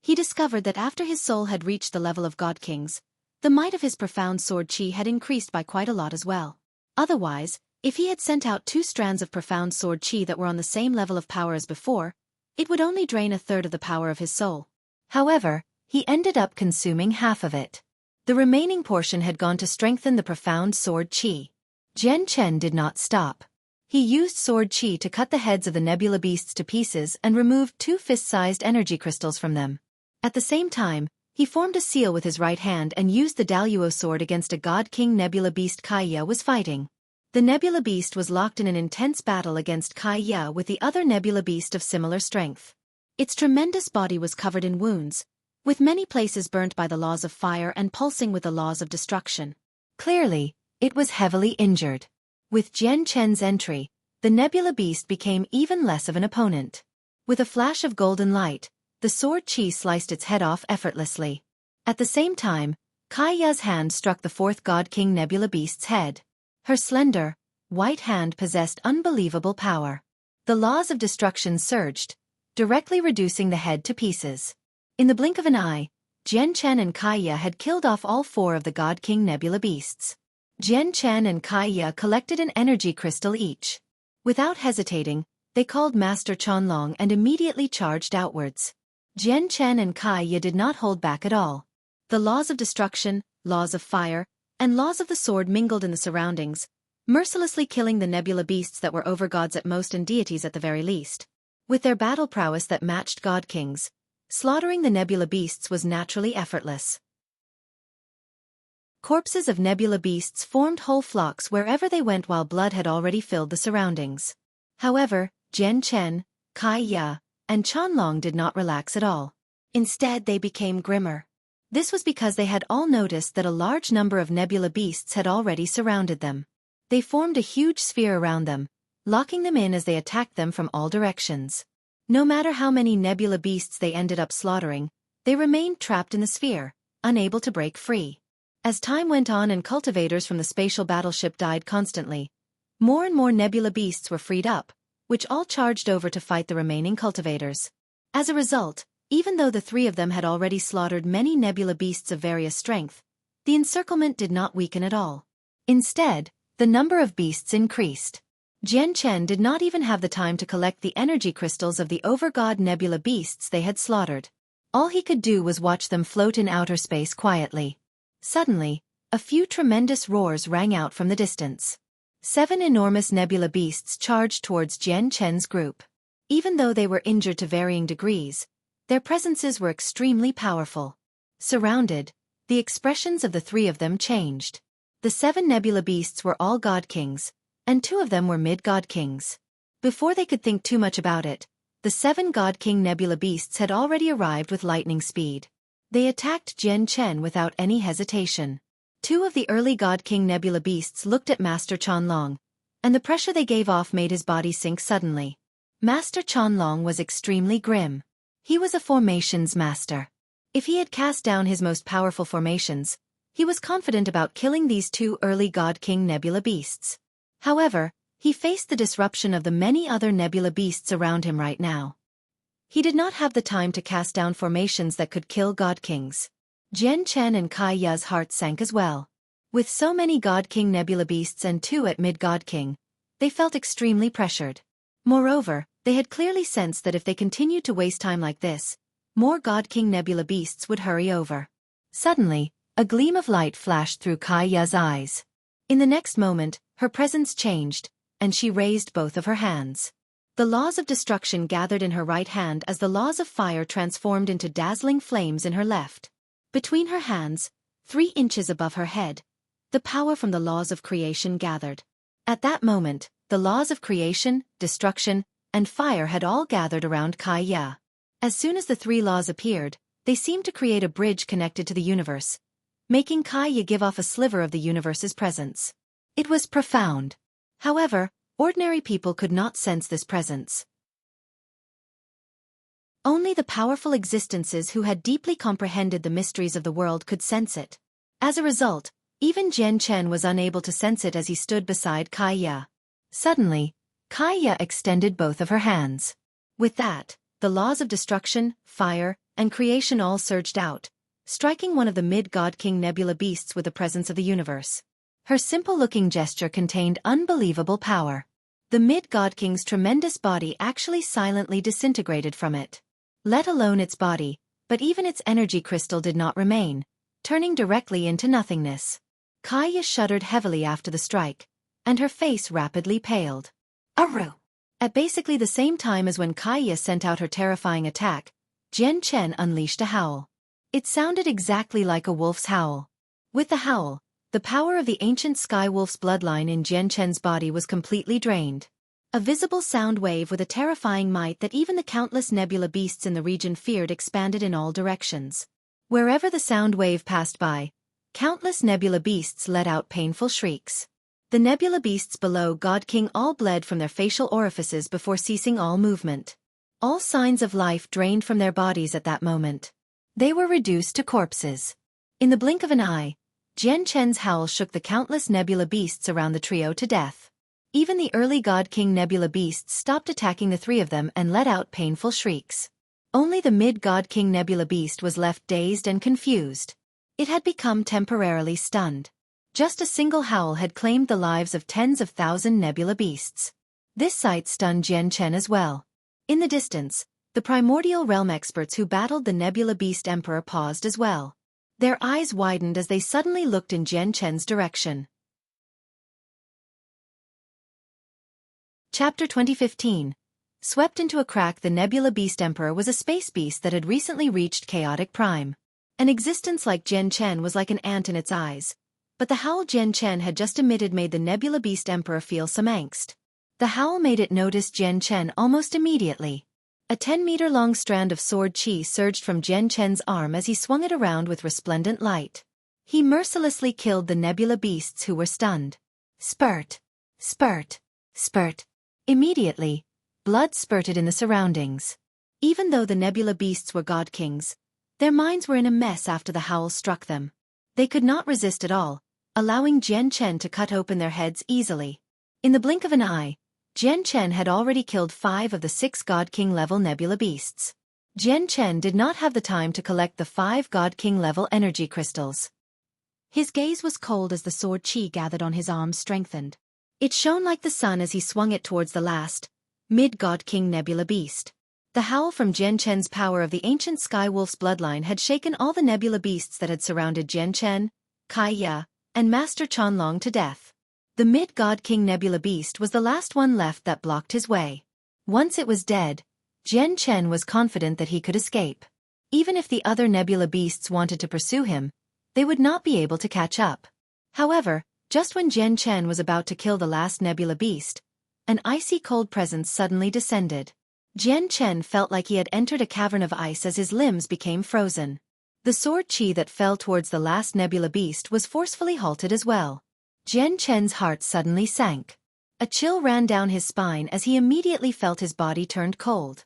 He discovered that after his soul had reached the level of God Kings, the might of his profound sword chi had increased by quite a lot as well. Otherwise, if he had sent out 2 strands of profound sword chi that were on the same level of power as before, it would only drain 1/3 of the power of his soul. However, he ended up consuming half of it. The remaining portion had gone to strengthen the profound sword chi. Jian Chen did not stop. He used sword qi to cut the heads of the nebula beasts to pieces and removed 2 fist-sized energy crystals from them. At the same time, he formed a seal with his right hand and used the Daluo sword against a God King nebula beast Kaiya was fighting. The nebula beast was locked in an intense battle against Kaiya with the other nebula beast of similar strength. Its tremendous body was covered in wounds, with many places burnt by the laws of fire and pulsing with the laws of destruction. Clearly, it was heavily injured. With Jian Chen's entry, the nebula beast became even less of an opponent. With a flash of golden light, the sword qi sliced its head off effortlessly. At the same time, Kaiya's hand struck the 4th God King nebula beast's head. Her slender, white hand possessed unbelievable power. The laws of destruction surged, directly reducing the head to pieces. In the blink of an eye, Jian Chen and Kaiya had killed off all 4 of the God King nebula beasts. Jian Chen and Kaiya collected an energy crystal each. Without hesitating, they called Master Qianlong and immediately charged outwards. Jian Chen and Kaiya did not hold back at all. The laws of destruction, laws of fire, and laws of the sword mingled in the surroundings, mercilessly killing the nebula beasts that were overgods at most and deities at the very least. With their battle prowess that matched God Kings, slaughtering the nebula beasts was naturally effortless. Corpses of nebula beasts formed whole flocks wherever they went while blood had already filled the surroundings. However, Jian Chen, Kaiya, and Qianlong did not relax at all. Instead they became grimmer. This was because they had all noticed that a large number of nebula beasts had already surrounded them. They formed a huge sphere around them, locking them in as they attacked them from all directions. No matter how many nebula beasts they ended up slaughtering, they remained trapped in the sphere, unable to break free. As time went on and cultivators from the spatial battleship died constantly, more and more nebula beasts were freed up, which all charged over to fight the remaining cultivators. As a result, even though the 3 of them had already slaughtered many nebula beasts of various strength, the encirclement did not weaken at all. Instead, the number of beasts increased. Jian Chen did not even have the time to collect the energy crystals of the overgod nebula beasts they had slaughtered. All he could do was watch them float in outer space quietly. Suddenly, a few tremendous roars rang out from the distance. 7 enormous nebula beasts charged towards Jian Chen's group. Even though they were injured to varying degrees, their presences were extremely powerful. Surrounded, the expressions of the 3 of them changed. The 7 nebula beasts were all God Kings, and 2 of them were mid-God Kings. Before they could think too much about it, the 7 God King nebula beasts had already arrived with lightning speed. They attacked Jian Chen without any hesitation. 2 of the early God King nebula beasts looked at Master Qianlong, and the pressure they gave off made his body sink suddenly. Master Qianlong was extremely grim. He was a formations master. If he had cast down his most powerful formations, he was confident about killing these 2 early God King nebula beasts. However, he faced the disruption of the many other nebula beasts around him right now. He did not have the time to cast down formations that could kill God Kings. Jian Chen and Kaiya's heart sank as well. With so many God King nebula beasts and 2 at mid-God King, they felt extremely pressured. Moreover, they had clearly sensed that if they continued to waste time like this, more God King nebula beasts would hurry over. Suddenly, a gleam of light flashed through Kaiya's eyes. In the next moment, her presence changed, and she raised both of her hands. The laws of destruction gathered in her right hand as the laws of fire transformed into dazzling flames in her left. Between her hands, 3 inches above her head, the power from the laws of creation gathered. At that moment, the laws of creation, destruction, and fire had all gathered around Kaiya. As soon as the 3 laws appeared, they seemed to create a bridge connected to the universe, making Kaiya give off a sliver of the universe's presence. It was profound. However, ordinary people could not sense this presence. Only the powerful existences who had deeply comprehended the mysteries of the world could sense it. As a result, even Jian Chen was unable to sense it as he stood beside Kaiya. Suddenly, Kaiya extended both of her hands. With that, the laws of destruction, fire, and creation all surged out, striking one of the mid-God King nebula beasts with the presence of the universe. Her simple-looking gesture contained unbelievable power. The mid-God King's tremendous body actually silently disintegrated from it. Let alone its body, but even its energy crystal did not remain, turning directly into nothingness. Kaiya shuddered heavily after the strike, and her face rapidly paled. Aru! At basically the same time as when Kaya sent out her terrifying attack, Jian Chen unleashed a howl. It sounded exactly like a wolf's howl. With the howl, the power of the ancient sky wolf's bloodline in Jian Chen's body was completely drained. A visible sound wave with a terrifying might that even the countless nebula beasts in the region feared expanded in all directions. Wherever the sound wave passed by, countless nebula beasts let out painful shrieks. The nebula beasts below God King all bled from their facial orifices before ceasing all movement. All signs of life drained from their bodies at that moment. They were reduced to corpses. In the blink of an eye, Jian Chen's howl shook the countless nebula beasts around the trio to death. Even the early God King nebula beasts stopped attacking the three of them and let out painful shrieks. Only the mid-God King nebula beast was left dazed and confused. It had become temporarily stunned. Just a single howl had claimed the lives of tens of thousand nebula beasts. This sight stunned Jian Chen as well. In the distance, the primordial realm experts who battled the nebula beast emperor paused as well. Their eyes widened as they suddenly looked in Jian Chen's direction. Chapter 2015. Swept into a crack. The Nebula Beast Emperor was a space beast that had recently reached chaotic prime. An existence like Jian Chen was like an ant in its eyes, but the howl Jian Chen had just emitted made the Nebula Beast Emperor feel some angst. The howl made it notice Jian Chen almost immediately. A 10-meter-long strand of sword chi surged from Jian Chen's arm as he swung it around with resplendent light. He mercilessly killed the Nebula Beasts who were stunned. Spurt! Spurt! Spurt! Immediately, blood spurted in the surroundings. Even though the Nebula Beasts were God Kings, their minds were in a mess after the howl struck them. They could not resist at all, allowing Jian Chen to cut open their heads easily. In the blink of an eye, Jian Chen had already killed 5 of the 6 God King level Nebula Beasts. Jian Chen did not have the time to collect the 5 God King level energy crystals. His gaze was cold as the sword chi gathered on his arms strengthened. It shone like the sun as he swung it towards the last, mid-God King Nebula Beast. The howl from Jian Chen's power of the ancient Sky Wolf's bloodline had shaken all the Nebula Beasts that had surrounded Jian Chen, Kai Ya, and Master Chanlong to death. The mid-God King Nebula Beast was the last one left that blocked his way. Once it was dead, Jian Chen was confident that he could escape. Even if the other Nebula Beasts wanted to pursue him, they would not be able to catch up. However, just when Jian Chen was about to kill the last Nebula Beast, an icy cold presence suddenly descended. Jian Chen felt like he had entered a cavern of ice as his limbs became frozen. The sword chi that fell towards the last Nebula Beast was forcefully halted as well. Jian Chen's heart suddenly sank. A chill ran down his spine as he immediately felt his body turned cold.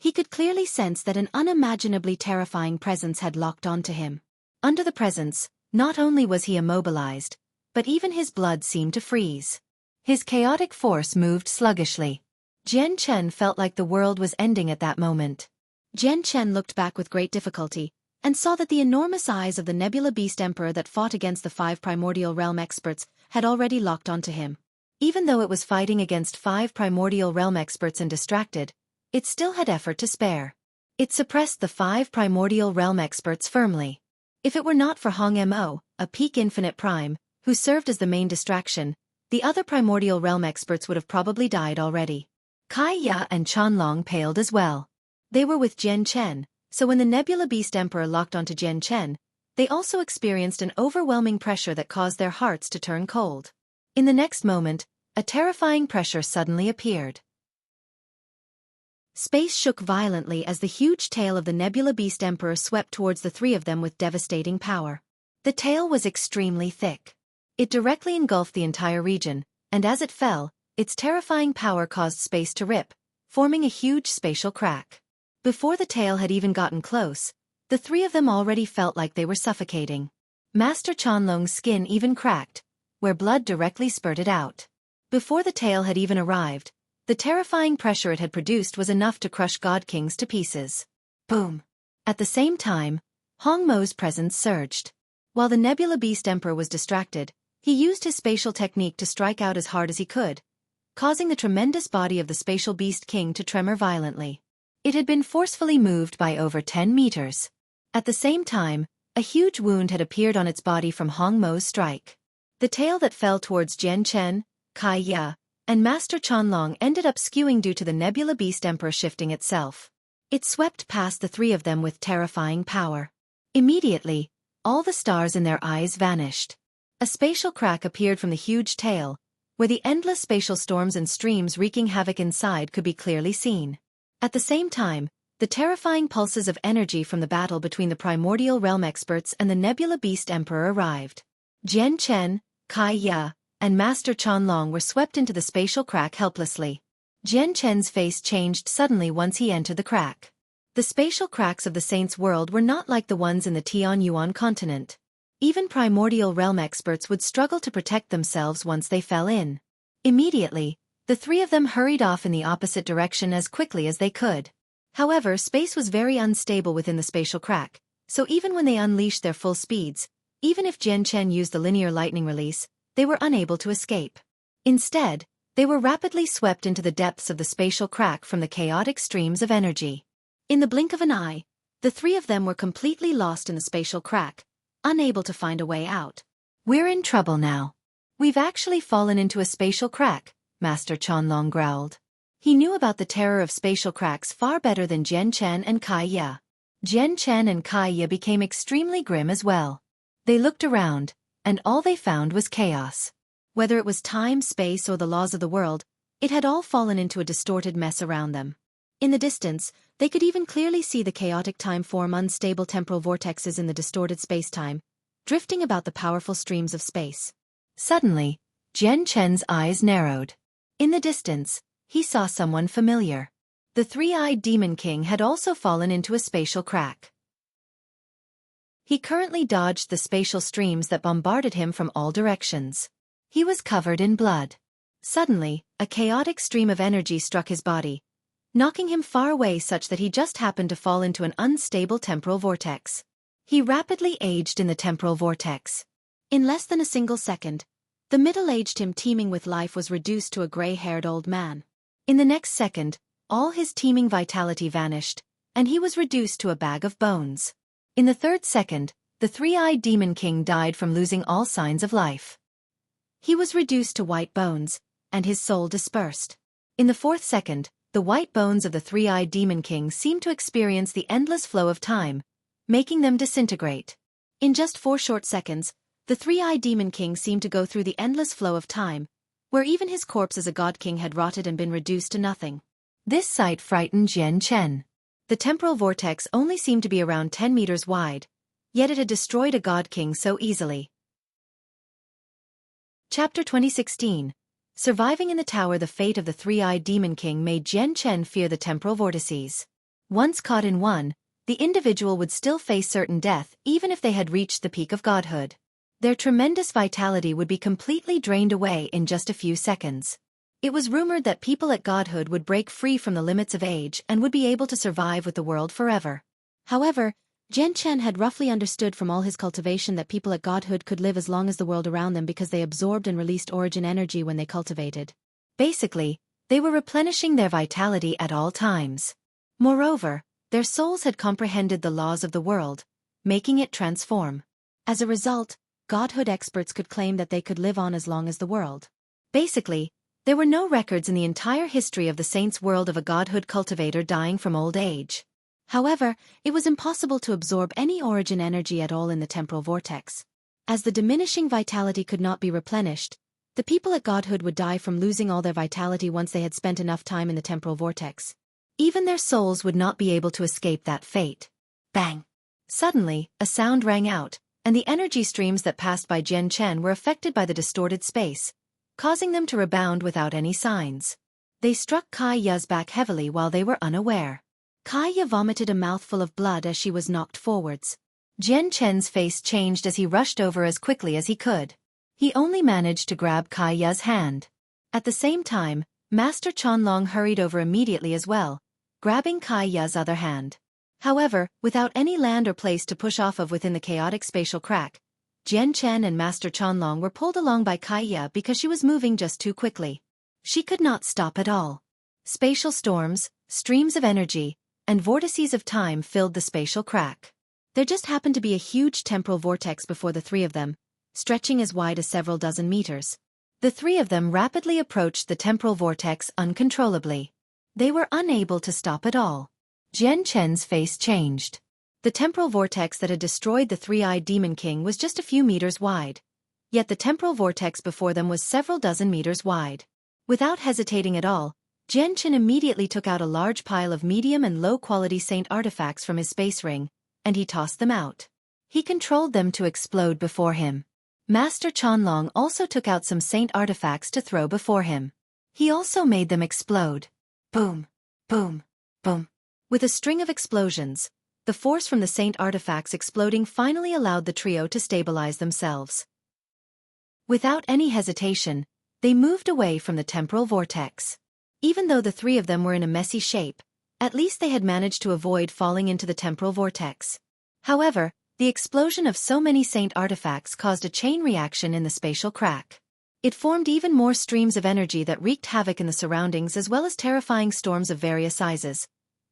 He could clearly sense that an unimaginably terrifying presence had locked onto him. Under the presence, not only was he immobilized, but even his blood seemed to freeze. His chaotic force moved sluggishly. Jian Chen felt like the world was ending at that moment. Jian Chen looked back with great difficulty, and saw that the enormous eyes of the Nebula Beast Emperor that fought against the 5 Primordial Realm experts had already locked onto him. Even though it was fighting against 5 Primordial Realm experts and distracted, it still had effort to spare. It suppressed the 5 Primordial Realm experts firmly. If it were not for Hong Mo, a peak infinite prime, who served as the main distraction, the other Primordial Realm experts would have probably died already. Kai Ya and Chanlong paled as well. They were with Jian Chen, so when the Nebula Beast Emperor locked onto Jian Chen, they also experienced an overwhelming pressure that caused their hearts to turn cold. In the next moment, a terrifying pressure suddenly appeared. Space shook violently as the huge tail of the Nebula Beast Emperor swept towards the 3 of them with devastating power. The tail was extremely thick. It directly engulfed the entire region, and as it fell, its terrifying power caused space to rip, forming a huge spatial crack. Before the tail had even gotten close, the 3 of them already felt like they were suffocating. Master Chanlong's skin even cracked, where blood directly spurted out. Before the tail had even arrived, the terrifying pressure it had produced was enough to crush God Kings to pieces. Boom! At the same time, Hong Mo's presence surged. While the Nebula Beast Emperor was distracted, he used his spatial technique to strike out as hard as he could, causing the tremendous body of the Spatial Beast King to tremor violently. It had been forcefully moved by over 10 meters. At the same time, a huge wound had appeared on its body from Hong Mo's strike. The tail that fell towards Jian Chen, Kai, and Master Chanlong ended up skewing due to the Nebula Beast Emperor shifting itself. It swept past the three of them with terrifying power. Immediately, all the stars in their eyes vanished. A spatial crack appeared from the huge tail, where the endless spatial storms and streams wreaking havoc inside could be clearly seen. At the same time, the terrifying pulses of energy from the battle between the Primordial Realm experts and the Nebula Beast Emperor arrived. Jian Chen, Kai, and Master Chanlong were swept into the spatial crack helplessly. Jian Chen's face changed suddenly once he entered the crack. The spatial cracks of the Saints' world were not like the ones in the Tianyuan continent. Even Primordial Realm experts would struggle to protect themselves once they fell in. Immediately, the three of them hurried off in the opposite direction as quickly as they could. However, space was very unstable within the spatial crack, so even when they unleashed their full speeds, even if Jian Chen used the linear lightning release, they were unable to escape. Instead, they were rapidly swept into the depths of the spatial crack from the chaotic streams of energy. In the blink of an eye, the three of them were completely lost in the spatial crack, unable to find a way out. "We're in trouble now. We've actually fallen into a spatial crack," Master Chanlong growled. He knew about the terror of spatial cracks far better than Jian Chen and Kai. Jian Chen and Kai became extremely grim as well. They looked around, and all they found was chaos. Whether it was time, space, or the laws of the world, it had all fallen into a distorted mess around them. In the distance, they could even clearly see the chaotic time form unstable temporal vortexes in the distorted space-time, drifting about the powerful streams of space. Suddenly, Jian Chen's eyes narrowed. In the distance, he saw someone familiar. The three-eyed Demon King had also fallen into a spatial crack. He currently dodged the spatial streams that bombarded him from all directions. He was covered in blood. Suddenly, a chaotic stream of energy struck his body, knocking him far away such that he just happened to fall into an unstable temporal vortex. He rapidly aged in the temporal vortex. In less than a single second, the middle-aged him teeming with life was reduced to a gray-haired old man. In the next second, all his teeming vitality vanished, and he was reduced to a bag of bones. In the third second, the three-eyed Demon King died from losing all signs of life. He was reduced to white bones, and his soul dispersed. In the fourth second, the white bones of the three-eyed Demon King seemed to experience the endless flow of time, making them disintegrate. In just 4 short seconds, the three-eyed Demon King seemed to go through the endless flow of time, where even his corpse as a god king had rotted and been reduced to nothing. This sight frightened Jian Chen. The temporal vortex only seemed to be around 10 meters wide, yet it had destroyed a god king so easily. Chapter 2016. Surviving in the tower. The fate of the three-eyed Demon King made Jian Chen fear the temporal vortices. Once caught in one, the individual would still face certain death even if they had reached the peak of godhood. Their tremendous vitality would be completely drained away in just a few seconds. It was rumored that people at godhood would break free from the limits of age and would be able to survive with the world forever. However, Jian Chen had roughly understood from all his cultivation that people at godhood could live as long as the world around them because they absorbed and released origin energy when they cultivated. Basically, they were replenishing their vitality at all times. Moreover, their souls had comprehended the laws of the world, making it transform. As a result, godhood experts could claim that they could live on as long as the world. Basically, there were no records in the entire history of the Saints' world of a godhood cultivator dying from old age. However, it was impossible to absorb any origin energy at all in the temporal vortex. As the diminishing vitality could not be replenished, the people at godhood would die from losing all their vitality once they had spent enough time in the temporal vortex. Even their souls would not be able to escape that fate. Bang! Suddenly, a sound rang out, and the energy streams that passed by Jian Chen were affected by the distorted space, causing them to rebound without any signs. They struck Kai's back heavily while they were unaware. Kai vomited a mouthful of blood as she was knocked forwards. Jian Chen's face changed as he rushed over as quickly as he could. He only managed to grab Kai's hand. At the same time, Master Chanlong hurried over immediately as well, grabbing Kai's other hand. However, without any land or place to push off of within the chaotic spatial crack, Jian Chen and Master Chanlong were pulled along by Kai because she was moving just too quickly. She could not stop at all. Spatial storms, streams of energy, and vortices of time filled the spatial crack. There just happened to be a huge temporal vortex before the three of them, stretching as wide as several dozen meters. The three of them rapidly approached the temporal vortex uncontrollably. They were unable to stop at all. Jian Chen's face changed. The temporal vortex that had destroyed the three-eyed Demon King was just a few meters wide. Yet the temporal vortex before them was several dozen meters wide. Without hesitating at all, Jian Chen immediately took out a large pile of medium and low-quality saint artifacts from his space ring, and he tossed them out. He controlled them to explode before him. Master Chanlong also took out some saint artifacts to throw before him. He also made them explode. Boom, boom, boom. With a string of explosions, the force from the saint artifacts exploding finally allowed the trio to stabilize themselves. Without any hesitation, they moved away from the temporal vortex. Even though the three of them were in a messy shape, at least they had managed to avoid falling into the temporal vortex. However, the explosion of so many saint artifacts caused a chain reaction in the spatial crack. It formed even more streams of energy that wreaked havoc in the surroundings as well as terrifying storms of various sizes,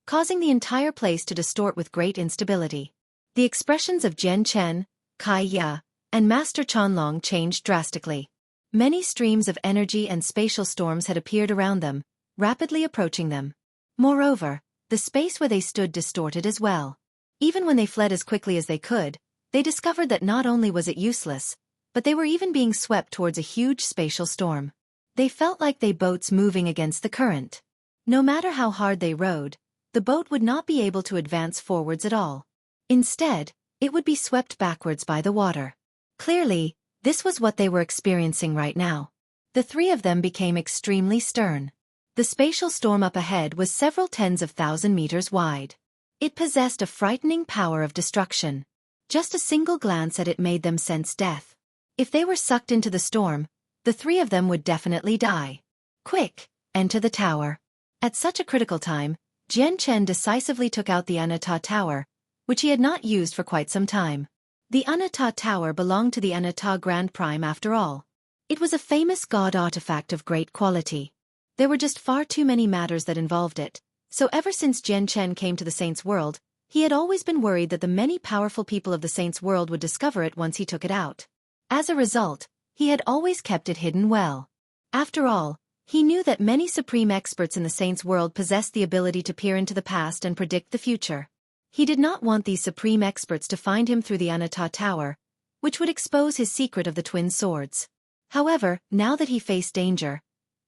causing the entire place to distort with great instability. The expressions of Jian Chen, Kai Ya, and Master Chanlong changed drastically. Many streams of energy and spatial storms had appeared around them, rapidly approaching them. Moreover, the space where they stood distorted as well. Even when they fled as quickly as they could, they discovered that not only was it useless, but they were even being swept towards a huge spatial storm. They felt like boats moving against the current. No matter how hard they rowed, the boat would not be able to advance forwards at all. Instead, it would be swept backwards by the water. Clearly, this was what they were experiencing right now. The three of them became extremely stern. The spatial storm up ahead was several tens of thousand meters wide. It possessed a frightening power of destruction. Just a single glance at it made them sense death. If they were sucked into the storm, the three of them would definitely die. Quick, enter the tower. At such a critical time, Jian Chen decisively took out the Anata Tower, which he had not used for quite some time. The Anata Tower belonged to the Anata Grand Prime after all. It was a famous god artifact of great quality. There were just far too many matters that involved it. So ever since Jian Chen came to the Saints' World, he had always been worried that the many powerful people of the Saints' World would discover it once he took it out. As a result, he had always kept it hidden well. After all, he knew that many supreme experts in the Saints' World possessed the ability to peer into the past and predict the future. He did not want these supreme experts to find him through the Anata Tower, which would expose his secret of the twin swords. However, now that he faced danger,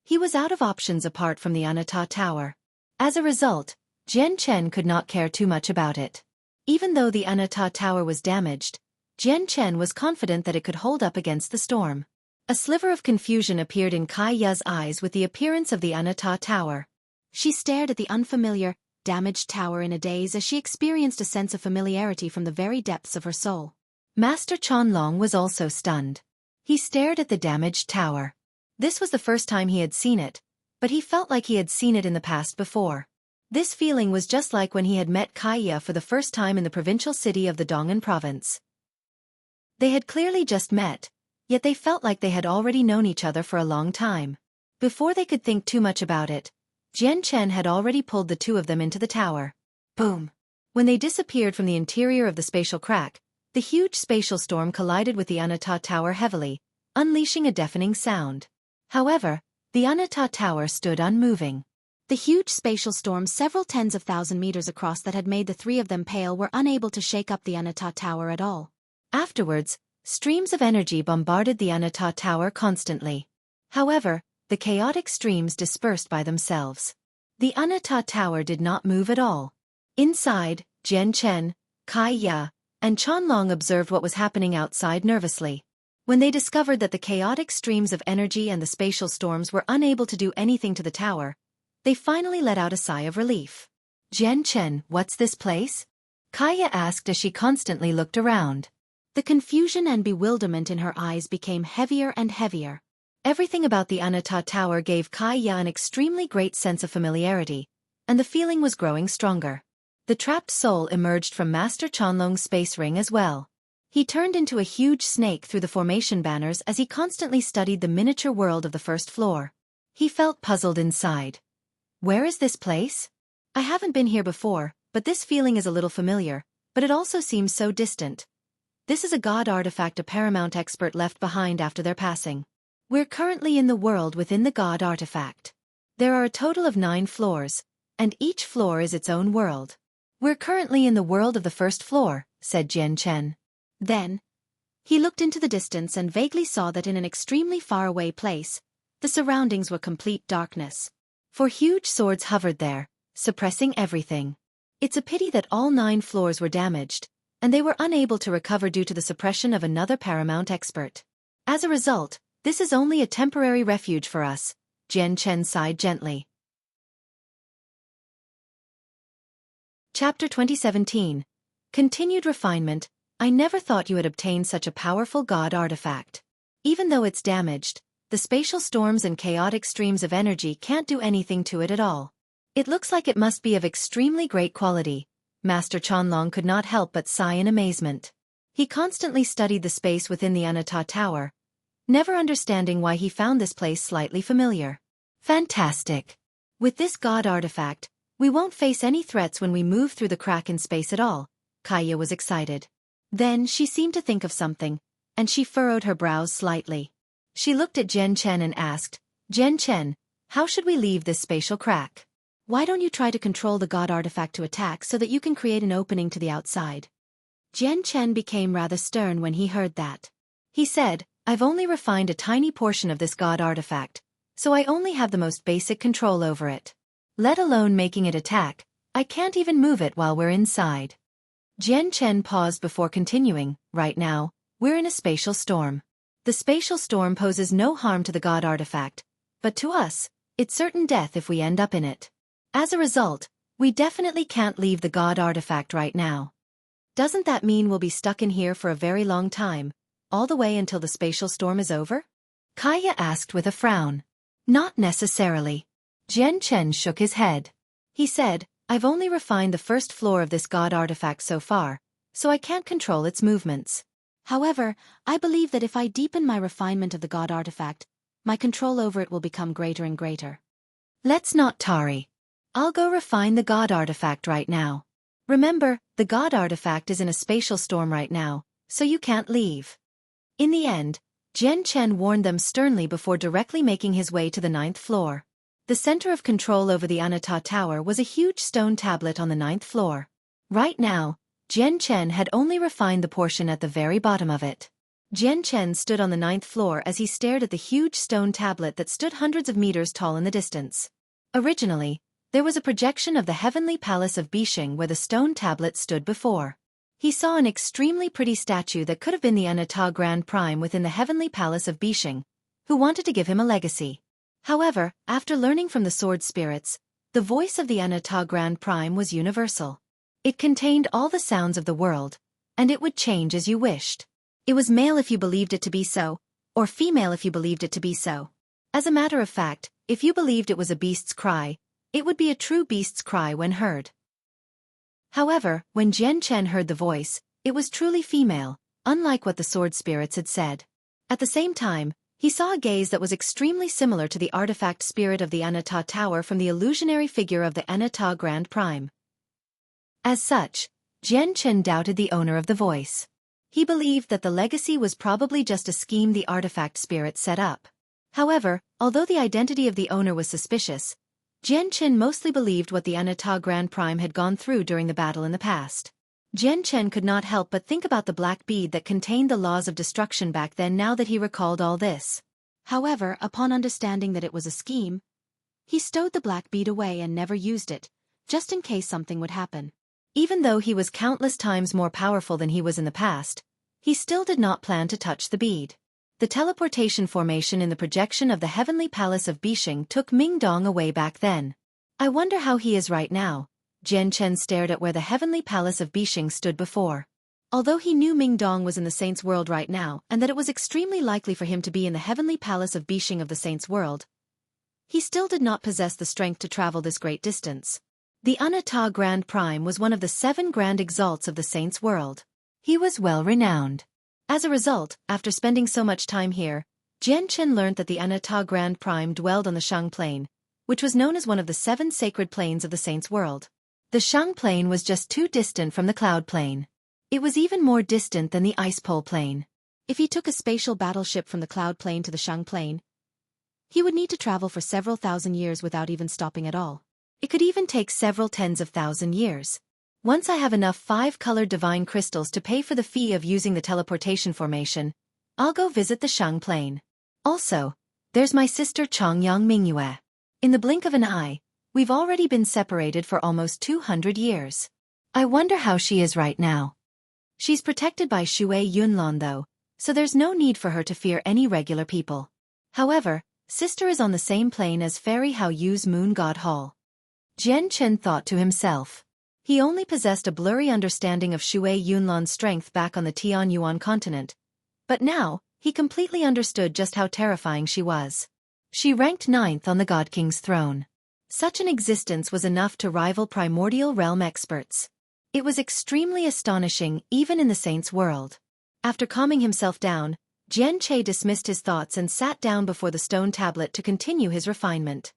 he was out of options apart from the Anata Tower. As a result, Jian Chen could not care too much about it. Even though the Anata Tower was damaged, Jian Chen was confident that it could hold up against the storm. A sliver of confusion appeared in Kai Ya's eyes with the appearance of the Anata Tower. She stared at the unfamiliar, damaged tower in a daze as she experienced a sense of familiarity from the very depths of her soul. Master Chanlong was also stunned. He stared at the damaged tower. This was the first time he had seen it, but he felt like he had seen it in the past before. This feeling was just like when he had met Kai Ya for the first time in the provincial city of the Dong'an province. They had clearly just met, yet they felt like they had already known each other for a long time. Before they could think too much about it, Jian Chen had already pulled the two of them into the tower. Boom! When they disappeared from the interior of the spatial crack, the huge spatial storm collided with the Anata Tower heavily, unleashing a deafening sound. However, the Anata Tower stood unmoving. The huge spatial storm several tens of thousand meters across that had made the three of them pale were unable to shake up the Anata Tower at all. Afterwards, streams of energy bombarded the Anata Tower constantly. However, the chaotic streams dispersed by themselves. The Anata Tower did not move at all. Inside, Jian Chen, Kai Ya, and Chanlong observed what was happening outside nervously. When they discovered that the chaotic streams of energy and the spatial storms were unable to do anything to the tower, they finally let out a sigh of relief. Jian Chen, what's this place? Kaya asked as she constantly looked around. The confusion and bewilderment in her eyes became heavier and heavier. Everything about the Anata Tower gave Kaya an extremely great sense of familiarity, and the feeling was growing stronger. The trapped soul emerged from Master Chanlong's space ring as well. He turned into a huge snake through the formation banners as he constantly studied the miniature world of the first floor. He felt puzzled inside. Where is this place? I haven't been here before, but this feeling is a little familiar, but it also seems so distant. This is a god artifact a paramount expert left behind after their passing. We're currently in the world within the God artifact. There are a total of 9 floors, and each floor is its own world. We're currently in the world of the first floor, said Jian Chen. Then, he looked into the distance and vaguely saw that in an extremely far-away place, the surroundings were complete darkness. 4 huge swords hovered there, suppressing everything. It's a pity that all 9 floors were damaged, and they were unable to recover due to the suppression of another paramount expert. As a result, this is only a temporary refuge for us, Jian Chen sighed gently. Chapter 2017. Continued Refinement. I never thought you had obtained such a powerful God artifact. Even though it's damaged, the spatial storms and chaotic streams of energy can't do anything to it at all. It looks like it must be of extremely great quality. Master Chanlong could not help but sigh in amazement. He constantly studied the space within the Anata Tower, never understanding why he found this place slightly familiar. Fantastic! With this God artifact, we won't face any threats when we move through the crack in space at all. Kaya was excited. Then she seemed to think of something, and she furrowed her brows slightly. She looked at Jian Chen and asked, Jian Chen, how should we leave this spatial crack? Why don't you try to control the God artifact to attack so that you can create an opening to the outside? Jian Chen became rather stern when he heard that. He said, I've only refined a tiny portion of this God artifact, so I only have the most basic control over it. Let alone making it attack, I can't even move it while we're inside. Jian Chen paused before continuing, right now, we're in a spatial storm. The spatial storm poses no harm to the God artifact, but to us, it's certain death if we end up in it. As a result, we definitely can't leave the God artifact right now. Doesn't that mean we'll be stuck in here for a very long time, all the way until the spatial storm is over? Kaya asked with a frown. Not necessarily. Jian Chen shook his head. He said, I've only refined the first floor of this God artifact so far, so I can't control its movements. However, I believe that if I deepen my refinement of the God artifact, my control over it will become greater and greater. Let's not tarry. I'll go refine the God artifact right now. Remember, the God artifact is in a spatial storm right now, so you can't leave. In the end, Jian Chen warned them sternly before directly making his way to the 9th floor. The center of control over the Anata Tower was a huge stone tablet on the 9th floor. Right now, Jian Chen had only refined the portion at the very bottom of it. Jian Chen stood on the 9th floor as he stared at the huge stone tablet that stood hundreds of meters tall in the distance. Originally, there was a projection of the heavenly palace of Bishing where the stone tablet stood before. He saw an extremely pretty statue that could have been the Anata Grand Prime within the heavenly palace of Bishing, who wanted to give him a legacy. However, after learning from the sword spirits, the voice of the Anata Grand Prime was universal. It contained all the sounds of the world, and it would change as you wished. It was male if you believed it to be so, or female if you believed it to be so. As a matter of fact, if you believed it was a beast's cry, it would be a true beast's cry when heard. However, when Jian Chen heard the voice, it was truly female, unlike what the sword spirits had said. At the same time, he saw a gaze that was extremely similar to the artifact spirit of the Anata Tower from the illusionary figure of the Anata Grand Prime. As such, Jian Chen doubted the owner of the voice. He believed that the legacy was probably just a scheme the artifact spirit set up. However, although the identity of the owner was suspicious, Jian Chen mostly believed what the Anata Grand Prime had gone through during the battle in the past. Jian Chen could not help but think about the black bead that contained the laws of destruction back then now that he recalled all this. However, upon understanding that it was a scheme, he stowed the black bead away and never used it, just in case something would happen. Even though he was countless times more powerful than he was in the past, he still did not plan to touch the bead. The teleportation formation in the projection of the heavenly palace of Bishing took Ming Dong away back then. I wonder how he is right now. Jian Chen stared at where the heavenly palace of Bishing stood before. Although he knew Ming Dong was in the saint's world right now and that it was extremely likely for him to be in the heavenly palace of Bishing of the saint's world, he still did not possess the strength to travel this great distance. The Anata Grand Prime was one of the 7 grand exalts of the saint's world. He was well renowned. As a result, after spending so much time here, Jian Chen learned that the Anata Grand Prime dwelled on the Shang Plain, which was known as one of the 7 sacred plains of the saint's world. The Shang Plain was just too distant from the Cloud Plain. It was even more distant than the Ice Pole Plain. If he took a spatial battleship from the Cloud Plain to the Shang Plain, he would need to travel for several thousand years without even stopping at all. It could even take several tens of thousand years. Once I have enough 5-colored divine crystals to pay for the fee of using the teleportation formation, I'll go visit the Shang Plain. Also, there's my sister Chongyang Mingyue. In the blink of an eye, we've already been separated for almost 200 years. I wonder how she is right now. She's protected by Shui Yunlon though, so there's no need for her to fear any regular people. However, sister is on the same plane as Fairy Hao Yu's Moon God Hall. Jian Chen thought to himself. He only possessed a blurry understanding of Shui Yunlon's strength back on the Tianyuan continent, but now, he completely understood just how terrifying she was. She ranked 9th on the God King's throne. Such an existence was enough to rival primordial realm experts. It was extremely astonishing even in the saint's world. After calming himself down, Jian Che dismissed his thoughts and sat down before the stone tablet to continue his refinement.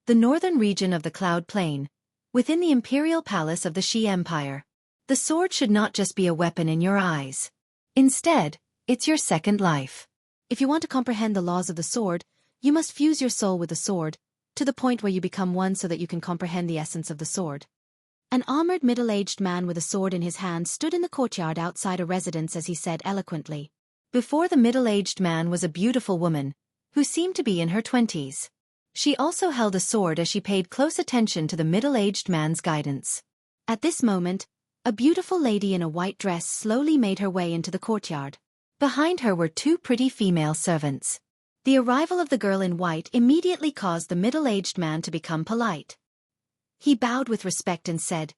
The northern region of the Cloud Plain, within the imperial palace of the Shi Empire. The sword should not just be a weapon in your eyes. Instead, it's your second life. If you want to comprehend the laws of the sword, you must fuse your soul with the sword, to the point where you become one so that you can comprehend the essence of the sword. An armored middle-aged man with a sword in his hand stood in the courtyard outside a residence as he said eloquently. Before the middle-aged man was a beautiful woman, who seemed to be in her 20s. She also held a sword as she paid close attention to the middle-aged man's guidance. At this moment, a beautiful lady in a white dress slowly made her way into the courtyard. Behind her were 2 pretty female servants. The arrival of the girl in white immediately caused the middle-aged man to become polite. He bowed with respect and said,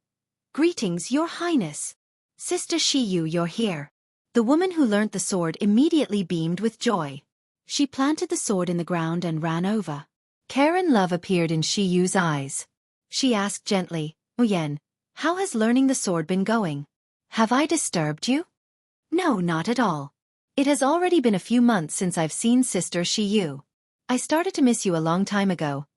"Greetings, Your Highness. Sister Shiyu, you're here." The woman who learnt the sword immediately beamed with joy. She planted the sword in the ground and ran over. Care and love appeared in Shiyu's eyes. She asked gently, "Yen, how has learning the sword been going? Have I disturbed you?" "No, not at all. It has already been a few months since I've seen Sister Shiyu. I started to miss you a long time ago."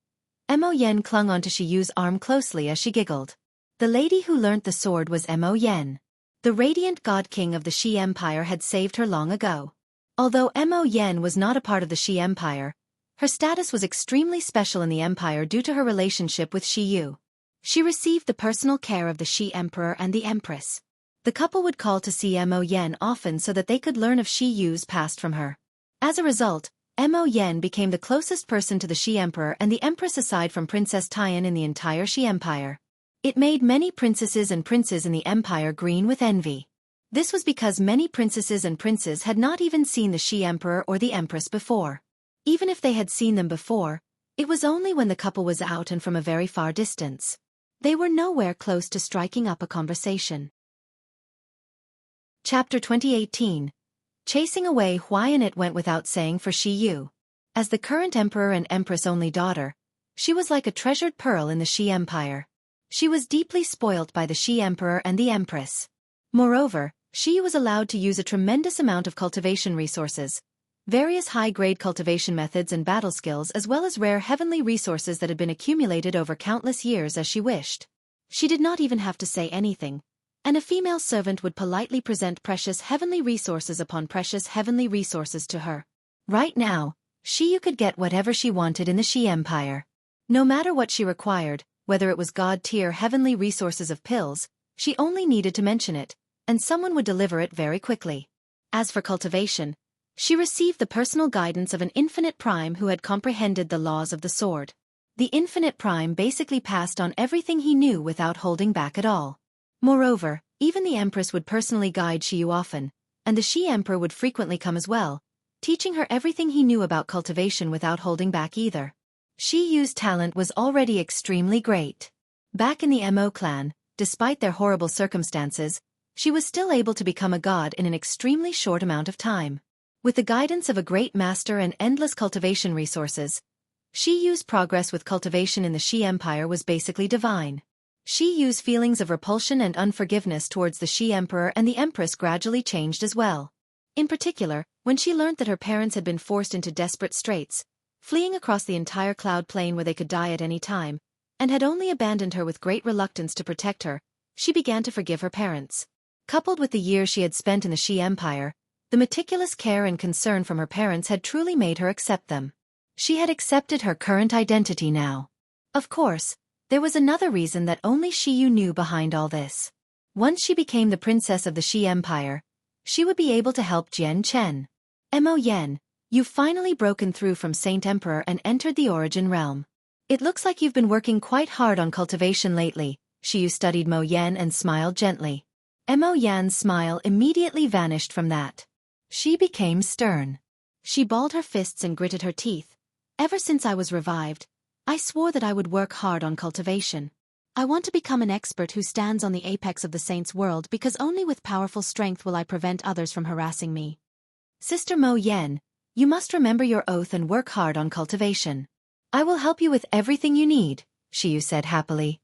Mo Yen clung onto Shiyu's arm closely as she giggled. The lady who learnt the sword was Mo Yen. The radiant god king of the Shi Empire had saved her long ago. Although Mo Yen was not a part of the Shi Empire, her status was extremely special in the empire due to her relationship with Shiyu. She received the personal care of the Shi Emperor and the Empress. The couple would call to see Mo Yen often so that they could learn of Shiyu's past from her. As a result, Mo Yen became the closest person to the Shi Emperor and the Empress aside from Princess Tian in the entire Shi Empire. It made many princesses and princes in the empire green with envy. This was because many princesses and princes had not even seen the Shi Emperor or the Empress before. Even if they had seen them before, it was only when the couple was out and from a very far distance. They were nowhere close to striking up a conversation. Chapter 2018. Chasing away Huai, and it went without saying for Shiyu. As the current emperor and empress' only daughter, she was like a treasured pearl in the Shi Empire. She was deeply spoilt by the Shi Emperor and the Empress. Moreover, Shiyu was allowed to use a tremendous amount of cultivation resources, various high-grade cultivation methods and battle skills, as well as rare heavenly resources that had been accumulated over countless years as she wished. She did not even have to say anything, and a female servant would politely present precious heavenly resources upon precious heavenly resources to her. Right now, Shiyu could get whatever she wanted in the Shi Empire. No matter what she required, whether it was god-tier heavenly resources of pills, she only needed to mention it, and someone would deliver it very quickly. As for cultivation, she received the personal guidance of an infinite prime who had comprehended the laws of the sword. The infinite prime basically passed on everything he knew without holding back at all. Moreover, even the Empress would personally guide Shiyu often, and the Shi Emperor would frequently come as well, teaching her everything he knew about cultivation without holding back either. Shiyu's talent was already extremely great. Back in the Mo clan, despite their horrible circumstances, she was still able to become a god in an extremely short amount of time. With the guidance of a great master and endless cultivation resources, Shiyu's progress with cultivation in the Shi Empire was basically divine. Shiyu's feelings of repulsion and unforgiveness towards the Shi Emperor and the Empress gradually changed as well. In particular, when she learnt that her parents had been forced into desperate straits, fleeing across the entire Cloud Plain where they could die at any time, and had only abandoned her with great reluctance to protect her, she began to forgive her parents. Coupled with the years she had spent in the Shi Empire, The meticulous care and concern from her parents had truly made her accept them. She had accepted her current identity now. Of course, there was another reason that only Xiyu knew behind all this. Once she became the princess of the Xi Empire, she would be able to help Jian Chen. Mo Yen, you've finally broken through from Saint Emperor and entered the Origin Realm. It looks like you've been working quite hard on cultivation lately. Xiyu studied Mo Yen and smiled gently. Mo Yan's smile immediately vanished from that. She became stern. She balled her fists and gritted her teeth. Ever since I was revived, I swore that I would work hard on cultivation. I want to become an expert who stands on the apex of the saints' world because only with powerful strength will I prevent others from harassing me. Sister Mo Yen, you must remember your oath and work hard on cultivation. I will help you with everything you need, Xiyu said happily.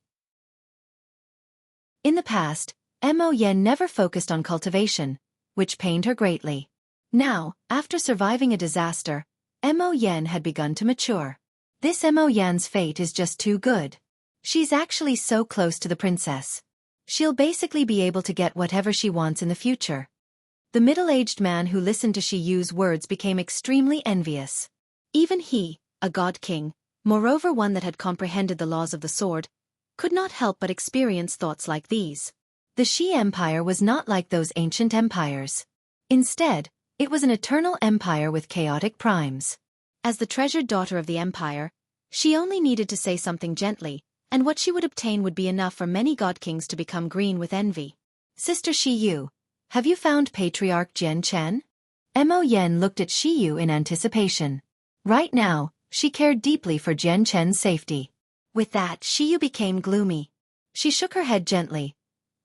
In the past, Mo Yen never focused on cultivation, which pained her greatly. Now, after surviving a disaster, Mo Yen had begun to mature. This Mo Yan's fate is just too good. She's actually so close to the princess. She'll basically be able to get whatever she wants in the future. The middle-aged man who listened to Xiyu's words became extremely envious. Even he, a god king, moreover one that had comprehended the laws of the sword, could not help but experience thoughts like these. The Xi Empire was not like those ancient empires. Instead, it was an eternal empire with chaotic primes. As the treasured daughter of the empire, she only needed to say something gently, and what she would obtain would be enough for many god kings to become green with envy. Sister Xiyu, have you found Patriarch Jian Chen? Mo Yen looked at Xiyu in anticipation. Right now, she cared deeply for Jian Chen's safety. With that, Xiyu became gloomy. She shook her head gently.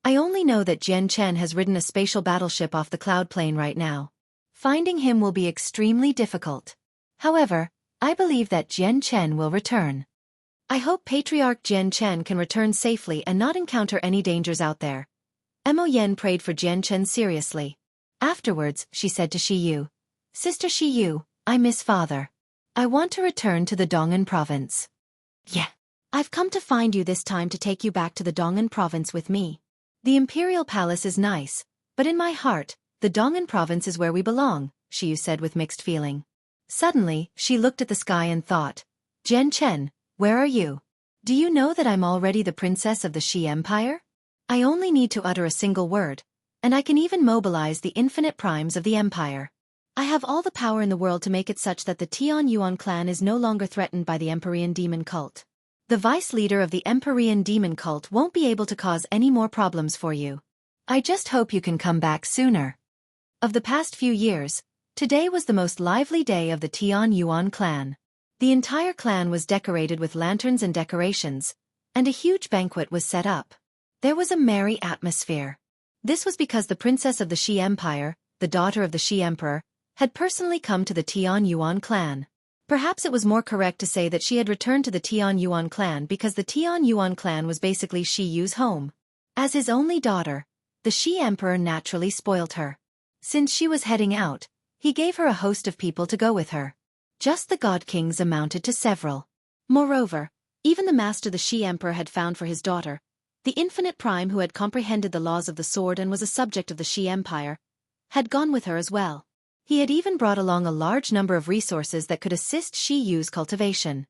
I only know that Jian Chen has ridden a spatial battleship off the cloud plane right now. Finding him will be extremely difficult. However, I believe that Jian Chen will return. I hope Patriarch Jian Chen can return safely and not encounter any dangers out there. Mo Yen prayed for Jian Chen seriously. Afterwards, she said to Xiyu, Sister Xiyu, I miss father. I want to return to the Dong'an province. Yeah. I've come to find you this time to take you back to the Dong'an province with me. The imperial palace is nice, but in my heart, the Dong'an province is where we belong, Xiyu said with mixed feeling. Suddenly, she looked at the sky and thought, Jian Chen, where are you? Do you know that I'm already the princess of the Xi Empire? I only need to utter a single word, and I can even mobilize the infinite primes of the empire. I have all the power in the world to make it such that the Tian Yuan clan is no longer threatened by the Empyrean demon cult. The vice leader of the Empyrean demon cult won't be able to cause any more problems for you. I just hope you can come back sooner. Of the past few years, today was the most lively day of the Tian Yuan clan. The entire clan was decorated with lanterns and decorations, and a huge banquet was set up. There was a merry atmosphere. This was because the princess of the Xi Empire, the daughter of the Xi Emperor, had personally come to the Tian Yuan clan. Perhaps it was more correct to say that she had returned to the Tian Yuan clan because the Tian Yuan clan was basically Xiyu's home. As his only daughter, the Xi Emperor naturally spoilt her. Since she was heading out, he gave her a host of people to go with her. Just the god kings amounted to several. Moreover, even the master the Xi Emperor had found for his daughter, the infinite prime who had comprehended the laws of the sword and was a subject of the Xi Empire, had gone with her as well. He had even brought along a large number of resources that could assist Xiyu's cultivation.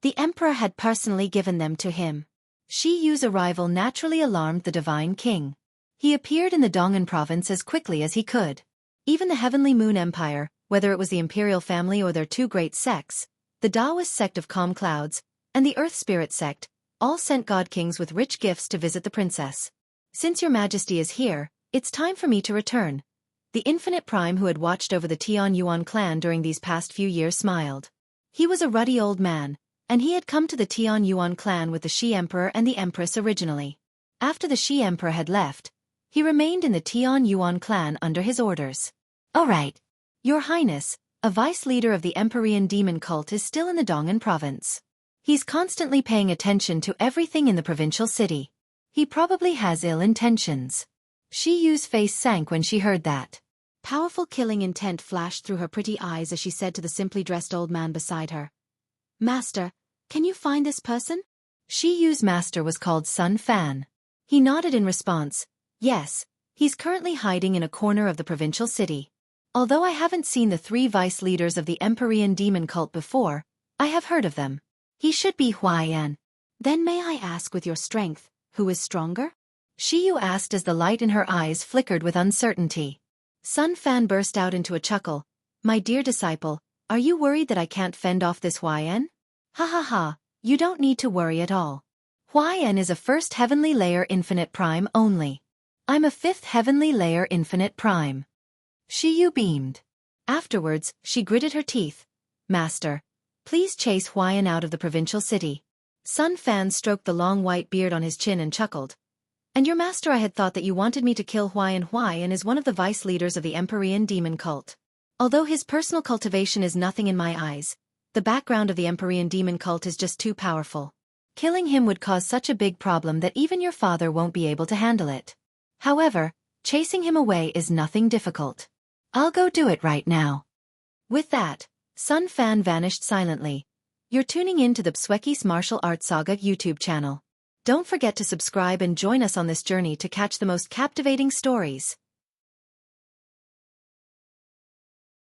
The emperor had personally given them to him. Xiyu's arrival naturally alarmed the divine king. He appeared in the Dong'an province as quickly as he could. Even the Heavenly Moon Empire, whether it was the imperial family or their two great sects, the Taoist sect of Calm Clouds, and the Earth Spirit sect, all sent god kings with rich gifts to visit the princess. Since your majesty is here, it's time for me to return. The infinite prime who had watched over the Tian Yuan clan during these past few years smiled. He was a ruddy old man, and he had come to the Tian Yuan clan with the Xi Emperor and the Empress originally. After the Xi Emperor had left, he remained in the Tian Yuan clan under his orders. All right. Your Highness, a vice leader of the Empyrean demon cult is still in the Dong'an province. He's constantly paying attention to everything in the provincial city. He probably has ill intentions. Xiyu's face sank when she heard that. Powerful killing intent flashed through her pretty eyes as she said to the simply dressed old man beside her. Master, can you find this person? Xiyu's master was called Sun Fan. He nodded in response. Yes, He's currently hiding in a corner of the provincial city. Although I haven't seen the 3 vice leaders of the Empyrean demon cult before, I have heard of them. He should be Huaiyan. Then may I ask with your strength, who is stronger? Shiyu asked as the light in her eyes flickered with uncertainty. Sun Fan burst out into a chuckle. My dear disciple, are you worried that I can't fend off this Huaiyan? Ha ha ha, you don't need to worry at all. Huaiyan is a 1st heavenly layer infinite prime only. I'm a 5th heavenly layer infinite prime. Shiyu beamed. Afterwards, she gritted her teeth. Master, please chase Huaiyan out of the provincial city. Sun Fan stroked the long white beard on his chin and chuckled. And your master, I had thought that you wanted me to kill Huaiyan. Huaiyan is one of the vice leaders of the Empyrean demon cult. Although his personal cultivation is nothing in my eyes, the background of the Empyrean demon cult is just too powerful. Killing him would cause such a big problem that even your father won't be able to handle it. However, chasing him away is nothing difficult. I'll go do it right now. With that, Sun Fan vanished silently. You're tuning in to the Xueqi's Martial Arts Saga YouTube channel. Don't forget to subscribe and join us on this journey to catch the most captivating stories.